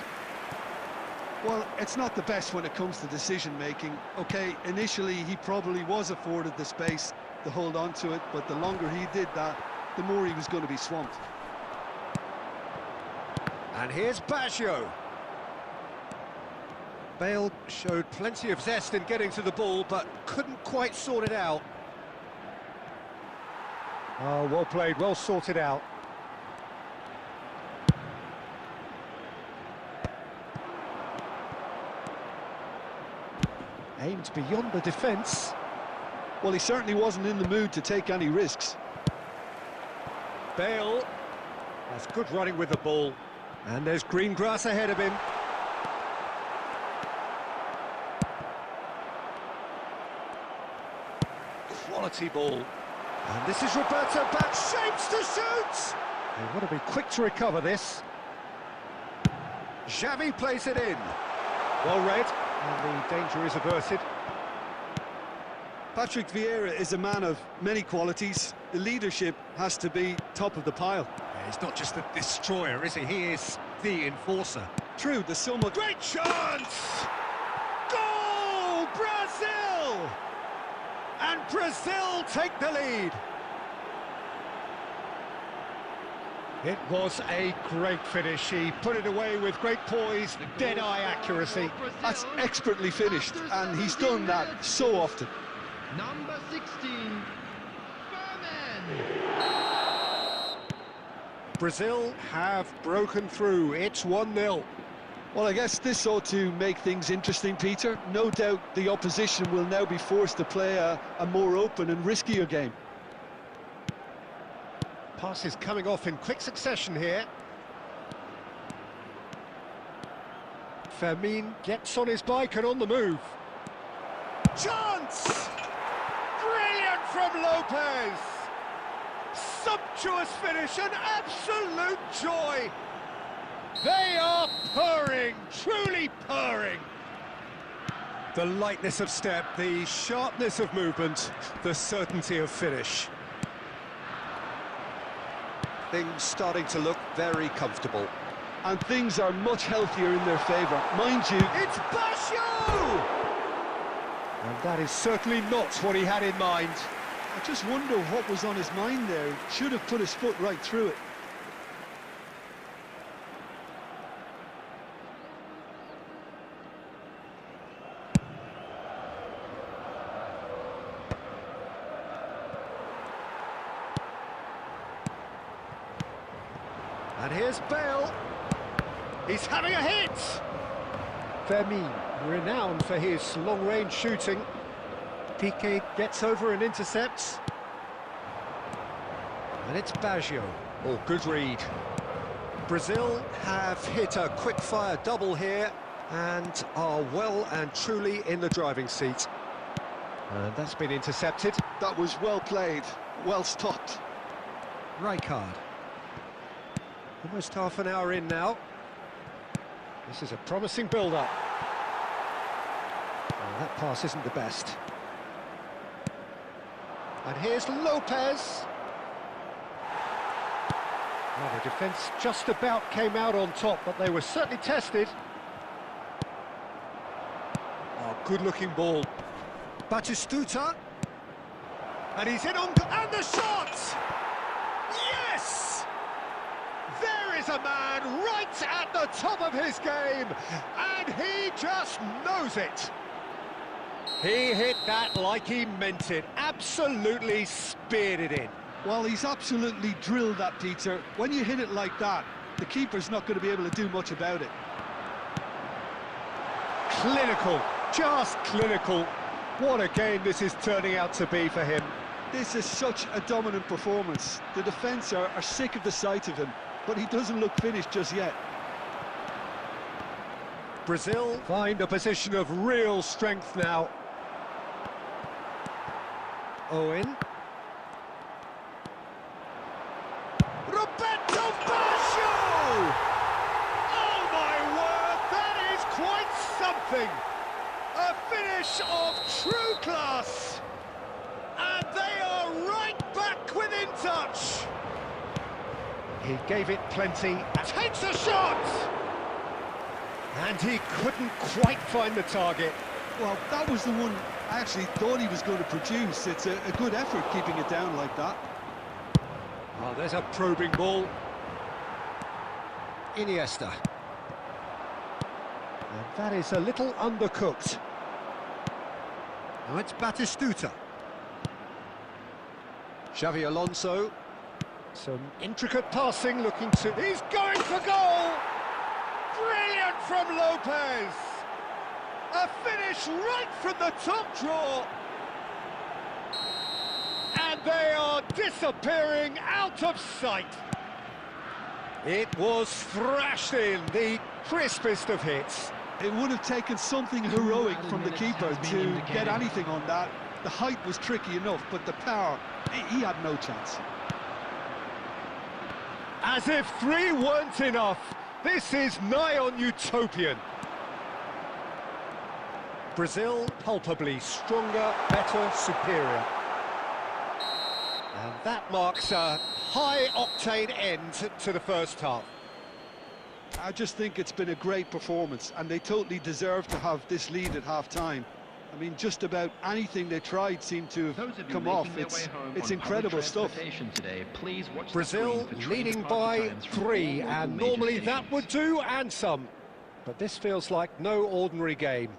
Well, it's not the best when it comes to decision-making. OK, initially he probably was afforded the space to hold on to it, but the longer he did that, the more he was going to be swamped. And here's Baggio. Bale showed plenty of zest in getting to the ball, but couldn't quite sort it out. Oh, well played, well sorted out. Aimed beyond the defence. Well, he certainly wasn't in the mood to take any risks. Bale has good running with the ball. And there's green grass ahead of him. quality ball. And this is Roberto back, shapes to shoot! They want to be quick to recover this. Xavi plays it in. Well read, and the danger is averted. Patrick Vieira is a man of many qualities. The leadership has to be top of the pile. Yeah, he's not just a destroyer, is he? He is the enforcer. True, there's so much... Great chance! Goal! Brazil! And Brazil take the lead. It was a great finish. He put it away with great poise, dead-eye accuracy. That's expertly finished, and he's done that so often. Number 16, Furman. Brazil have broken through. It's 1-0. Well, I guess this ought to make things interesting, Peter. No doubt the opposition will now be forced to play a more open and riskier game. Passes coming off in quick succession here. Fermin gets on his bike and on the move. Chance! Brilliant from Lopez! Sumptuous finish, an absolute joy! They are purring, truly purring! The lightness of step, the sharpness of movement, the certainty of finish. Things starting to look very comfortable. And things are much healthier in their favour. Mind you... It's Basho! And that is certainly not what he had in mind. I just wonder what was on his mind there. He should have put his foot right through it. And here's Bale. He's having a hit! Fermin, renowned for his long-range shooting. Piqué gets over and intercepts. And it's Baggio. Oh, good read. Brazil have hit a quick-fire double here and are well and truly in the driving seat. And that's been intercepted. That was well played, well stopped. Rijkaard. Almost half an hour in now. This is a promising build-up. Oh, that pass isn't the best. And here's Lopez. Well, the defence just about came out on top, but they were certainly tested. Oh, good-looking ball. Batistuta. And he's in on... And the shot! Yes! There is a man right at the top of his game, and he just knows it. He hit that like he meant it, absolutely speared it in. Well, he's absolutely drilled that, Peter. When you hit it like that, the keeper's not going to be able to do much about it. Clinical, just clinical. What a game this is turning out to be for him. This is such a dominant performance. The defence are sick of the sight of him, but he doesn't look finished just yet. Brazil find a position of real strength now. Owen. Roberto Baggio! Oh my word, that is quite something! A finish of true class! And they are right back within touch! He gave it plenty, takes a shot! And he couldn't quite find the target. Well, that was the one I actually thought he was going to produce. It's a good effort keeping it down like that. Oh, there's a probing ball. Iniesta. And that is a little undercooked. Now it's Batistuta. Xavi Alonso. Some intricate passing looking to... He's going for goal! Brilliant from Lopez! A finish right from the top draw! And they are disappearing out of sight! It was thrashed in, the crispest of hits. It would have taken something heroic from the keeper to get anything on that. The height was tricky enough, but the power, he had no chance. As if 3 weren't enough. This is nigh on utopian. Brazil palpably stronger, better, superior. And that marks a high-octane end to the first half. I just think it's been a great performance, and they totally deserve to have this lead at half-time. I mean, just about anything they tried seemed to have come off. It's incredible stuff. Today, please watch Brazil leading by 3, and normally that would do, and some. But this feels like no ordinary game.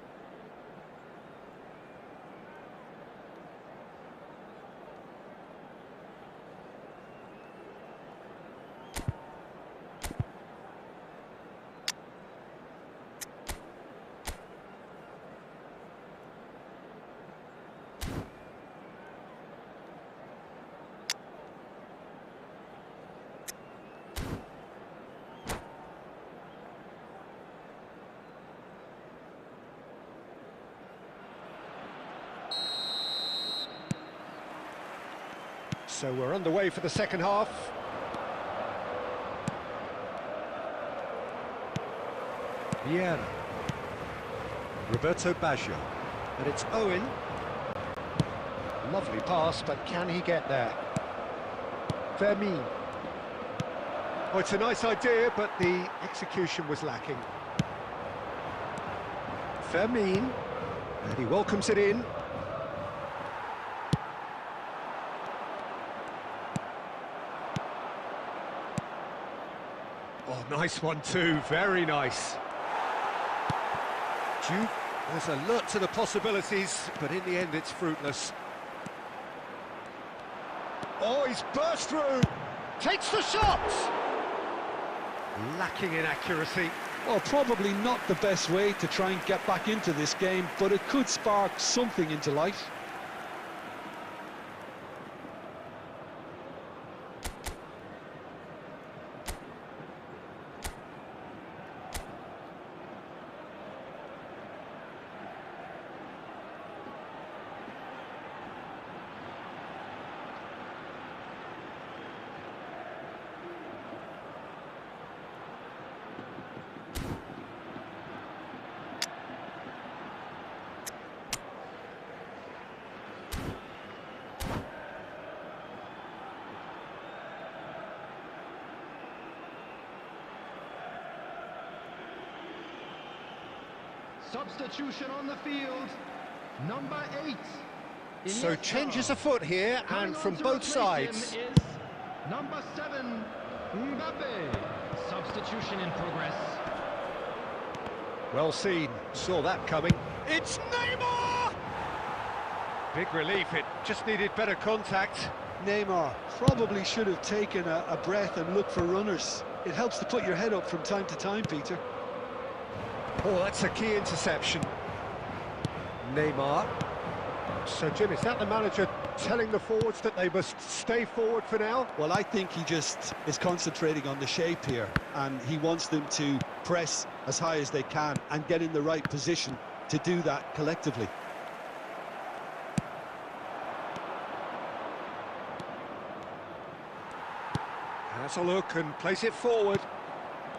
So we're underway for the second half. Vieira. Roberto Baggio. And it's Owen. Lovely pass, but can he get there? Fermin. Oh, it's a nice idea, but the execution was lacking. Fermin. And he welcomes it in. Oh, nice one too, very nice. Duke has alert to the possibilities, but in the end it's fruitless. Oh, he's burst through, takes the shot! Lacking in accuracy. Well, probably not the best way to try and get back into this game, but it could spark something into life. Substitution on the field, number 8. So changes afoot here, and from both sides. Is number 7, Mbappe. Substitution in progress. Well seen, saw that coming. It's Neymar! Big relief, it just needed better contact. Neymar probably should have taken a breath and looked for runners. It helps to put your head up from time to time, Peter. Oh, that's a key interception. Neymar. So, Jim, is that the manager telling the forwards that they must stay forward for now? Well, I think he just is concentrating on the shape here, and he wants them to press as high as they can and get in the right position to do that collectively. Has a look and plays it forward.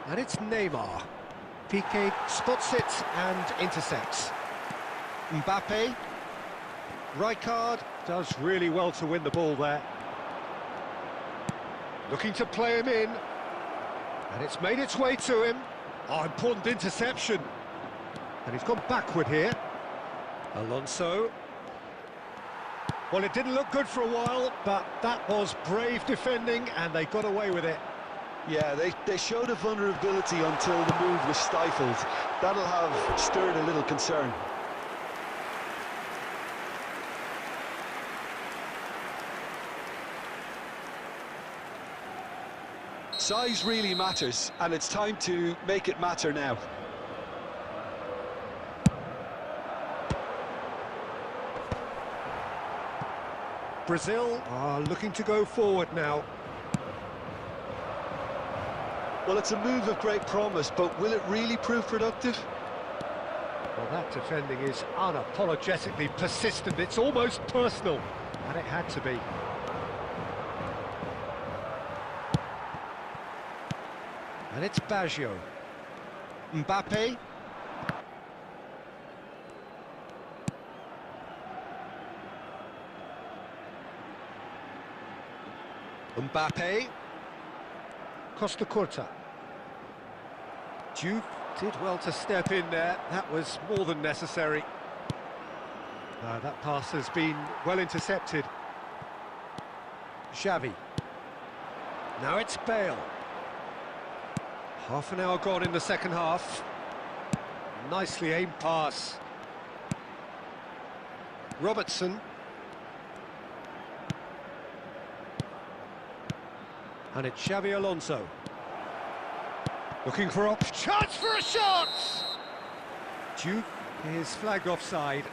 And it's Neymar. Piqué spots it and intercepts. Mbappe. Rijkaard does really well to win the ball there. Looking to play him in. And it's made its way to him. Oh, important interception. And he's gone backward here. Alonso. Well, it didn't look good for a while, but that was brave defending, and they got away with it. Yeah, they showed a vulnerability until the move was stifled. That'll have stirred a little concern. Size really matters, and it's time to make it matter now. Brazil are looking to go forward now. Well, it's a move of great promise, but will it really prove productive? Well, that defending is unapologetically persistent. It's almost personal, and it had to be. And it's Baggio. Mbappe. Mbappe. Costa Curta. Duke did well to step in there. That was more than necessary. That pass has been well intercepted. Xavi. Now it's Bale. Half an hour gone in the second half. Nicely aimed pass. Robertson. And it's Xavi Alonso. Looking for chance for a shot! Duke is flagged offside.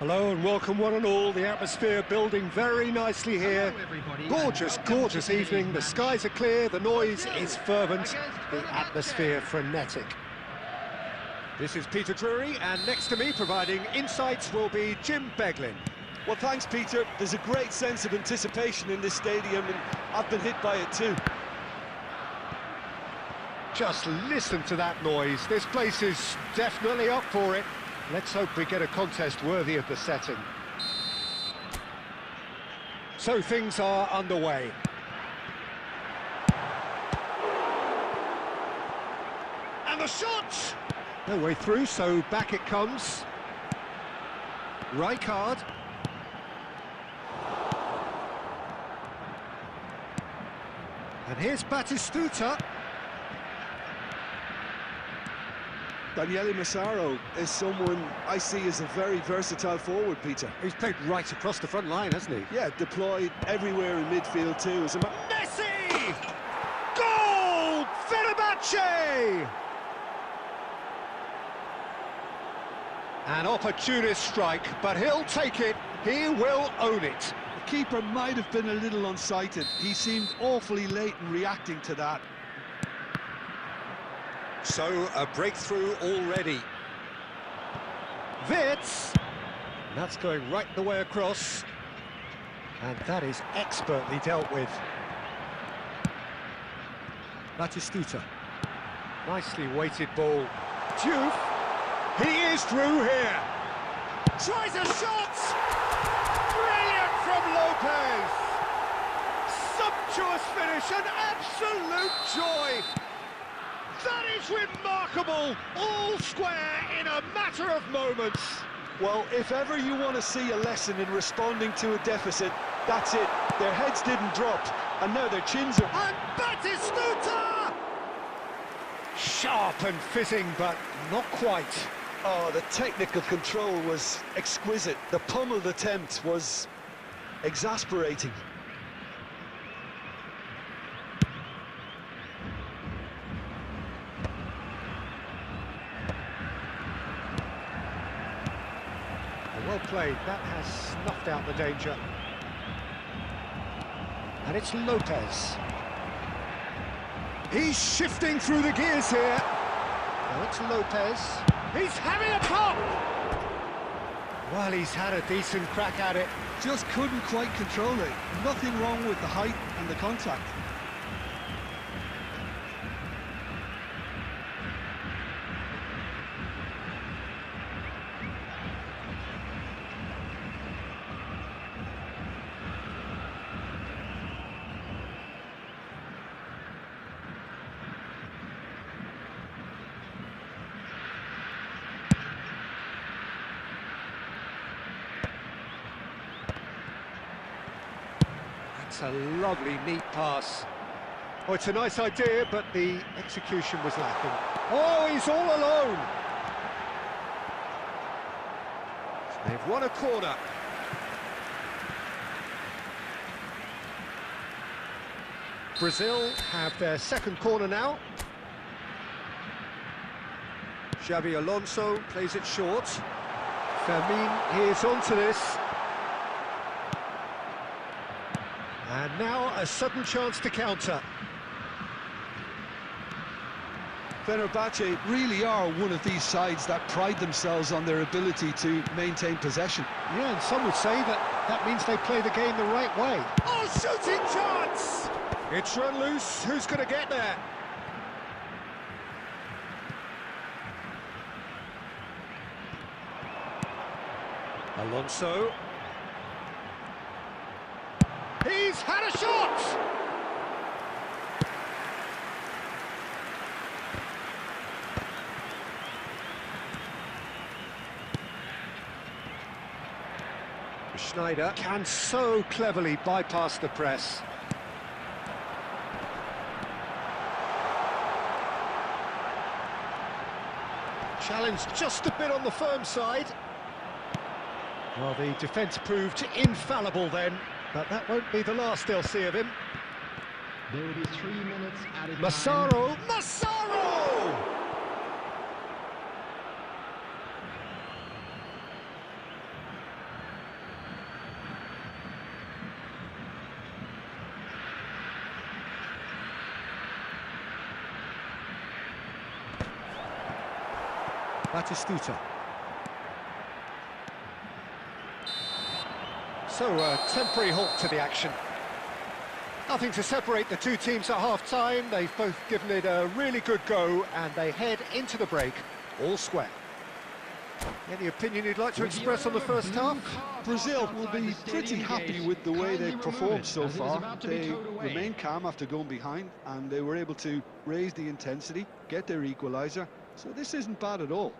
Hello and welcome one and all. The atmosphere building very nicely here. Gorgeous, gorgeous evening. The skies are clear, the noise is fervent, the atmosphere frenetic. This is Peter Drury, and next to me providing insights will be Jim Beglin. Well, thanks, Peter. There's a great sense of anticipation in this stadium, and I've been hit by it too. Just listen to that noise. This place is definitely up for it. Let's hope we get a contest worthy of the setting. So things are underway. And the shot! No way through, so back it comes. Rijkaard. And here's Batistuta. Daniele Massaro is someone I see as a very versatile forward, Peter. He's played right across the front line, hasn't he? Yeah, deployed everywhere in midfield too. Messi! Goal! Fenerbahce! An opportunist strike, but he'll take it. He will own it. The keeper might have been a little unsighted. He seemed awfully late in reacting to that. So, a breakthrough already. Wits! That's going right the way across. And that is expertly dealt with. Batistuta. Nicely weighted ball. Diouf. He is through here. Tries a shot! Brilliant from Lopez! Sumptuous finish, an absolute joy! That is remarkable! All square in a matter of moments. Well, if ever you want to see a lesson in responding to a deficit, that's it. Their heads didn't drop, and now their chins are... And Batistuta! Sharp and fitting, but not quite. Oh, the technical control was exquisite. The pummeled attempt was exasperating. Well played, that has snuffed out the danger. And it's Lopez. He's shifting through the gears here. Now it's Lopez. He's having a pop! Well, he's had a decent crack at it. Just couldn't quite control it. Nothing wrong with the height and the contact. It's a lovely, neat pass. Oh, it's a nice idea, but the execution was lacking. Oh, he's all alone! They've won a corner. Brazil have their second corner now. Xabi Alonso plays it short. Fermin is onto this. And now a sudden chance to counter. Fenerbahce really are one of these sides that pride themselves on their ability to maintain possession. Yeah, and some would say that that means they play the game the right way. Oh, shooting chance! It's run loose. Who's going to get there? Alonso. He's had a shot! Schneider can so cleverly bypass the press. Challenged just a bit on the firm side. Well, the defence proved infallible then, but that won't be the last they'll see of him. There will be 3 minutes added time. Massaro! Massaro! Batistuta. So, a temporary halt to the action. Nothing to separate the two teams at half-time. They've both given it a really good go, and they head into the break all square. Any opinion you'd like to express on the first half? Brazil will be pretty happy with the way they've performed so far. They remained calm after going behind, and they were able to raise the intensity, get their equaliser, so this isn't bad at all.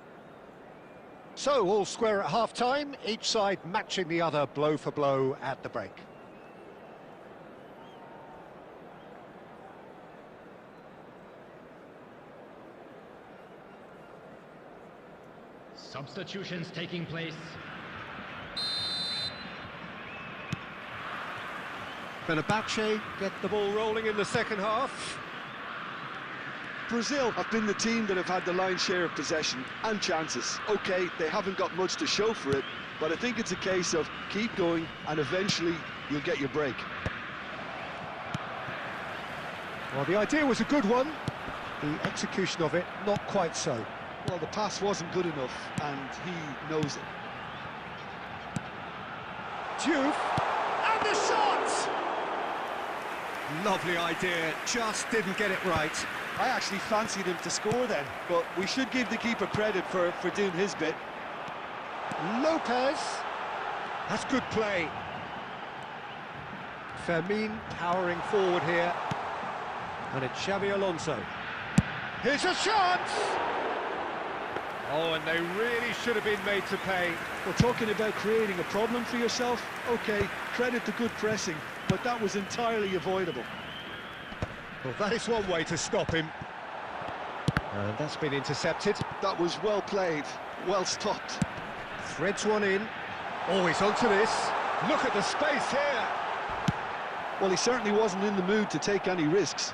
So, all square at half-time, each side matching the other blow for blow at the break. Substitutions taking place. Fenerbahce get the ball rolling in the second half. Brazil have been the team that have had the lion's share of possession and chances. OK, they haven't got much to show for it, but I think it's a case of keep going and eventually you'll get your break. Well, the idea was a good one. The execution of it, not quite so. Well, the pass wasn't good enough, and he knows it. Diouf, and the shot! Lovely idea, just didn't get it right. I actually fancied him to score then, but we should give the keeper credit for doing his bit. Lopez, that's good play. Fermin powering forward here, and it's Xabi Alonso. Here's a chance! Oh, and they really should have been made to pay. Well, talking about creating a problem for yourself, OK, credit to good pressing, but that was entirely avoidable. Well, that is one way to stop him. And that's been intercepted. That was well played, well stopped. Threads one in. Oh, he's onto this. Look at the space here. Well, he certainly wasn't in the mood to take any risks.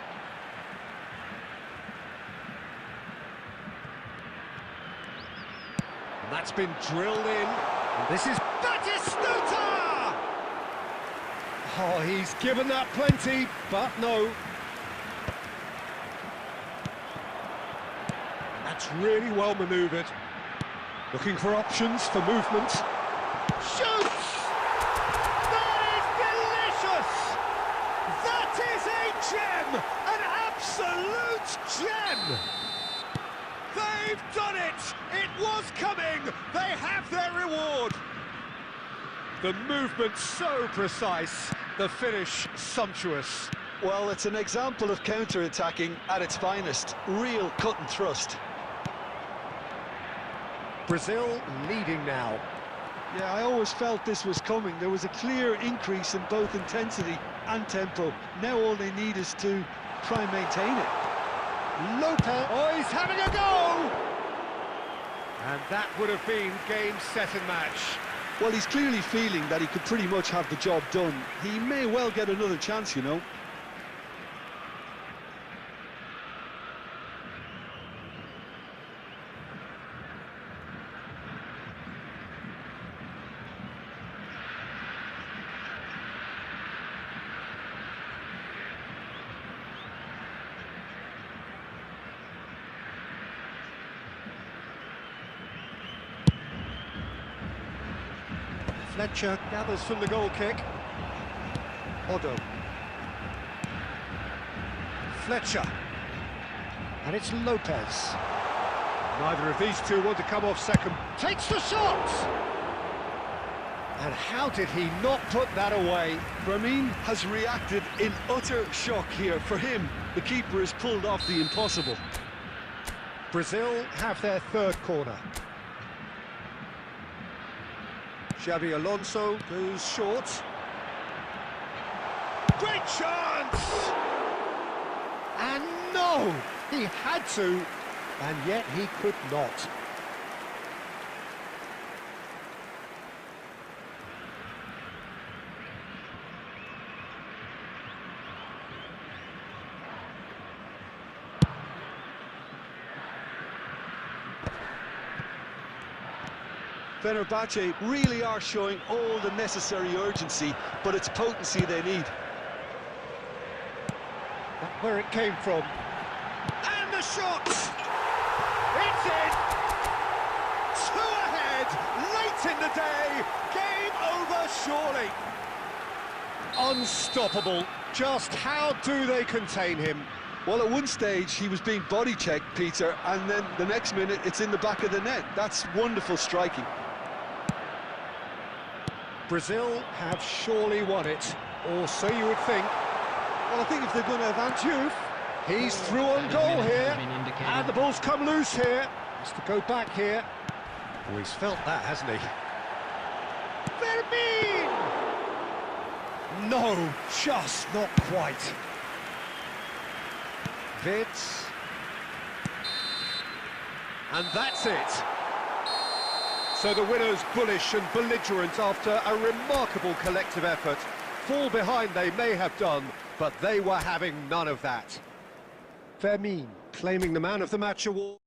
And that's been drilled in. And this is Batistuta! Oh, he's given that plenty, but no. That's really well manoeuvred. Looking for options for movement. Shoots! That is delicious! That is a gem! An absolute gem! They've done it! It was coming! They have their reward! The movement so precise, the finish sumptuous. Well, it's an example of counter-attacking at its finest. Real cut and thrust. Brazil leading now. Yeah, I always felt this was coming. There was a clear increase in both intensity and tempo. Now all they need is to try and maintain it. Lopez, oh, he's having a go! And that would have been game, set and match. Well, he's clearly feeling that he could pretty much have the job done. He may well get another chance, you know. Fletcher gathers from the goal kick. Odo. Fletcher. And it's Lopez. Neither of these two want to come off second. Takes the shot! And how did he not put that away? Fermin has reacted in utter shock here. For him, the keeper has pulled off the impossible. Brazil have their third corner. Xabi Alonso goes short. Great chance! And no! He had to, and yet he could not. Fenerbahce really are showing all the necessary urgency, but it's potency they need. That's where it came from. And the shot! It's in! 2 ahead, late in the day, game over surely. Unstoppable. Just how do they contain him? Well, at one stage he was being body checked, Peter, and then the next minute it's in the back of the net. That's wonderful striking. Brazil have surely won it, or so you would think. Well, I think if they're going to advance you... He's through on goal here, and the ball's come loose here. Has to go back here. Oh, he's felt that, hasn't he? Vermeer! No, just not quite. Vids. And that's it. So the winners bullish and belligerent after a remarkable collective effort. Fall behind they may have done, but they were having none of that. Vermeer claiming the Man of the Match award.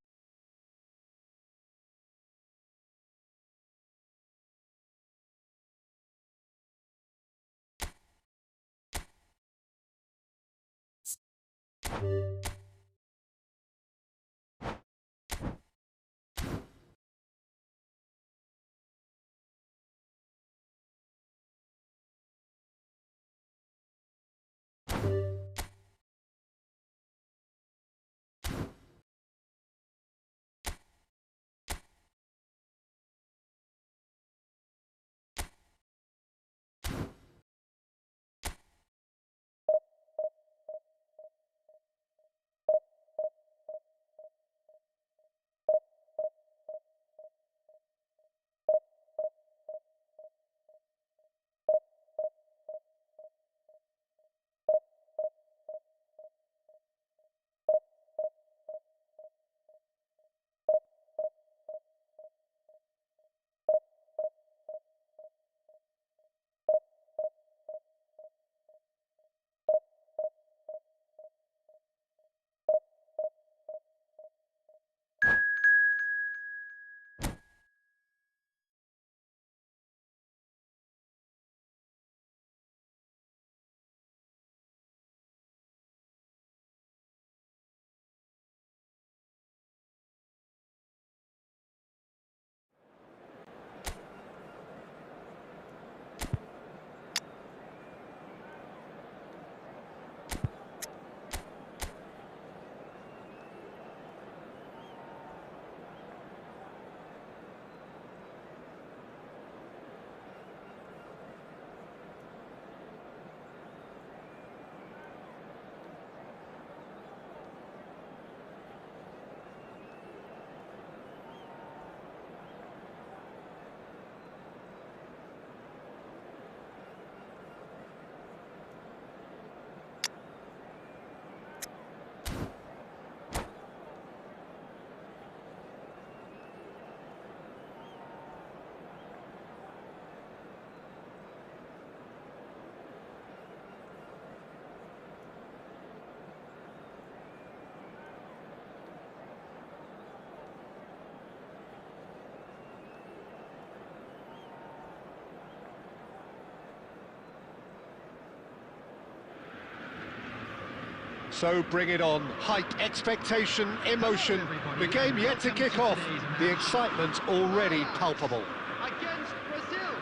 So bring it on. Hype, expectation, emotion. The game yet to kick off. The excitement already palpable. Against Brazil.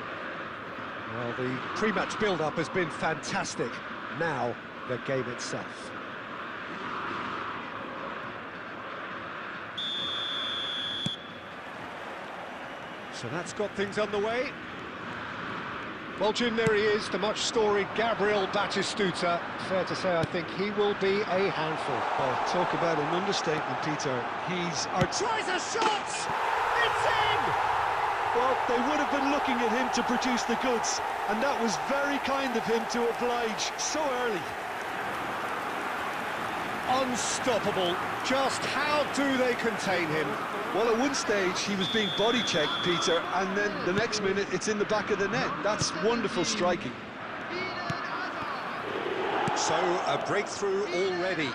Well, the pre-match build-up has been fantastic. Now, the game itself. So that's got things underway. Well, Jim, there he is, the much-storied Gabriel Batistuta. Fair to say, I think he will be a handful. Oh, talk about an understatement, Peter. He's... Tries a shot! It's in! Well, they would have been looking at him to produce the goods, and that was very kind of him to oblige so early. Unstoppable. Just how do they contain him? Well, at one stage he was being body checked, Peter, and then the next minute it's in the back of the net. That's wonderful striking. So, a breakthrough already.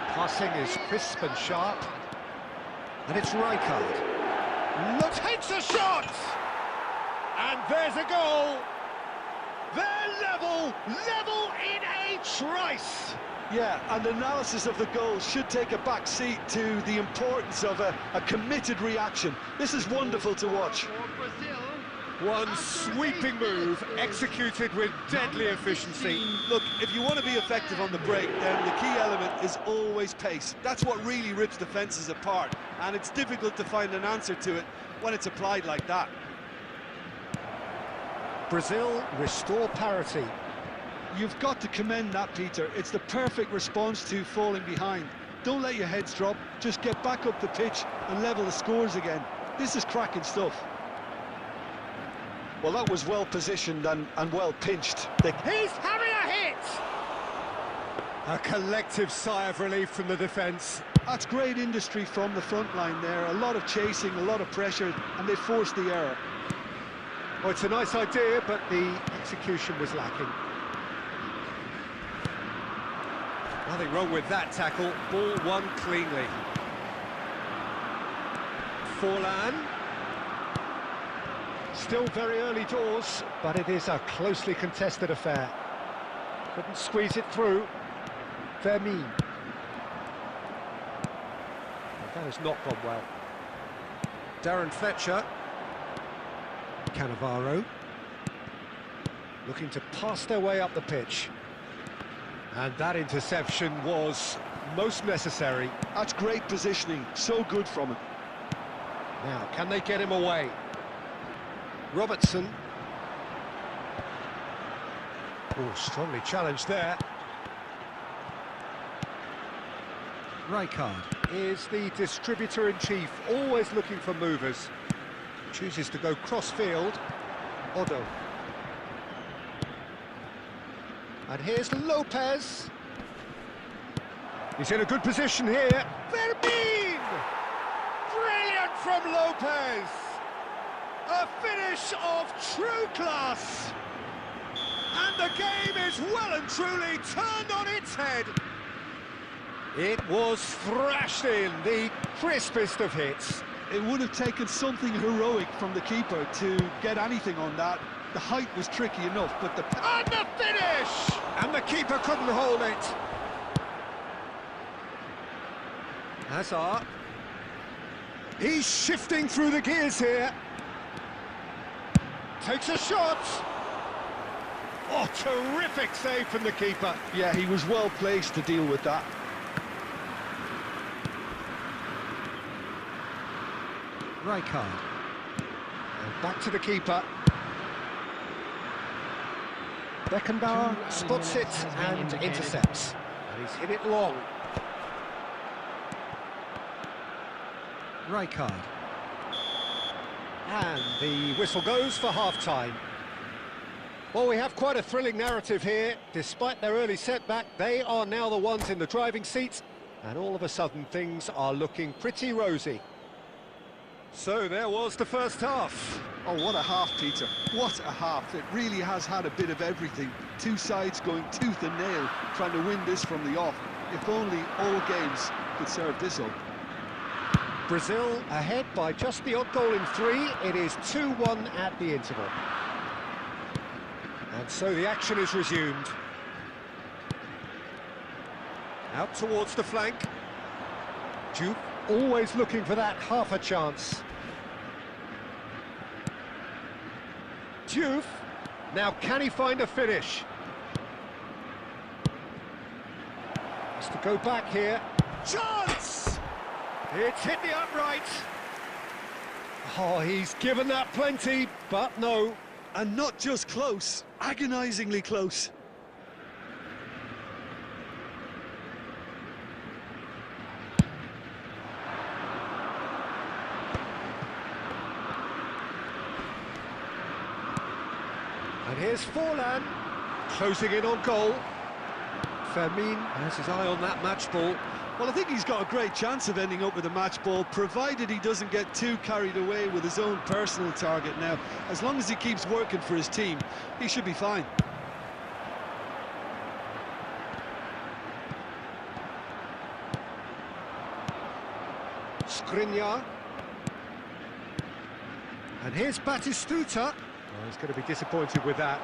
Passing is crisp and sharp. And it's Rijkaard. Look, takes a shot! And there's a goal! They're level in a trice! Yeah, and analysis of the goal should take a back seat to the importance of a committed reaction. This is wonderful to watch. One sweeping move, executed with deadly efficiency. Look, if you want to be effective on the break, then the key element is always pace. That's what really rips defences apart, and it's difficult to find an answer to it when it's applied like that. Brazil restore parity. You've got to commend that, Peter. It's the perfect response to falling behind. Don't let your heads drop, just get back up the pitch and level the scores again. This is cracking stuff. Well, that was well positioned and well pinched. He's having a hit! A collective sigh of relief from the defence. That's great industry from the front line there. A lot of chasing, a lot of pressure, and they forced the error. Well, it's a nice idea, but the execution was lacking. Nothing wrong with that tackle. Ball won cleanly. Forlan. Still very early doors, but it is a closely contested affair. Couldn't squeeze it through. Vermin. That has not gone well. Darren Fletcher. Cannavaro. Looking to pass their way up the pitch. And that interception was most necessary. That's great positioning, so good from him. Now, can they get him away? Robertson. Oh, strongly challenged there. Rijkaard is the distributor-in-chief, always looking for movers. Chooses to go cross-field. Odo. And here's Lopez. He's in a good position here. Vermin! Brilliant from Lopez! A finish of true class! And the game is well and truly turned on its head. It was thrashed in, the crispest of hits. It would have taken something heroic from the keeper to get anything on that. The height was tricky enough, but the... And the finish! And the keeper couldn't hold it. Hazard. He's shifting through the gears here. Takes a shot. Oh, terrific save from the keeper. Yeah, he was well placed to deal with that. Rijkaard. And back to the keeper. Beckenbauer spots it and intercepts. And he's hit it long. Rijkaard. And the whistle goes for half-time. Well, we have quite a thrilling narrative here. Despite their early setback, they are now the ones in the driving seat, and all of a sudden things are looking pretty rosy. So there was the first half. Oh, what a half, Peter. What a half. It really has had a bit of everything. Two sides going tooth and nail, trying to win this from the off. If only all games could serve this up. Brazil ahead by just the odd goal in 3. It is 2-1 at the interval. And so the action is resumed. Out towards the flank. Duke always looking for that half a chance. Diouf. Now can he find a finish? Has to go back here. Chance! It's hit the upright. Oh, he's given that plenty, but no. And not just close, agonisingly close. And here's Forlan, closing in on goal. Fermin has his eye on that match ball. Well, I think he's got a great chance of ending up with a match ball, provided he doesn't get too carried away with his own personal target now. As long as he keeps working for his team, he should be fine. Skriniar. And here's Batistuta. Oh, he's going to be disappointed with that.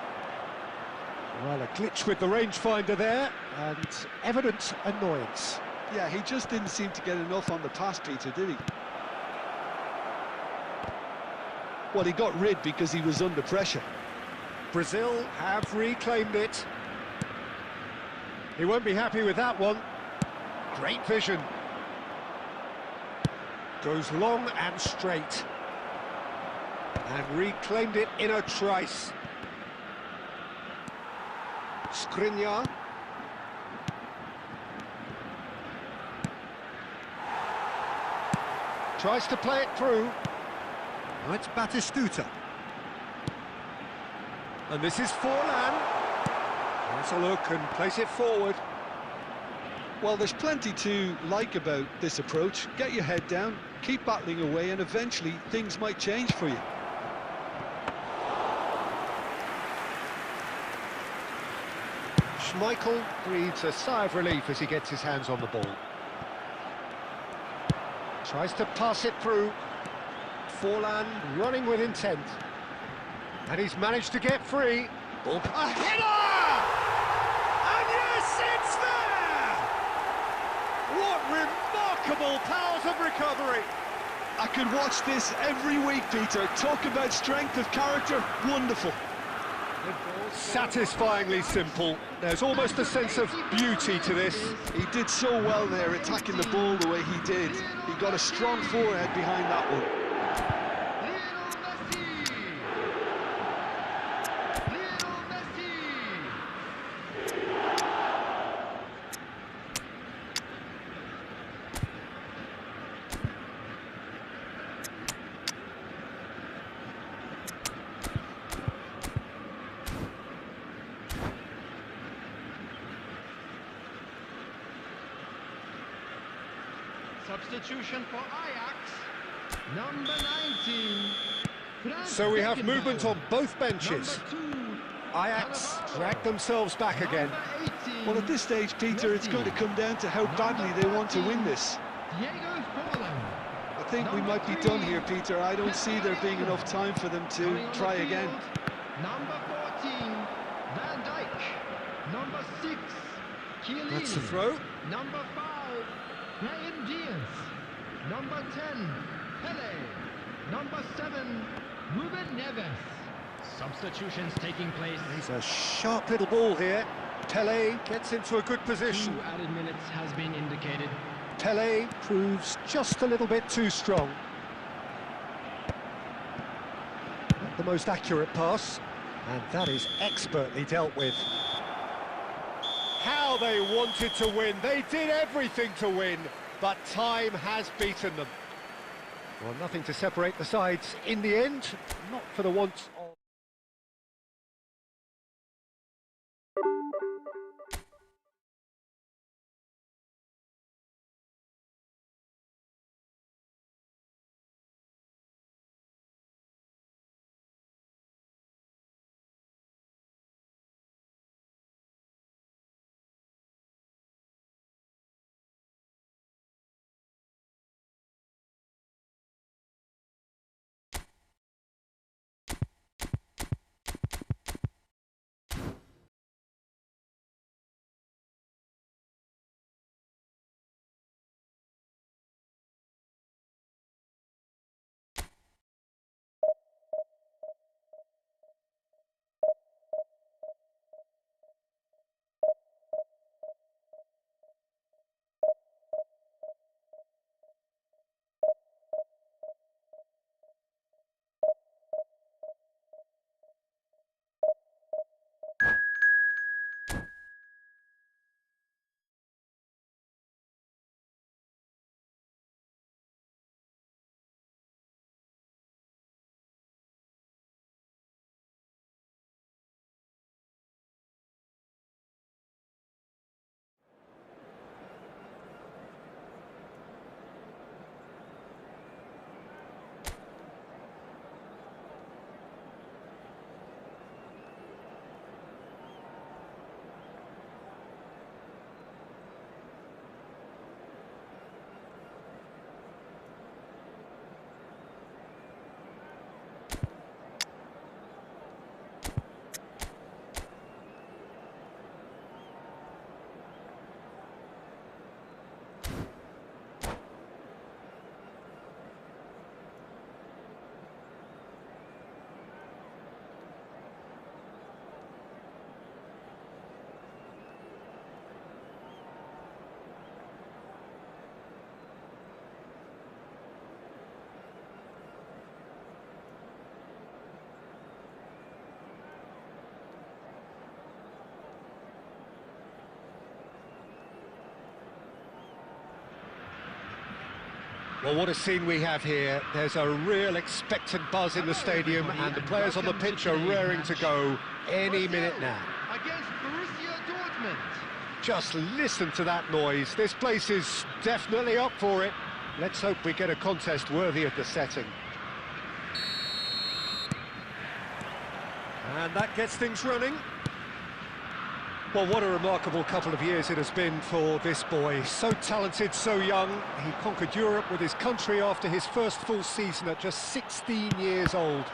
Well, a glitch with the rangefinder there, and evident annoyance. Yeah, he just didn't seem to get enough on the pass, Peter, did he? Well, he got rid because he was under pressure. Brazil have reclaimed it. He won't be happy with that one. Great vision. Goes long and straight. And reclaimed it in a trice. Skriniar. Tries to play it through. Now it's Batistuta. And this is Forlan. Has a look and place it forward. Well, there's plenty to like about this approach. Get your head down, keep battling away, and eventually things might change for you. Schmeichel breathes a sigh of relief as he gets his hands on the ball. Tries to pass it through. Forlan running with intent. And he's managed to get free. Ball. A header! And yes, it's there! What remarkable powers of recovery! I could watch this every week, Peter. Talk about strength of character, wonderful. Satisfyingly simple. There's almost a sense of beauty to this. He did so well there, attacking the ball the way he did. He got a strong forehead behind that one. Substitution for Ajax, number 19. So we have movement on both benches. Number 2, Ajax drag themselves back again. number 18, Well, at this stage, Peter, it's going to come down to how badly they want to win this. Diego Forlan. I think we might be done here, Peter. I don't see there being enough time for them to Coming on try the again. field, number 14, Van Dijk. Number 6, Chiellini. That's the throw. Number 5, Brahim Diaz. Number 10, Pele. Number 7, Ruben Neves. Substitutions taking place. He's a sharp little ball here. Pele gets into a good position. 2 added minutes has been indicated. Pele proves just a little bit too strong. Not the most accurate pass, and that is expertly dealt with. How they wanted to win. They did everything to win, but time has beaten them. Well, nothing to separate the sides in the end, not for the want of... Well, what a scene we have here. There's a real expectant buzz in the stadium, and the players on the pitch are raring to go any minute now. Against Borussia Dortmund. Just listen to that noise. This place is definitely up for it. Let's hope we get a contest worthy of the setting. And that gets things running. Well, what a remarkable couple of years it has been for this boy. So talented, so young. He conquered Europe with his country after his first full season at just 16 years old.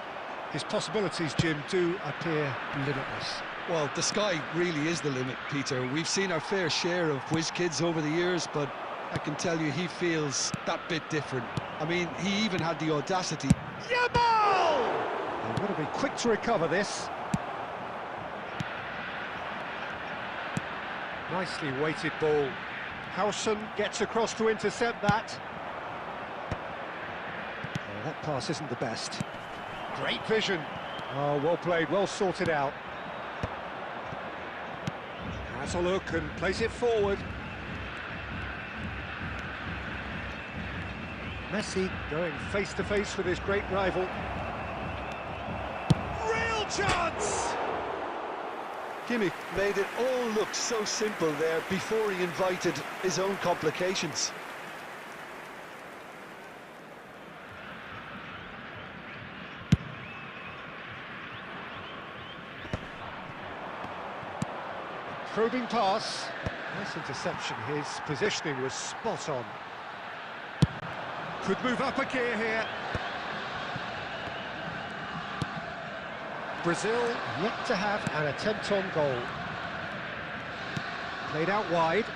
His possibilities, Jim, do appear limitless. Well, the sky really is the limit, Peter. We've seen our fair share of whiz kids over the years, but I can tell you he feels that bit different. I mean, he even had the audacity. Yamal! They've got to be quick to recover this. Nicely weighted ball. Howson gets across to intercept that. Oh, that pass isn't the best. Great vision. Oh, well played, well sorted out. Has a look and plays it forward. Messi going face to face with his great rival. Real chance! Kimmich made it all look so simple there before he invited his own complications. Probing pass. Nice interception. His positioning was spot on. Could move up a gear here. Brazil yet to have an attempt on goal. Played out wide.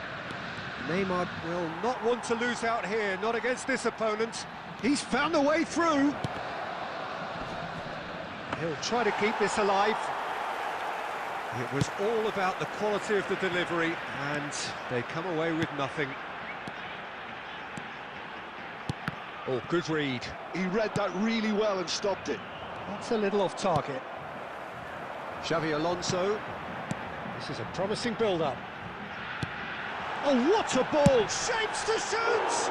Neymar will not want to lose out here, not against this opponent. He's found a way through. He'll try to keep this alive. It was all about the quality of the delivery, and they come away with nothing. Oh, good read. He read that really well and stopped it. That's a little off target. Xavi Alonso. This is a promising build-up. Oh, what a ball! Shapes to shoot!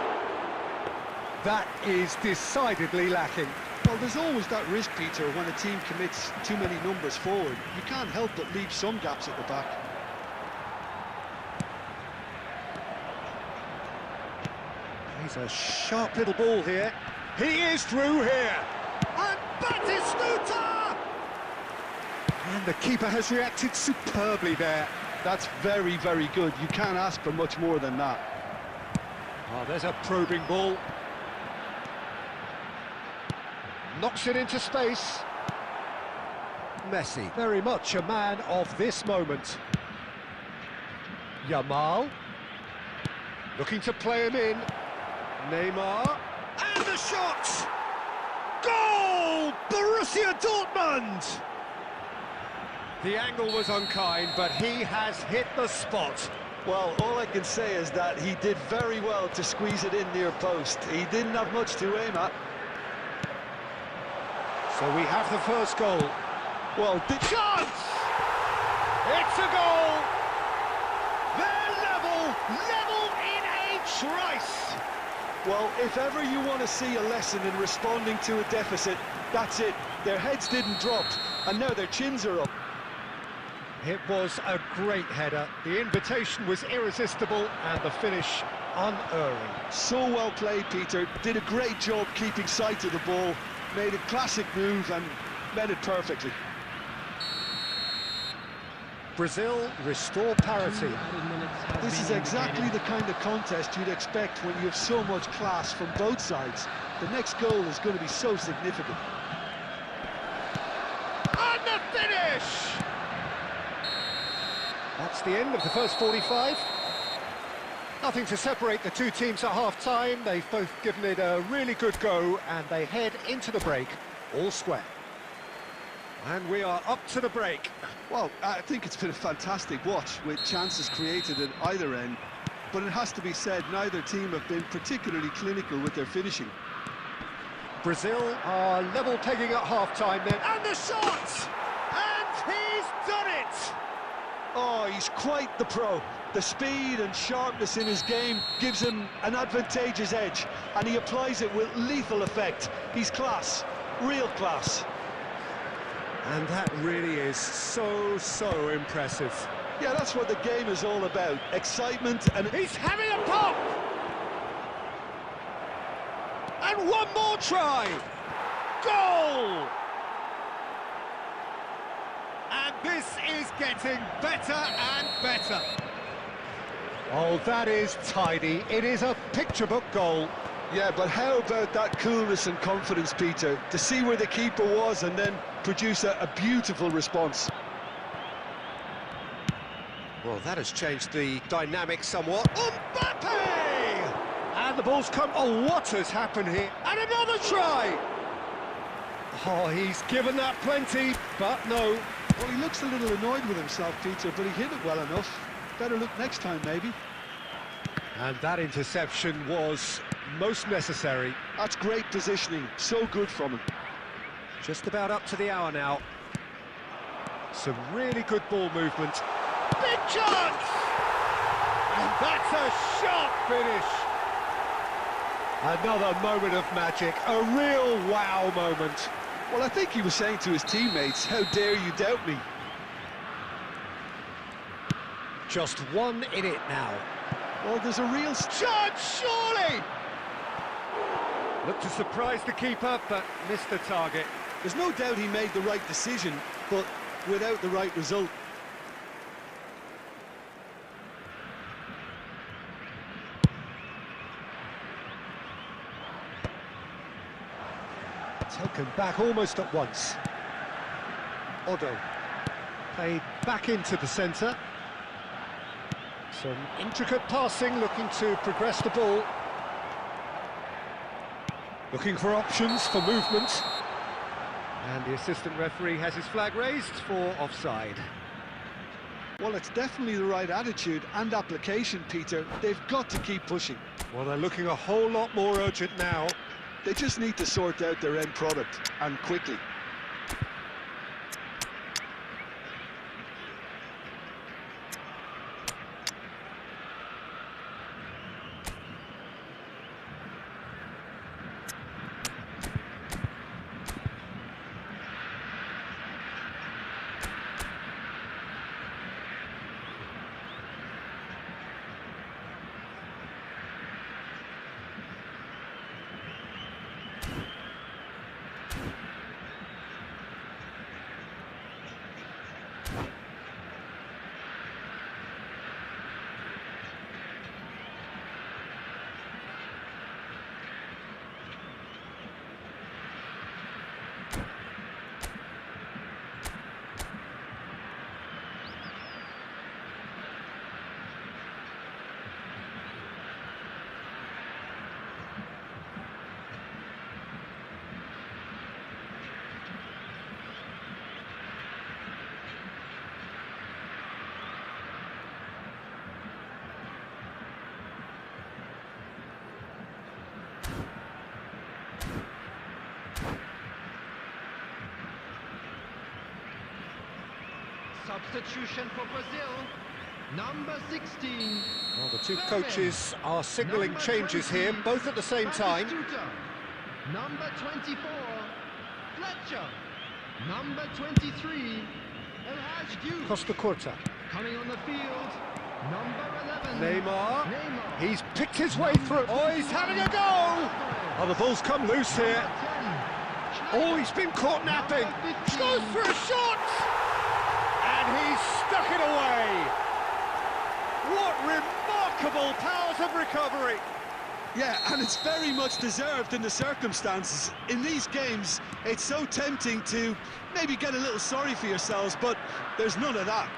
That is decidedly lacking. Well, there's always that risk, Peter, when a team commits too many numbers forward. You can't help but leave some gaps at the back. He's a sharp little ball here. He is through here. And Batistuta! And the keeper has reacted superbly there. That's very, very good. You can't ask for much more than that. Oh, there's a probing ball. Knocks it into space. Messi, very much a man of this moment. Yamal. Looking to play him in. Neymar. And the shot! Goal! Borussia Dortmund! The angle was unkind, but he has hit the spot. Well, all I can say is that he did very well to squeeze it in near post. He didn't have much to aim at. So we have the first goal. Well, the chance! It's a goal! They're level in a trice! Well, if ever you want to see a lesson in responding to a deficit, that's it. Their heads didn't drop, and now their chins are up. It was a great header. The invitation was irresistible, and the finish unerring. So well played, Peter. Did a great job keeping sight of the ball. Made a classic move and met it perfectly. Brazil restore parity. This is exactly the kind of contest you'd expect when you have so much class from both sides. The next goal is going to be so significant. And the finish! That's the end of the first 45. Nothing to separate the two teams at half-time. They've both given it a really good go, and they head into the break all square. And we are up to the break. Well, I think it's been a fantastic watch with chances created at either end. But it has to be said, neither team have been particularly clinical with their finishing. Brazil are level pegging at half-time then. And the shot! And he's done it! Oh, he's quite the pro. The speed and sharpness in his game gives him an advantageous edge, and he applies it with lethal effect. He's class, real class. And that really is so impressive. Yeah, that's what the game is all about. Excitement and... He's having a pop! And one more try! Goal! And this is getting better and better. Oh, that is tidy. It is a picture-book goal. Yeah, but how about that coolness and confidence, Peter? To see where the keeper was and then produce a beautiful response. Well, that has changed the dynamic somewhat. Mbappe! And the ball's come... Oh, what has happened here? And another try! Oh, he's given that plenty, but no. Well, he looks a little annoyed with himself, Peter, but he hit it well enough. Better look next time, maybe. And that interception was most necessary. That's great positioning, so good from him. Just about up to the hour now. Some really good ball movement. Big chance! And that's a sharp finish. Another moment of magic, a real wow moment. Well, I think he was saying to his teammates, how dare you doubt me? Just one in it now. Well, there's a real... Chance, surely! Looked to surprise the keeper, but missed the target. There's no doubt he made the right decision, but without the right result. Taken back almost at once. Odo. Played back into the centre. Some intricate passing, looking to progress the ball. Looking for options for movement. And the assistant referee has his flag raised for offside. Well, it's definitely the right attitude and application, Peter. They've got to keep pushing. Well, they're looking a whole lot more urgent now. They just need to sort out their end product, and quickly. Substitution for Brazil, number 16. Well, the two coaches are signalling changes here, both at the same time. Number 24, Fletcher. Number 23, El Hadj. Costa Curta. Coming on the field, number 11. Neymar. He's picked his way through. Oh, he's having a go! Oh, the ball's come loose here. Oh, he's been caught napping. Goes for a shot! And he's stuck it away. What remarkable powers of recovery. Yeah, and it's very much deserved in the circumstances. In these games, it's so tempting to maybe get a little sorry for yourselves, but there's none of that.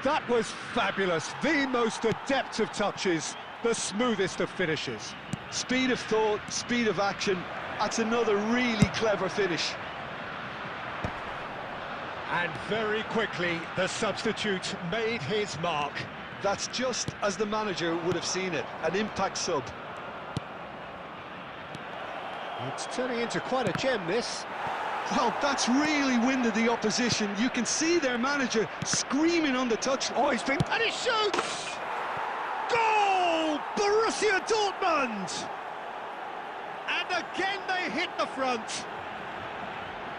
That was fabulous. The most adept of touches, the smoothest of finishes. Speed of thought, speed of action. That's another really clever finish. And very quickly, the substitute made his mark. That's just as the manager would have seen it, an impact sub. It's turning into quite a gem, this. Well, that's really winded the opposition. You can see their manager screaming on the touchline. Oh, he's been... and he shoots! Goal! Borussia Dortmund! And again they hit the front.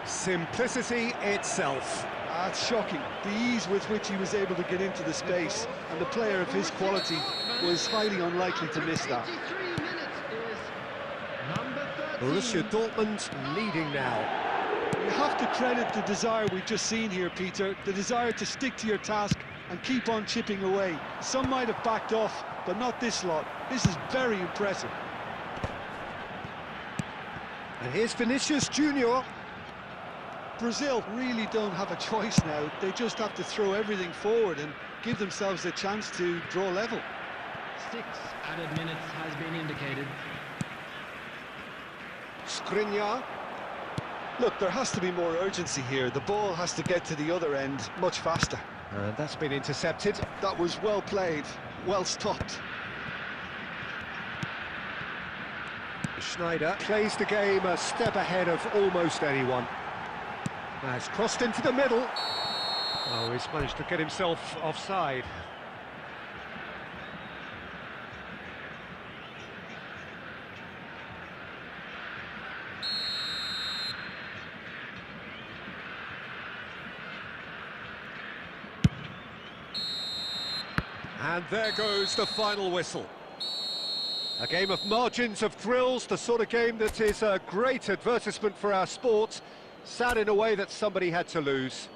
Simplicity itself. That's shocking. The ease with which he was able to get into the space, and the player of his quality was highly unlikely to miss that. 23 minutes is number 13. Borussia Dortmund leading now. You have to credit the desire we've just seen here, Peter, the desire to stick to your task and keep on chipping away. Some might have backed off, but not this lot. This is very impressive. And here's Vinicius Junior. Brazil really don't have a choice now. They just have to throw everything forward and give themselves a chance to draw level. 6 added minutes has been indicated. Skriniar. Look, there has to be more urgency here. The ball has to get to the other end much faster. And that's been intercepted. That was well played, well stopped. Schneider plays the game a step ahead of almost anyone. Has crossed into the middle. Oh, he's managed to get himself offside. And there goes the final whistle. A game of margins of thrills, the sort of game that is a great advertisement for our sport. Sad in a way that somebody had to lose.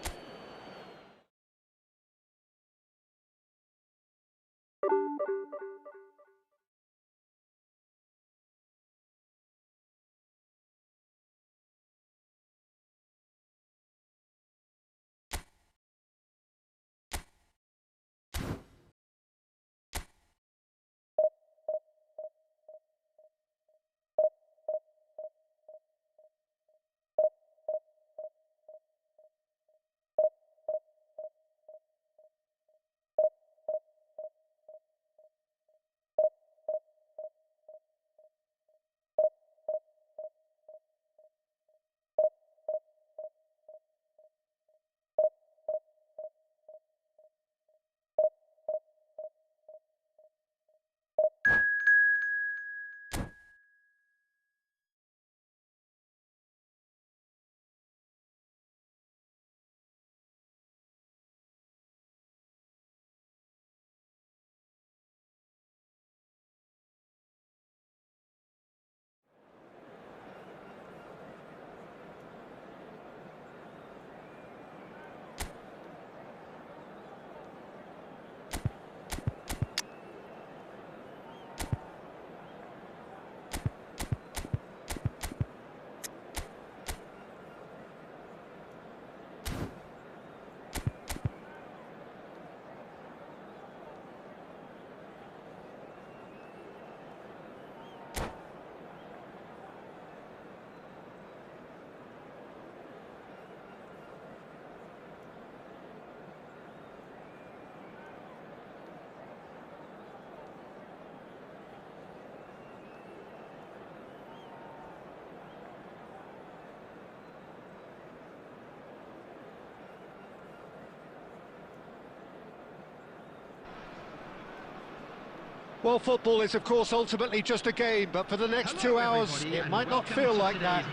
Well, football is, of course, ultimately just a game, but for the next 2 hours, it might not feel like that.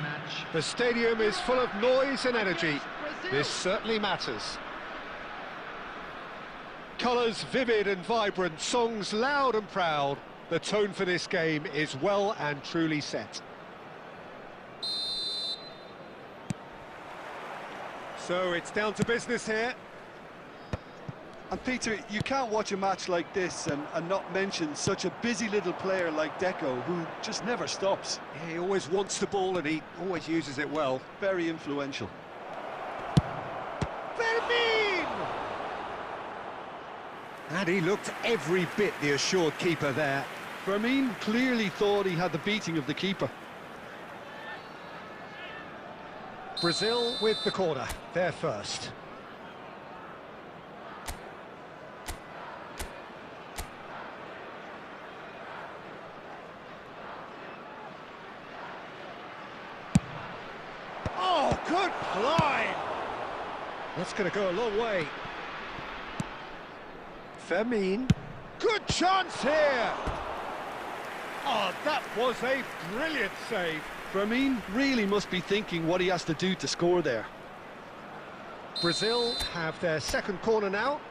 The stadium is full of noise and energy. This certainly matters. Colours vivid and vibrant, songs loud and proud. The tone for this game is well and truly set. So it's down to business here. And Peter, you can't watch a match like this and not mention such a busy little player like Deco, who just never stops. He always wants the ball and he always uses it well. Very influential. Fermin! And he looked every bit the assured keeper there. Fermin clearly thought he had the beating of the keeper. Brazil with the corner, they're first. Oh, good That's going to go a long way. Fermin. Good chance here! Oh, that was a brilliant save. Fermin really must be thinking what he has to do to score there. Brazil have their second corner now.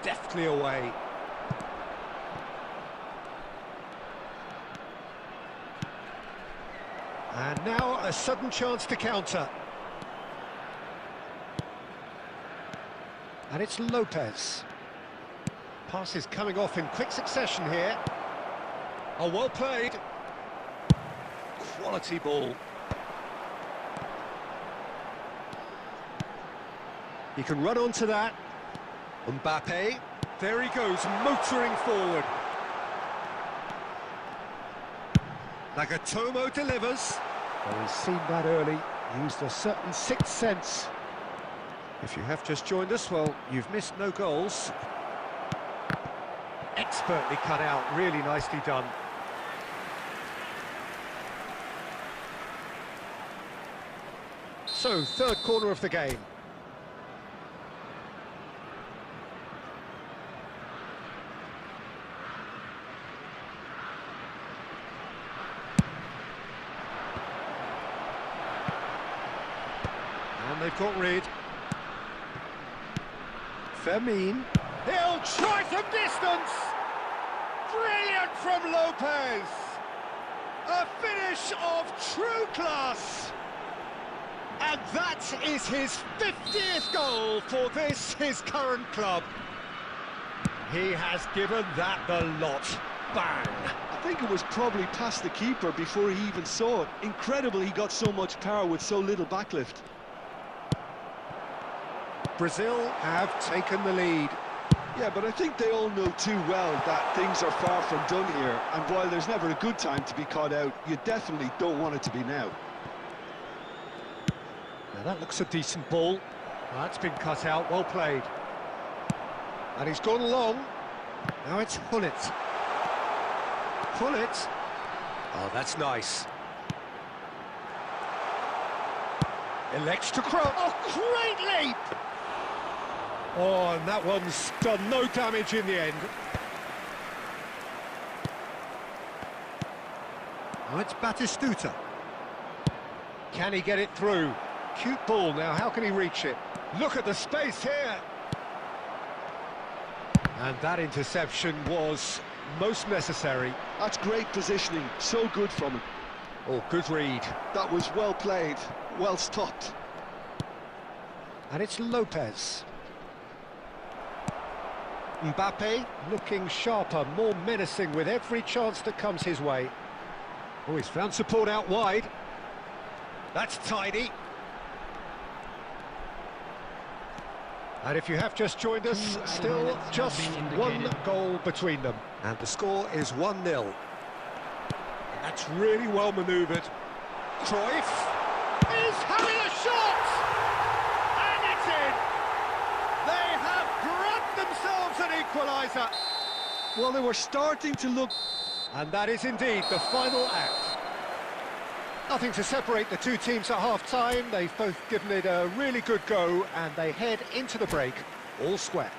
Deftly away. And now a sudden chance to counter. And it's Lopez. Pass is coming off in quick succession here. Oh, well played. Quality ball. He can run onto that. Mbappe. There he goes, motoring forward. Nagatomo delivers. Well, he's seen that early, used a certain sixth sense. If you have just joined us, well, you've missed no goals. Expertly cut out, really nicely done. So, third corner of the game. And they've got rid. Fermin. He'll try some distance! Brilliant from Lopez! A finish of true class! And that is his 50th goal for this, his current club. He has given that the lot. Bang! I think it was probably past the keeper before he even saw it. Incredible he got so much power with so little backlift. Brazil have taken the lead. Yeah, but I think they all know too well that things are far from done here, and while there's never a good time to be caught out, you definitely don't want it to be now. Now that looks a decent ball. That's been cut out, well played. And he's gone long. Now it's Hullet. Hullet. Oh, that's nice. Elects to cross. Oh, great leap! Oh, and that one's done no damage in the end. Oh, it's Batistuta. Can he get it through? Cute ball now, how can he reach it? Look at the space here! And that interception was most necessary. That's great positioning, so good from him. Oh, good read. That was well played, well stopped. And it's Lopez. Mbappe looking sharper, more menacing with every chance that comes his way. Oh, he's found support out wide. That's tidy. And if you have just joined us, still just one goal between them. And the score is 1-0. That's really well manoeuvred. Cruyff is having a shot! And it's in! They have grabbed themselves an equaliser. Well, they were starting to look... And that is indeed the final act. Nothing to separate the two teams at half-time. They've both given it a really good go, and they head into the break all square.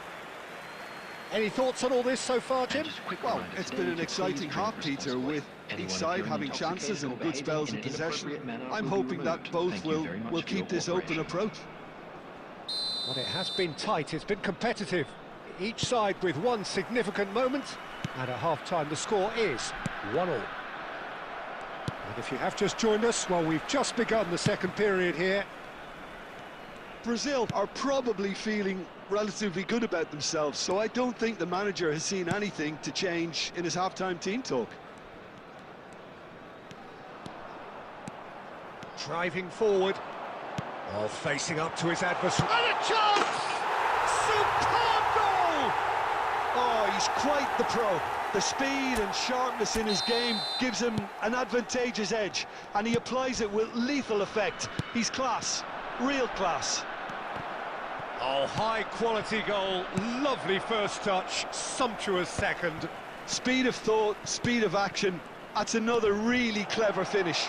Any thoughts on all this so far, Jim? Well, it's been an exciting half, Peter, with each side having chances and good spells in possession. I'm hoping that both will keep this open approach. Well, it has been tight, it's been competitive. Each side with one significant moment, and at half-time the score is 1-1. And if you have just joined us, well, we've just begun the second period here. Brazil are probably feeling relatively good about themselves, so I don't think the manager has seen anything to change in his half-time team talk. Driving forward. Oh, facing up to his adversary. And a chance! Superb goal! Oh, he's quite the pro. The speed and sharpness in his game gives him an advantageous edge, and he applies it with lethal effect. He's class, real class. Oh, high-quality goal, lovely first touch, sumptuous second. Speed of thought, speed of action, That's another really clever finish.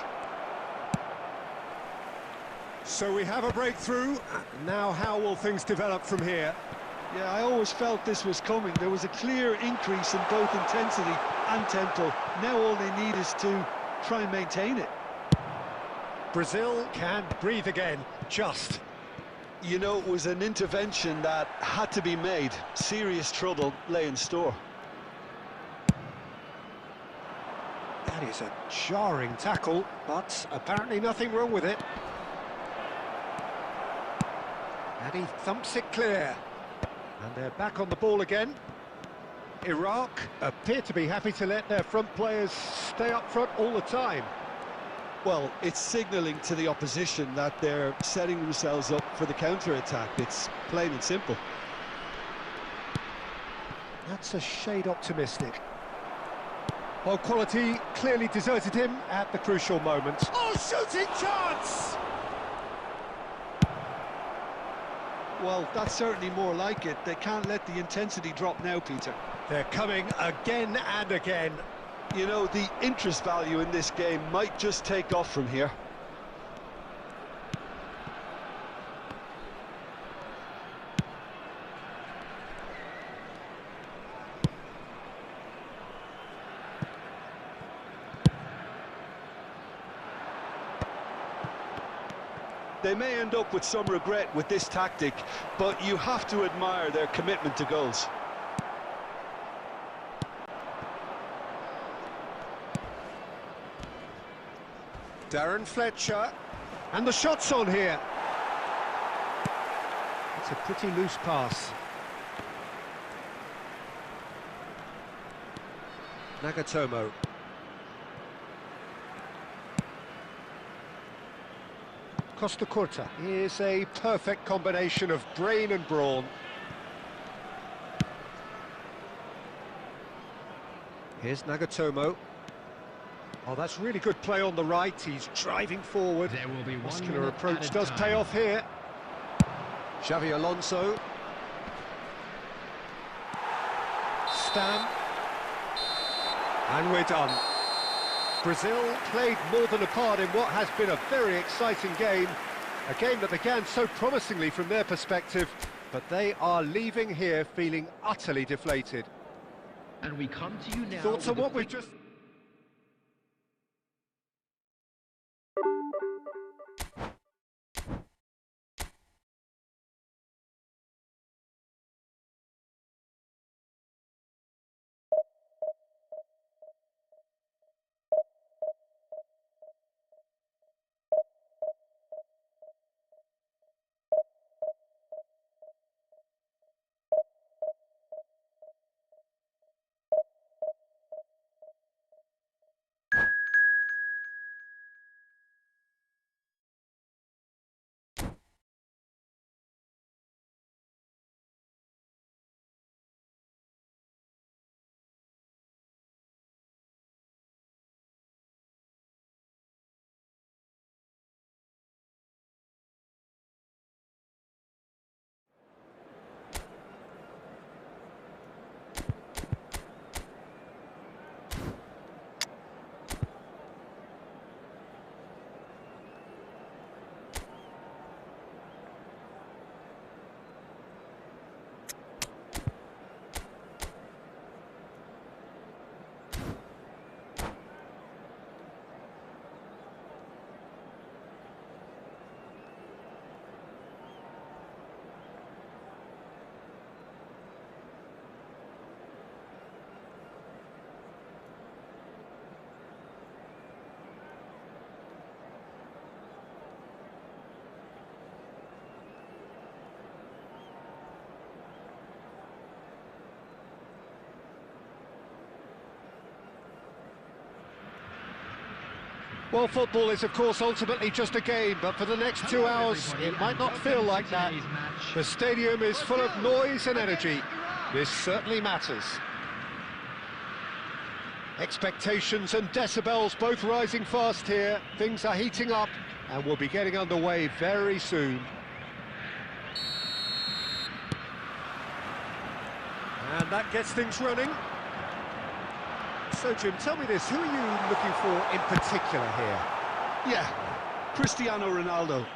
So we have a breakthrough. Now how will things develop from here? Yeah, I always felt this was coming. There was a clear increase in both intensity and tempo. Now all they need is to try and maintain it. Brazil can breathe again, just. You know, it was an intervention that had to be made. Serious trouble lay in store. That is a jarring tackle, but apparently nothing wrong with it. And he thumps it clear. And they're back on the ball again. Iraq appear to be happy to let their front players stay up front all the time. Well, it's signalling to the opposition that they're setting themselves up for the counter-attack. It's plain and simple. That's a shade optimistic. Well, quality clearly deserted him at the crucial moment. Oh, shooting chance! Well, that's certainly more like it. They can't let the intensity drop now, Peter. They're coming again and again. You know, the interest value in this game might just take off from here. They may end up with some regret with this tactic, but you have to admire their commitment to goals. Darren Fletcher, and the shot's on here. It's a pretty loose pass. Nagatomo. Costa Curta is a perfect combination of brain and brawn. Here's Nagatomo. Oh, that's really good play on the right. He's driving forward. There will be Muscular approach does pay off here. Xavi Alonso. Stam. And we're done. Brazil played more than a part in what has been a very exciting game. A game that began so promisingly from their perspective, but they are leaving here feeling utterly deflated. And we come to you now. Thoughts on what we've just... Well, football is, of course, ultimately just a game, but for the next 2 hours, it might not feel like that. The stadium is full of noise and energy. This certainly matters. Expectations and decibels both rising fast here. Things are heating up, and we'll be getting underway very soon. And that gets things running. So, Jim, tell me this, who are you looking for in particular here? Yeah, Cristiano Ronaldo.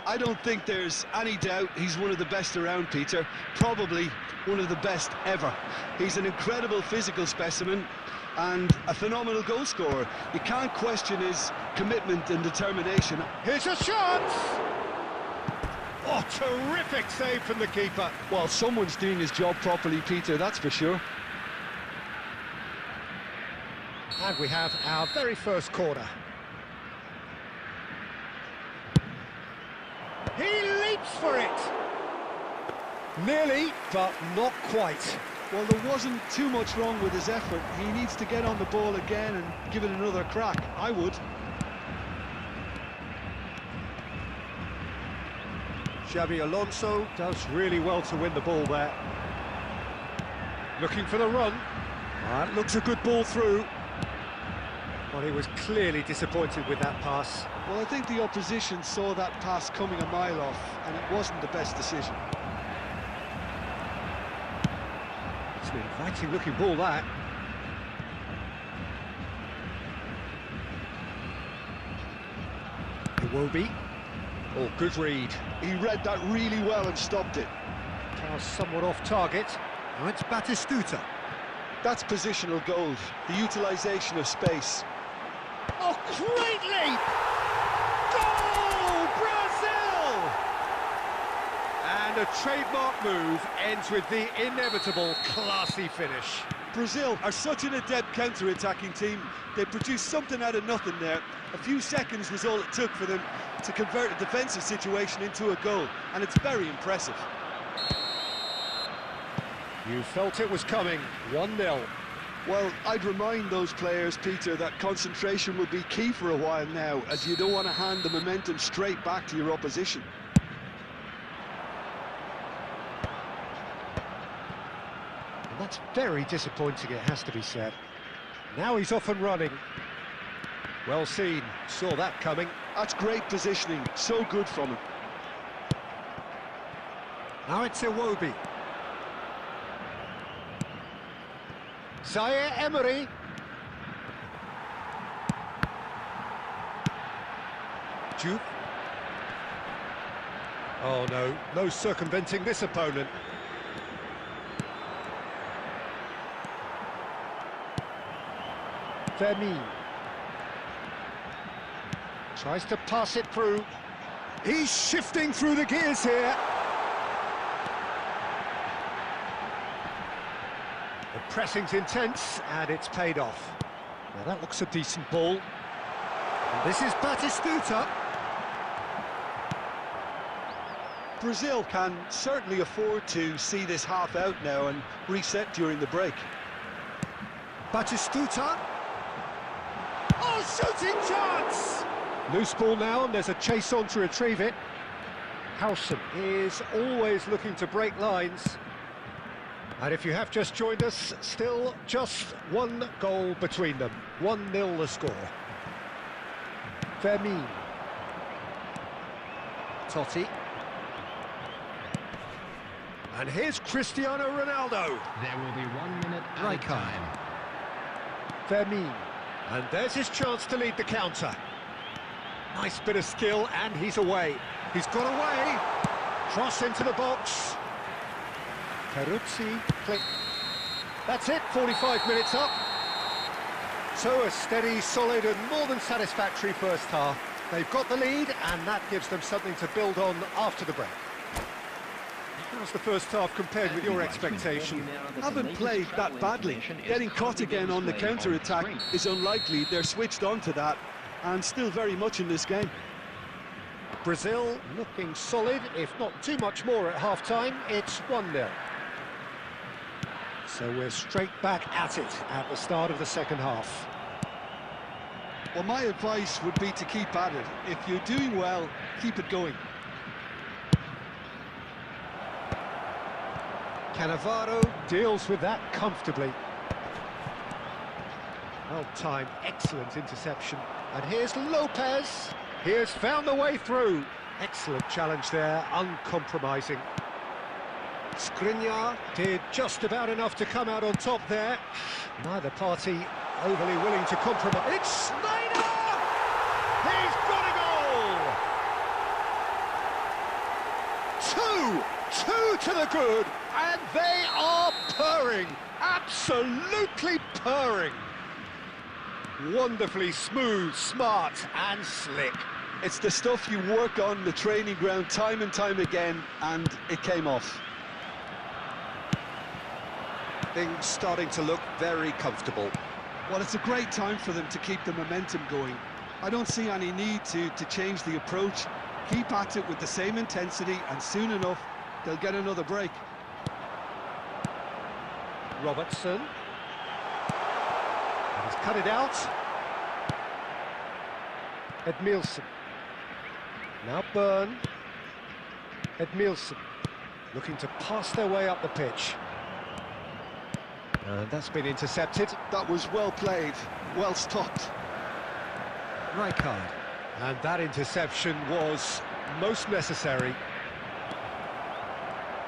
I don't think there's any doubt he's one of the best around, Peter. Probably one of the best ever. He's an incredible physical specimen and a phenomenal goal scorer. You can't question his commitment and determination. Here's a shot! Oh, terrific save from the keeper. Well, someone's doing his job properly, Peter, that's for sure. And we have our very first corner. He leaps for it! Nearly, but not quite. Well, there wasn't too much wrong with his effort. He needs to get on the ball again and give it another crack. I would. Xabi Alonso does really well to win the ball there. Looking for the run. That looks a good ball through. Well, he was clearly disappointed with that pass. Well, I think the opposition saw that pass coming a mile off, and it wasn't the best decision. It's an inviting-looking ball, that. Iwobi. Oh, good read. He read that really well and stopped it. Now somewhat off target. Now it's Batistuta. That's positional gold, the utilisation of space. Oh, great leap! Goal! Brazil! And a trademark move ends with the inevitable classy finish. Brazil are such an adept counter-attacking team. They produced something out of nothing there. A few seconds was all it took for them to convert a defensive situation into a goal, and it's very impressive. You felt it was coming. 1-0. Well, I'd remind those players, Peter, that concentration will be key for a while now, as you don't want to hand the momentum straight back to your opposition. And that's very disappointing, it has to be said. Now he's off and running. Well seen, saw that coming. That's great positioning, so good from him. Now it's Iwobi. Zaire Emery. Juke. Oh no, no circumventing this opponent. Vermeer. Tries to pass it through. He's shifting through the gears here. The pressing's intense, and it's paid off. Now that looks a decent ball. And this is Batistuta. Brazil can certainly afford to see this half out now and reset during the break. Batistuta. Oh, shooting chance! Loose ball now, and there's a chase on to retrieve it. Howson is always looking to break lines. And if you have just joined us, still just one goal between them. 1-0 the score. Vermeer. Totti. And here's Cristiano Ronaldo. There will be 1 minute added time. Vermeer. And there's his chance to lead the counter. Nice bit of skill, and he's away. He's got away. Cross into the box. Peruzzi, click. That's it, 45 minutes up. So a steady, solid and more than satisfactory first half. They've got the lead, and that gives them something to build on after the break. How's the first half compared with your expectation? Haven't played that badly. Getting caught again on the counter-attack is unlikely. They're switched on to that, and still very much in this game. Brazil looking solid, if not too much more at half-time. It's 1-0. So we're straight back at it at the start of the second half. Well, my advice would be to keep at it. If you're doing well, keep it going. Cannavaro deals with that comfortably. Well timed, excellent interception. And here's Lopez. He has found the way through. Excellent challenge there, uncompromising. Skriniar did just about enough to come out on top there. Neither party overly willing to compromise. It's Snyder! He's got a goal! Two to the good, and they are purring, absolutely purring. Wonderfully smooth, smart and slick. It's the stuff you work on the training ground time and time again, and it came off. Things starting to look very comfortable. Well, it's a great time for them to keep the momentum going. I don't see any need to change the approach. Keep at it with the same intensity, and soon enough, they'll get another break. Robertson. He's cut it out. Edmilson. Now Byrne. Edmilson. Looking to pass their way up the pitch. And that's been intercepted. That was well played, well stopped. Rijkaard. And that interception was most necessary.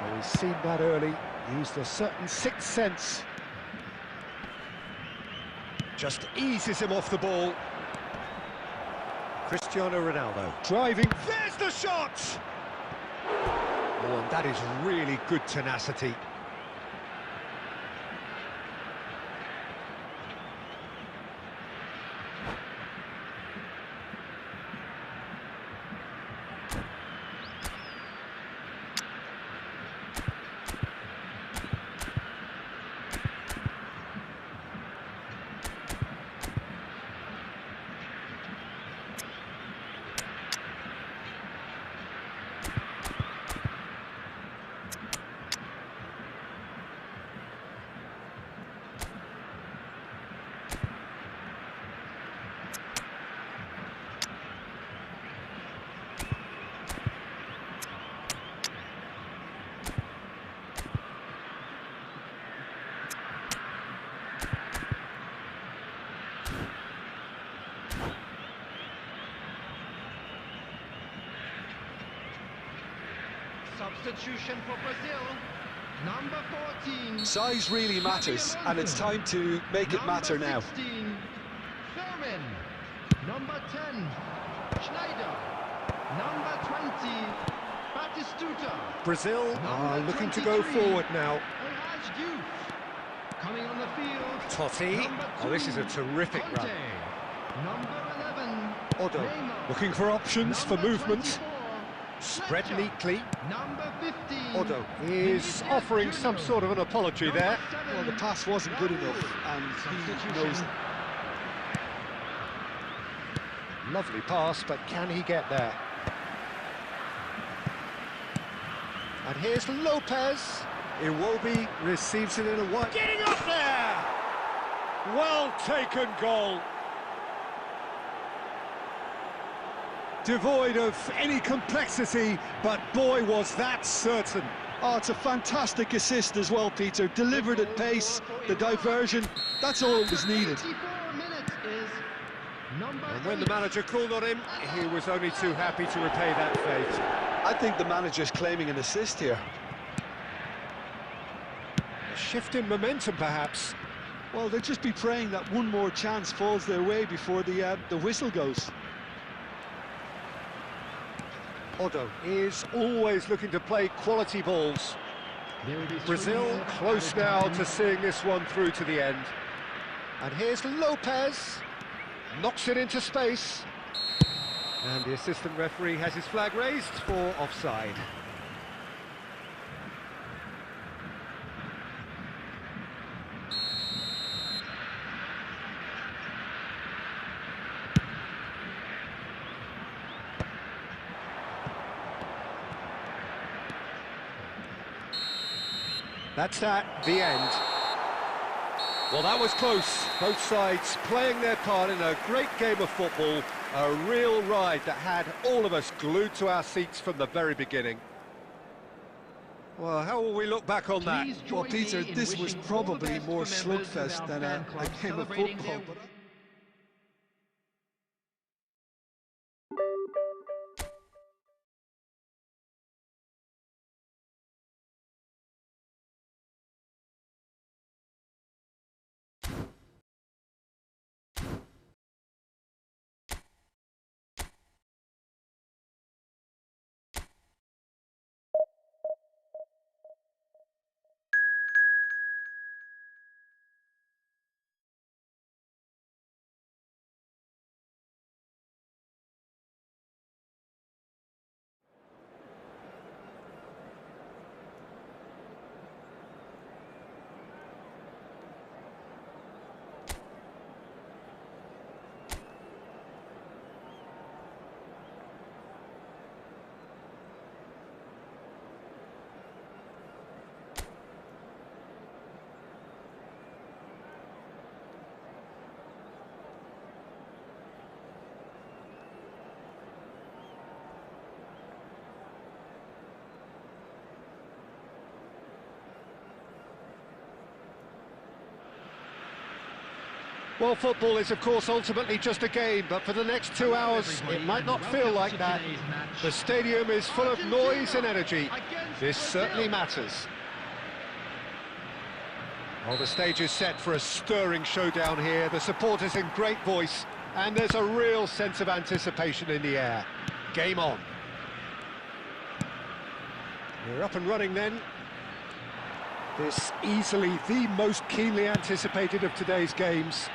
Well, we've seen that early, used a certain sixth sense. Just eases him off the ball. Cristiano Ronaldo driving. There's the shot! Oh, and that is really good tenacity. Substitution for Brazil, number 14. Size really matters, and it's time to make it matter now. 16, Thurman. Number 10, Schneider. Number 20, Batistuta. Brazil are Number looking to go 23, forward now. Erhard Youth. Coming on the field. Totti. Number Oh, this is a 2, terrific Conte. run. Number 11, Odo Neymar. looking for options for Number movement. 24, Spread Fletcher. neatly. Number 15. Odo is offering some sort of an apology there. Well, the pass wasn't good enough, and he knows it. Lovely pass, but can he get there? And here's Lopez. Iwobi receives it in a wide. Getting up there! Well taken goal. Devoid of any complexity, but boy, was that certain. Oh, it's a fantastic assist as well, Peter. Delivered at pace, the diversion, that's all that was needed. 24 minutes is number And when the 8. manager called on him, he was only too happy to repay that fate. I think the manager's claiming an assist here. A shift in momentum, perhaps. Well, they'll just be praying that one more chance falls their way before the whistle goes. Odo is always looking to play quality balls. Brazil close now to seeing this one through to the end. And here's Lopez. Knocks it into space. And the assistant referee has his flag raised for offside. That's that, the end. Well, that was close. Both sides playing their part in a great game of football. A real ride that had all of us glued to our seats from the very beginning. Well, how will we look back on that? Well, Peter, this was probably more slugfest than a game of football. Well, football is, of course, ultimately just a game, but for the next 2 hours, it might not feel like that. The stadium is full of noise and energy. This certainly matters. Well, the stage is set for a stirring showdown here. The supporters in great voice, and there's a real sense of anticipation in the air. Game on. We're up and running then. This easily the most keenly anticipated of today's games.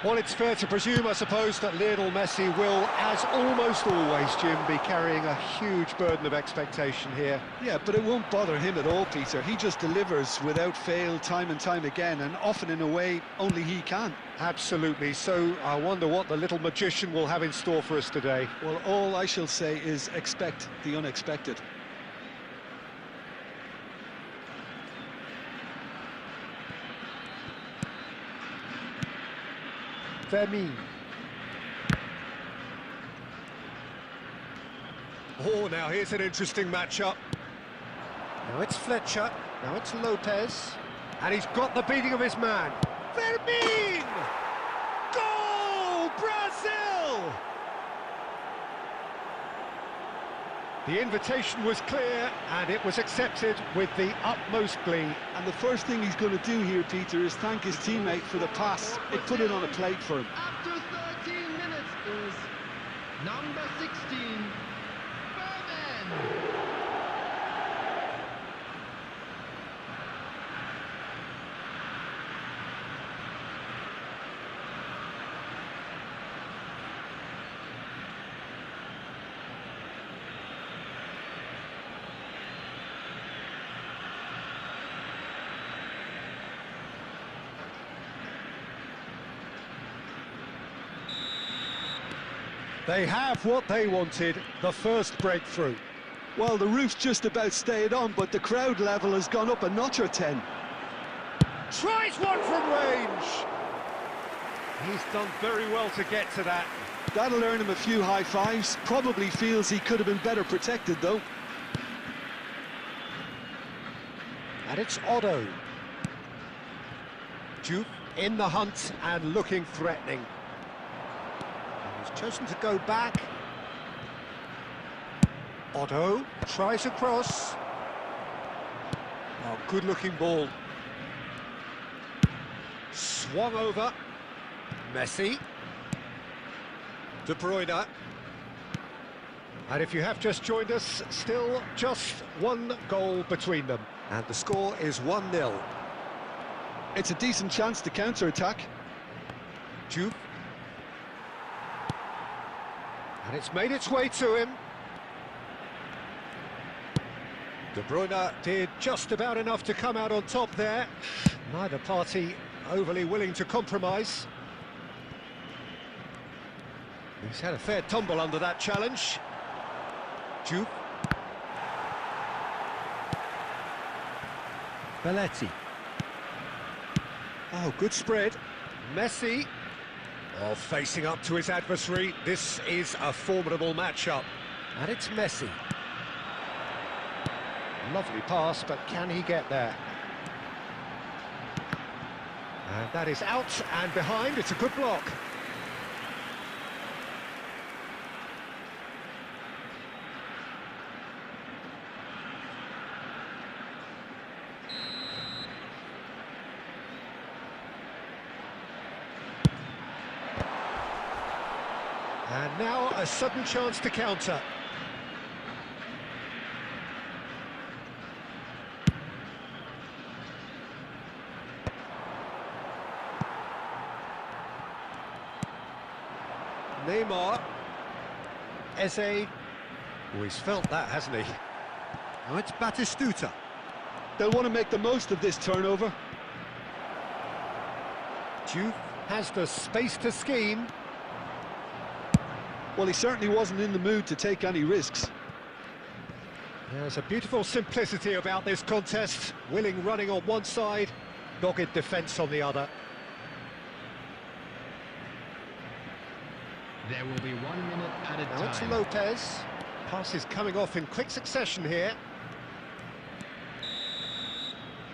Well, it's fair to presume, I suppose, that Lionel Messi will, as almost always, Jim, be carrying a huge burden of expectation here. Yeah, but it won't bother him at all, Peter. He just delivers without fail time and time again, and often in a way only he can. Absolutely. So I wonder what the little magician will have in store for us today. Well, all I shall say is expect the unexpected. Vermeer. Oh, now here's an interesting matchup. Now it's Fletcher, now it's Lopez, and he's got the beating of his man. Vermeer! Goal! Brazil! The invitation was clear, and it was accepted with the utmost glee. And the first thing he's going to do here, Peter, is thank his teammate for the pass. It put it on a plate for him. After 13 minutes is number 16, Berman. They have what they wanted, the first breakthrough. Well, the roof's just about stayed on, but the crowd level has gone up a notch or 10. Tries one from range. He's done very well to get to that. That'll earn him a few high fives. Probably feels he could have been better protected, though. And it's Otto. Jupe in the hunt and looking threatening. He's chosen to go back. Otto tries a cross. Oh, good-looking ball. Swung over. Messi. De Bruyne. And if you have just joined us, still just one goal between them. And the score is 1-0. It's a decent chance to counter-attack. Jupe. And it's made its way to him. De Bruyne did just about enough to come out on top there. Neither party overly willing to compromise. He's had a fair tumble under that challenge. Jupe. Belletti. Oh, good spread. Messi. Oh, facing up to his adversary. This is a formidable matchup. And it's Messi. Lovely pass, but can he get there? And that is out and behind. It's a good block. And now a sudden chance to counter. Neymar. Eze. Oh, he's felt that, hasn't he? Now it's Batistuta. They'll want to make the most of this turnover. Juve has the space to scheme. Well, he certainly wasn't in the mood to take any risks. There's a beautiful simplicity about this contest. Willing running on one side, dogged defence on the other. There will be 1 minute added time. Now it's Lopez. Pass is coming off in quick succession here.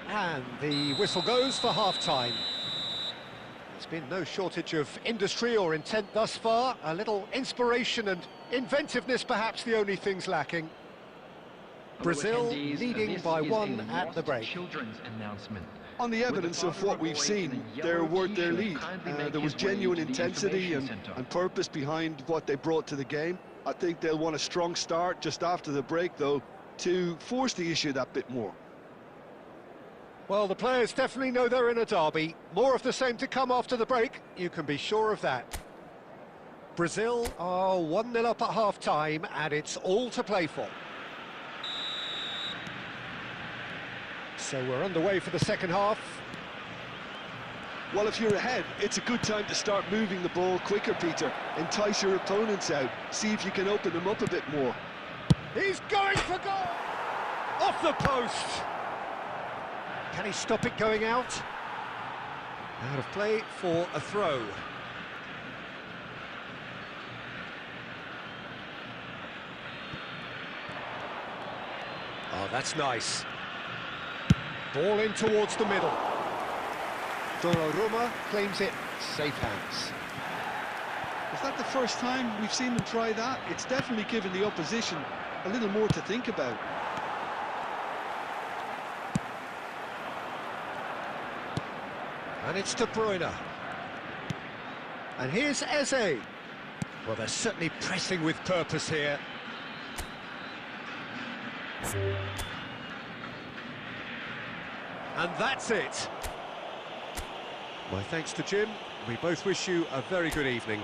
And the whistle goes for half-time. There's been no shortage of industry or intent thus far. A little inspiration and inventiveness, perhaps the only things lacking. Brazil leading by 1 at the break. Children's announcement. On the evidence of what we've seen, they're worth their lead. There was genuine intensity and purpose behind what they brought to the game. I think they'll want a strong start just after the break, though, to force the issue that bit more. Well, the players definitely know they're in a derby. More of the same to come after the break, you can be sure of that. Brazil are 1-0 up at half-time, and it's all to play for. So we're underway for the second half. Well, if you're ahead, it's a good time to start moving the ball quicker, Peter. Entice your opponents out. See if you can open them up a bit more. He's going for goal! Off the post! Can he stop it going out? Out of play for a throw. Oh, that's nice. Ball in towards the middle. Donnarumma claims it. Safe hands. Is that the first time we've seen them try that? It's definitely given the opposition a little more to think about. And it's De Bruyne. And here's Eze. Well, they're certainly pressing with purpose here. And that's it. My thanks to Jim. We both wish you a very good evening.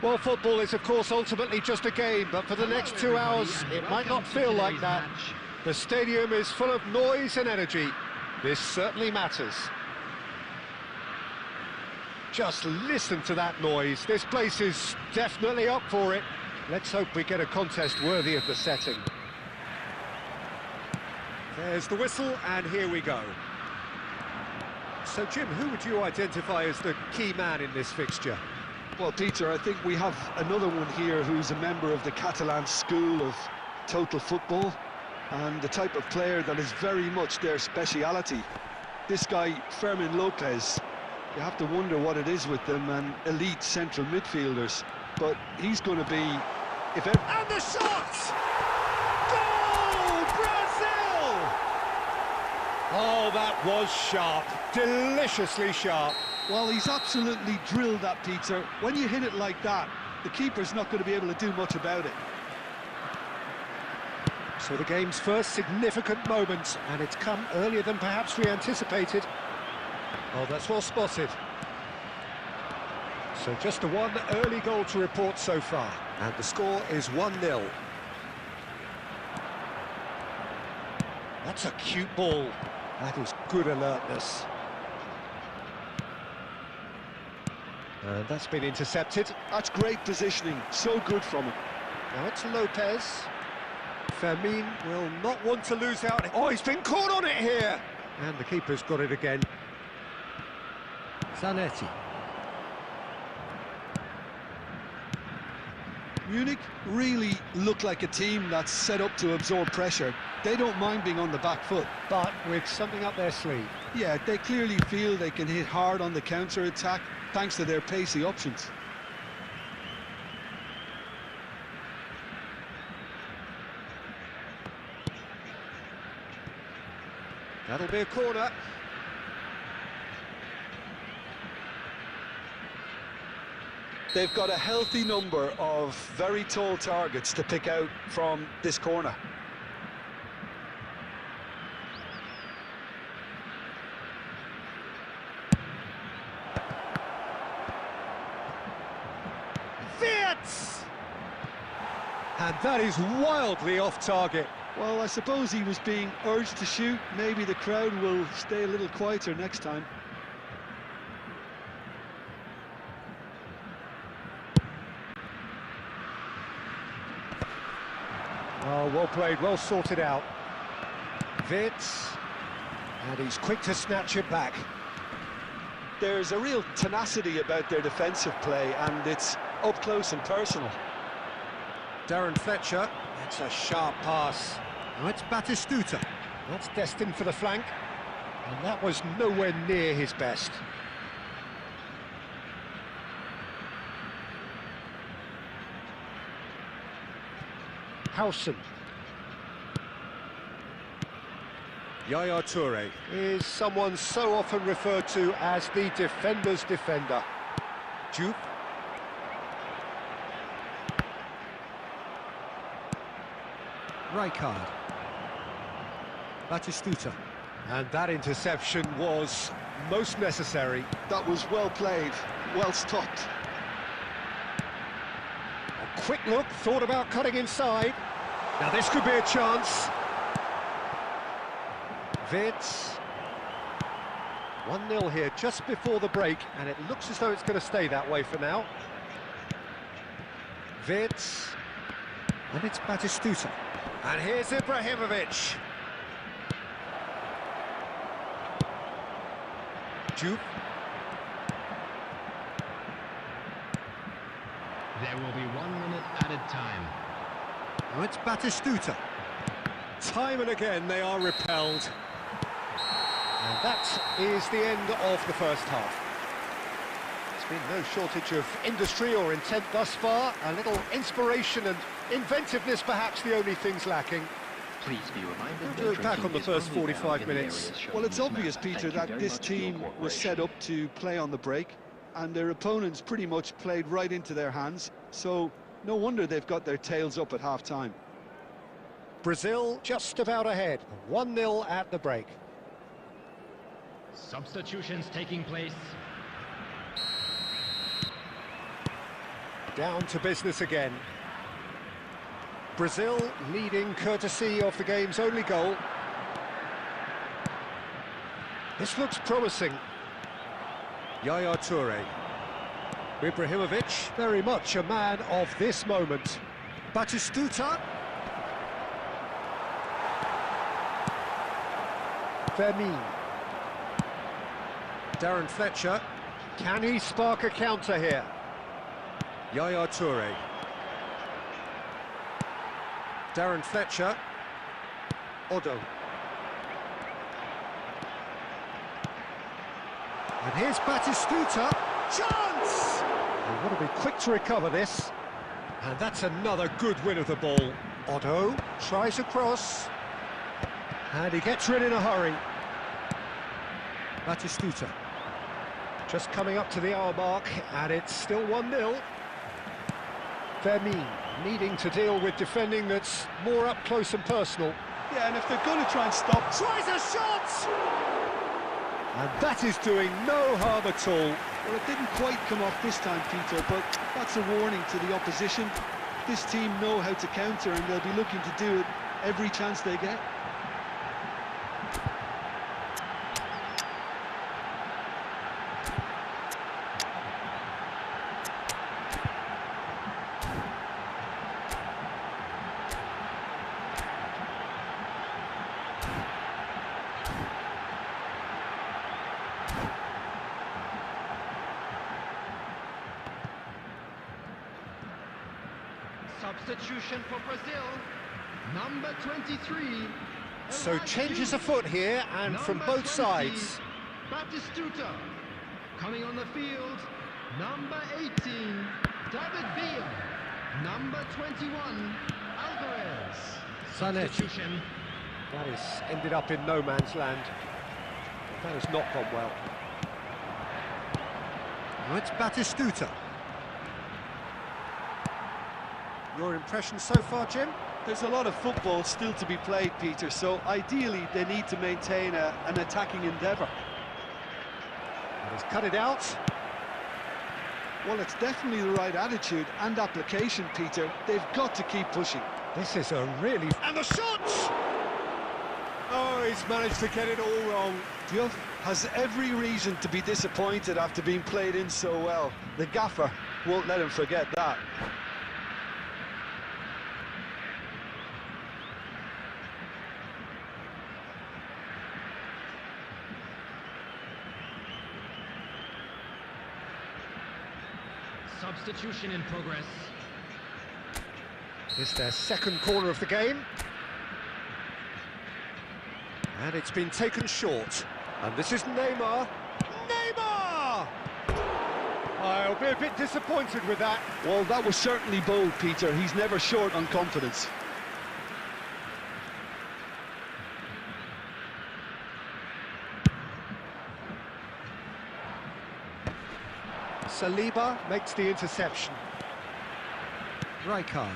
Well, football is, of course, ultimately just a game, but for the next 2 hours, it might not feel like that. The stadium is full of noise and energy. This certainly matters. Just listen to that noise. This place is definitely up for it. Let's hope we get a contest worthy of the setting. There's the whistle, and here we go. So, Jim, who would you identify as the key man in this fixture? Well, Peter, I think we have another one here who's a member of the Catalan school of total football, and the type of player that is very much their speciality. This guy, Fermin Lopez, you have to wonder what it is with them and elite central midfielders, but he's going to be... And the shot! Goal! Brazil! Oh, that was sharp. Deliciously sharp. Well, he's absolutely drilled that, Peter. When you hit it like that, the keeper's not going to be able to do much about it. So the game's first significant moment, and it's come earlier than perhaps we anticipated. Oh, that's well spotted. So just the one early goal to report so far, and the score is 1-0. That's a cute ball. That is good alertness. And that's been intercepted. That's great positioning, so good from him. Now it's Lopez. Fermin will not want to lose out. Oh, he's been caught on it here! And the keeper's got it again. Zanetti. Munich really look like a team that's set up to absorb pressure. They don't mind being on the back foot. But with something up their sleeve. Yeah, they clearly feel they can hit hard on the counter-attack thanks to their pacey options. That'll be a corner. They've got a healthy number of very tall targets to pick out from this corner. And that is wildly off target. Well, I suppose he was being urged to shoot. Maybe the crowd will stay a little quieter next time. Oh, well played, well sorted out. Witz, and he's quick to snatch it back. There's a real tenacity about their defensive play, and it's up close and personal. Darren Fletcher, that's a sharp pass. Now it's Batistuta. That's destined for the flank, and that was nowhere near his best. Howson. Yaya Toure is someone so often referred to as the defender's defender. Jupe. Rijkaard. Batistuta. And that interception was most necessary. That was well played, well stopped. A quick look, thought about cutting inside. Now this could be a chance. Witz. 1-0 here just before the break, and it looks as though it's going to stay that way for now. Witz. And it's Batistuta. And here's Ibrahimovic. Jupe. There will be 1 minute added time. Now it's Batistuta. Time and again they are repelled. And that is the end of the first half. There's been no shortage of industry or intent thus far. A little inspiration and inventiveness perhaps the only things lacking. Please be reminded We'll do it back on the first 45 minutes. Well, it's obvious, Peter, that this team was set up to play on the break, and their opponents pretty much played right into their hands, so no wonder they've got their tails up at half-time. Brazil just about ahead, 1-0 at the break. Substitutions taking place. Down to business again. Brazil leading courtesy of the game's only goal. This looks promising. Yaya Toure. Ibrahimovic, very much a man of this moment. Batistuta. Fermin. Darren Fletcher. Can he spark a counter here? Yaya Toure. Darren Fletcher. Odo. And here's Batistuta. Chance! They want to be quick to recover this. And that's another good win of the ball. Odo tries a cross. And he gets rid in a hurry. Batistuta. Just coming up to the hour mark, and it's still 1-0. Fermin needing to deal with defending that's more up close and personal. Yeah, and if they're going to try and stop... Tries a shot! And that is doing no harm at all. Well, it didn't quite come off this time, Peter, but that's a warning to the opposition. This team know how to counter, and they'll be looking to do it every chance they get. Substitution for Brazil, number 23. So changes afoot here, and from both sides. Batistuta. Coming on the field, number 18, David Villa. Number 21, Alvarez. Substitution. That has ended up in no man's land. That has not gone well. Now it's Batistuta. Your impression so far, Jim? There's a lot of football still to be played, Peter, so ideally they need to maintain an attacking endeavour. He's cut it out. Well, it's definitely the right attitude and application, Peter. They've got to keep pushing. This is a really... And the shot! Oh, he's managed to get it all wrong. Diouf has every reason to be disappointed after being played in so well. The gaffer won't let him forget that. Substitution in progress. It's their second corner of the game. And it's been taken short. And this is Neymar. Neymar! I'll be a bit disappointed with that. Well, that was certainly bold, Peter. He's never short on confidence. Saliba makes the interception. Rijkaard.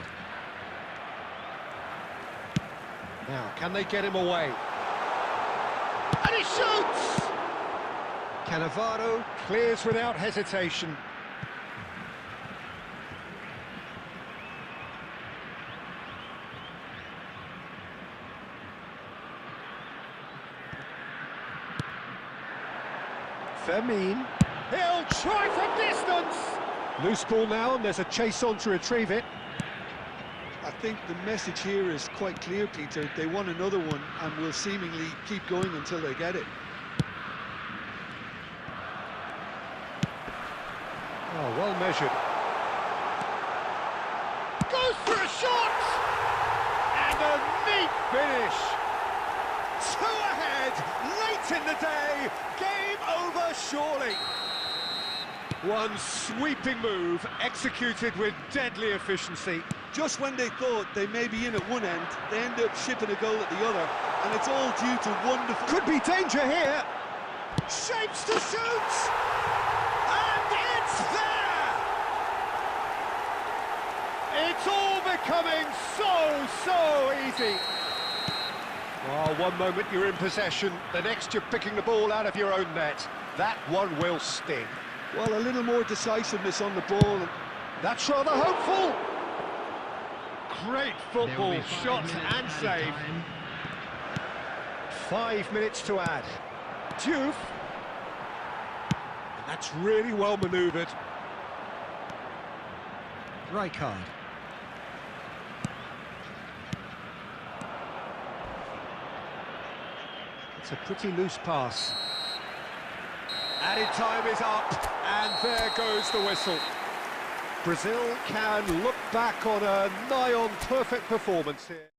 Now, can they get him away? And he shoots! Cannavaro clears without hesitation. Fermin. He'll try from distance! Loose ball now, and there's a chase on to retrieve it. I think the message here is quite clear, Peter. They want another one and will seemingly keep going until they get it. Oh, well measured. Goes for a shot! And a neat finish! 2 ahead, late in the day, game over surely. One sweeping move, executed with deadly efficiency. Just when they thought they may be in at one end, they end up shipping a goal at the other, and it's all due to wonderful... Could be danger here. Shapes to shoot! And it's there! It's all becoming so easy. Oh, one moment you're in possession, the next you're picking the ball out of your own net. That one will sting. Well, a little more decisiveness on the ball. That's rather hopeful. Great football, shot and save. 5 minutes to add. Diouf. That's really well manoeuvred. Rijkaard. It's a pretty loose pass. Added time is up, and there goes the whistle. Brazil can look back on a nigh-on perfect performance here.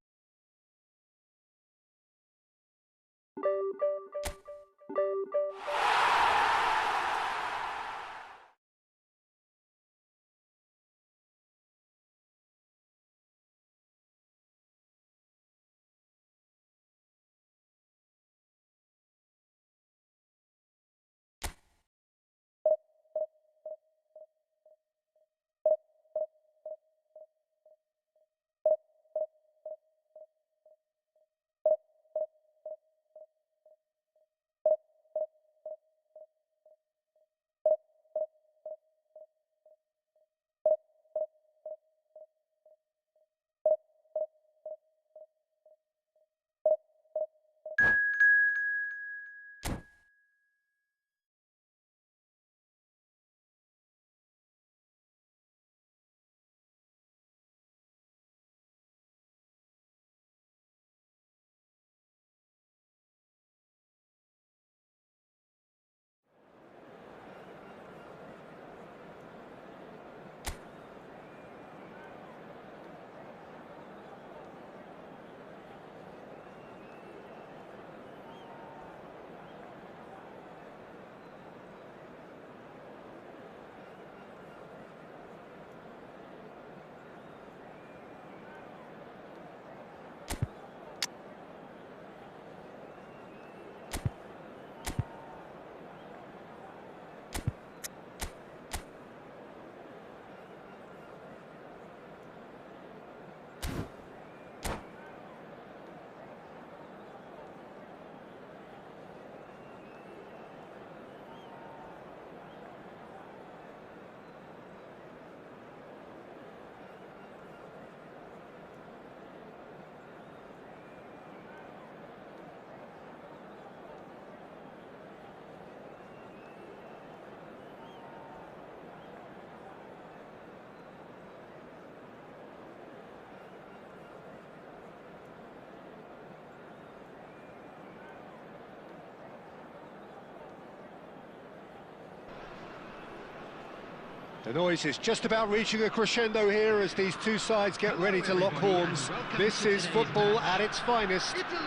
The noise is just about reaching a crescendo here as these two sides get ready to lock horns. This is football at its finest. Italy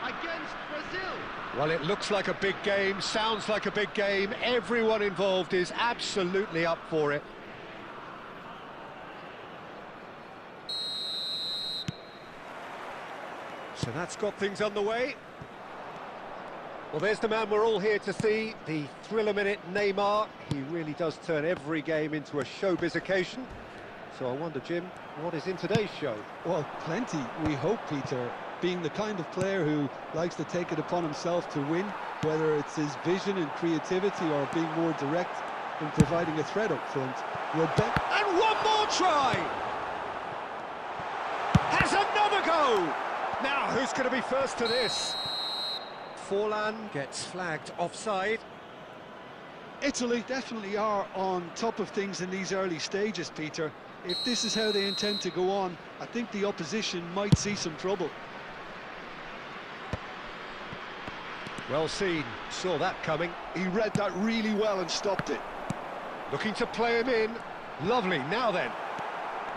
against Brazil. Well, it looks like a big game, sounds like a big game. Everyone involved is absolutely up for it. So that's got things underway. Well, there's the man we're all here to see, the thriller-minute Neymar. He really does turn every game into a showbiz occasion. So I wonder, Jim, what is in today's show? Well, plenty, we hope, Peter. Being the kind of player who likes to take it upon himself to win, whether it's his vision and creativity or being more direct in providing a threat up front. And one more try! Has another go! Now, who's going to be first to this? Forlan gets flagged offside. Italy definitely are on top of things in these early stages, Peter. If this is how they intend to go on, I think the opposition might see some trouble. Well seen, saw that coming. He read that really well and stopped it. Looking to play him in. Lovely, now then.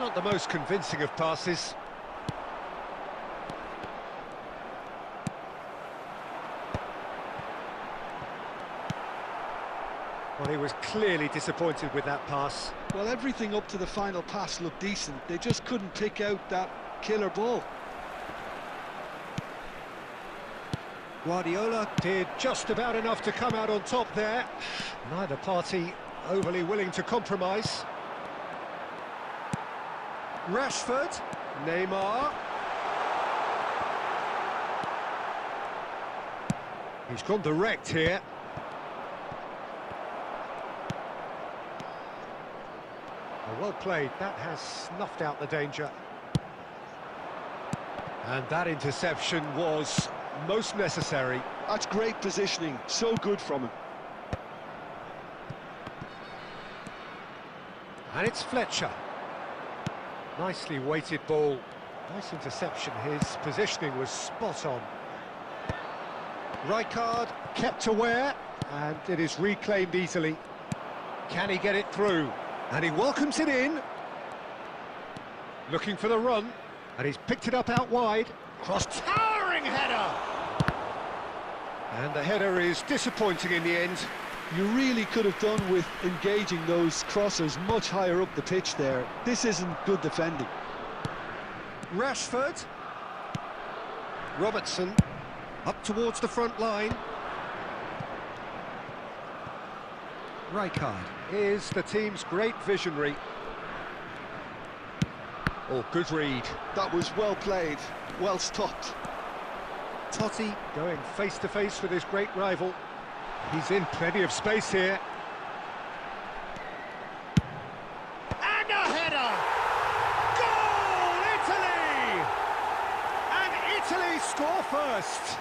Not the most convincing of passes. Well, he was clearly disappointed with that pass. Well, everything up to the final pass looked decent. They just couldn't pick out that killer ball. Guardiola did just about enough to come out on top there. Neither party overly willing to compromise. Rashford, Neymar. He's gone direct here. Well played, that has snuffed out the danger. And that interception was most necessary. That's great positioning, so good from him. And it's Fletcher. Nicely weighted ball. Nice interception. His positioning was spot on. Rijkaard kept aware, and it is reclaimed easily. Can he get it through? And he welcomes it in. Looking for the run, and he's picked it up out wide. Cross, towering header! And the header is disappointing in the end. You really could have done with engaging those crossers much higher up the pitch there. This isn't good defending. Rashford. Robertson. Up towards the front line. Rijkaard is the team's great visionary. Oh, good read. That was well played, well stopped. Totti going face-to-face with his great rival. He's in plenty of space here. And a header! Goal, Italy! And Italy score first.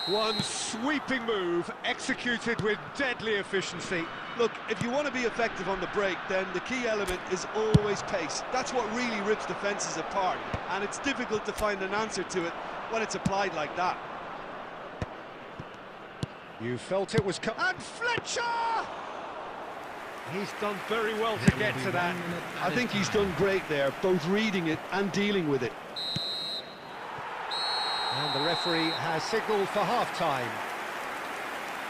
One sweeping move, executed with deadly efficiency. Look, if you want to be effective on the break, then the key element is always pace. That's what really rips defences apart, and it's difficult to find an answer to it when it's applied like that. You felt it was and Fletcher! He's done very well to get to that. I think he's done great there, both reading it and dealing with it. And the referee has signalled for half-time.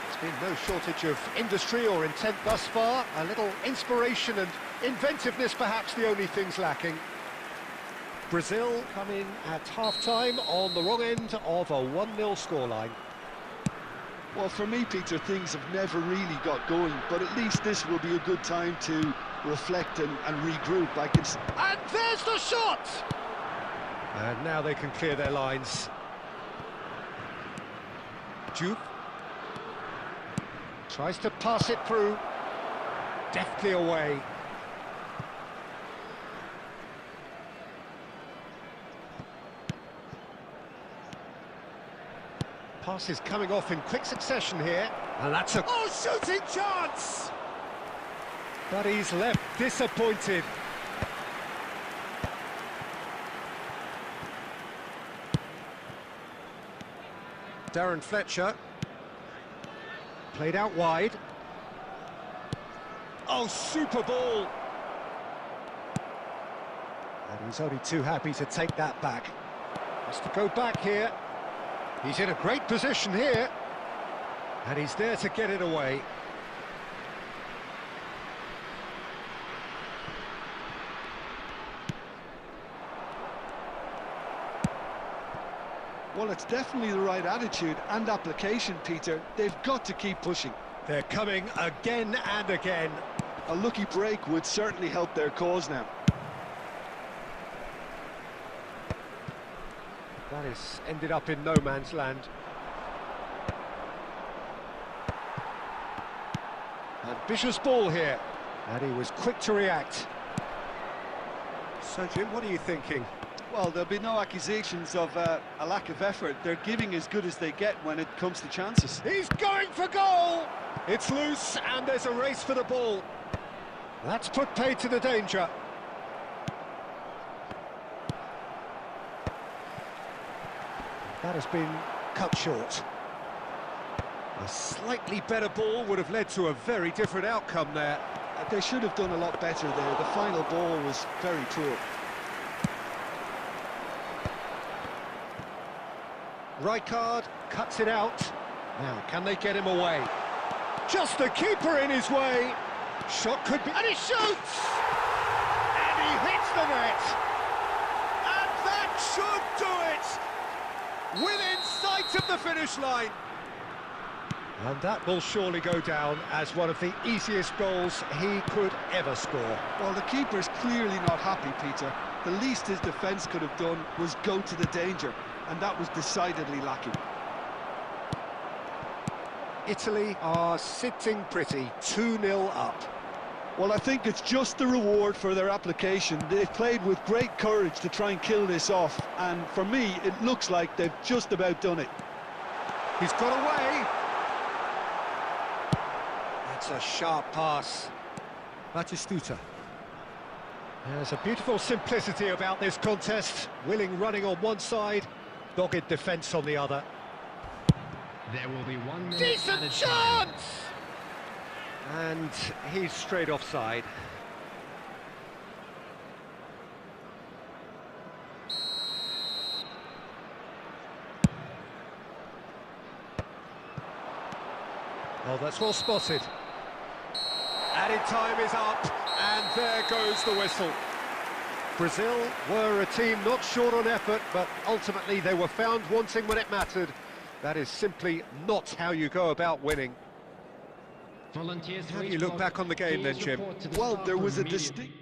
There's been no shortage of industry or intent thus far. A little inspiration and inventiveness, perhaps the only things lacking. Brazil come in at half-time on the wrong end of a 1-0 scoreline. Well, for me, Peter, things have never really got going, but at least this will be a good time to reflect and regroup. And there's the shot! And now they can clear their lines. Jupe tries to pass it through, deftly away. Pass is coming off in quick succession here, and that's a shooting chance! But he's left disappointed. Darren Fletcher. Played out wide. Oh, super ball! And he's only too happy to take that back. Has to go back here. He's in a great position here. And he's there to get it away. Well, it's definitely the right attitude and application, Peter. They've got to keep pushing. They're coming again and again. A lucky break would certainly help their cause now. That has ended up in no man's land. Ambitious ball here. And he was quick to react. So, Jim, what are you thinking? Well, there'll be no accusations of a lack of effort. They're giving as good as they get when it comes to chances. He's going for goal! It's loose, and there's a race for the ball. That's put paid to the danger. That has been cut short. A slightly better ball would have led to a very different outcome there. They should have done a lot better there. The final ball was very poor. Rijkaard cuts it out. Now, can they get him away? Just the keeper in his way. Shot could be... And he shoots! And he hits the net! And that should do it! Within sight of the finish line! And that will surely go down as one of the easiest goals he could ever score. Well, the keeper's clearly not happy, Peter. The least his defence could have done was go to the danger, and that was decidedly lacking. Italy are sitting pretty, 2-0 up. Well, I think it's just the reward for their application. They've played with great courage to try and kill this off, and for me, it looks like they've just about done it. He's got away. That's a sharp pass. Batistuta. There's a beautiful simplicity about this contest. Willing running on one side, dogged defence on the other. There will be 1 minute. Decent chance! And he's straight offside. Oh, that's well spotted. Added time is up, and there goes the whistle. Brazil were a team not short on effort, but ultimately they were found wanting when it mattered. That is simply not how you go about winning. Volunteers. How do you look back on the game then, Jim? Well, there was a distinct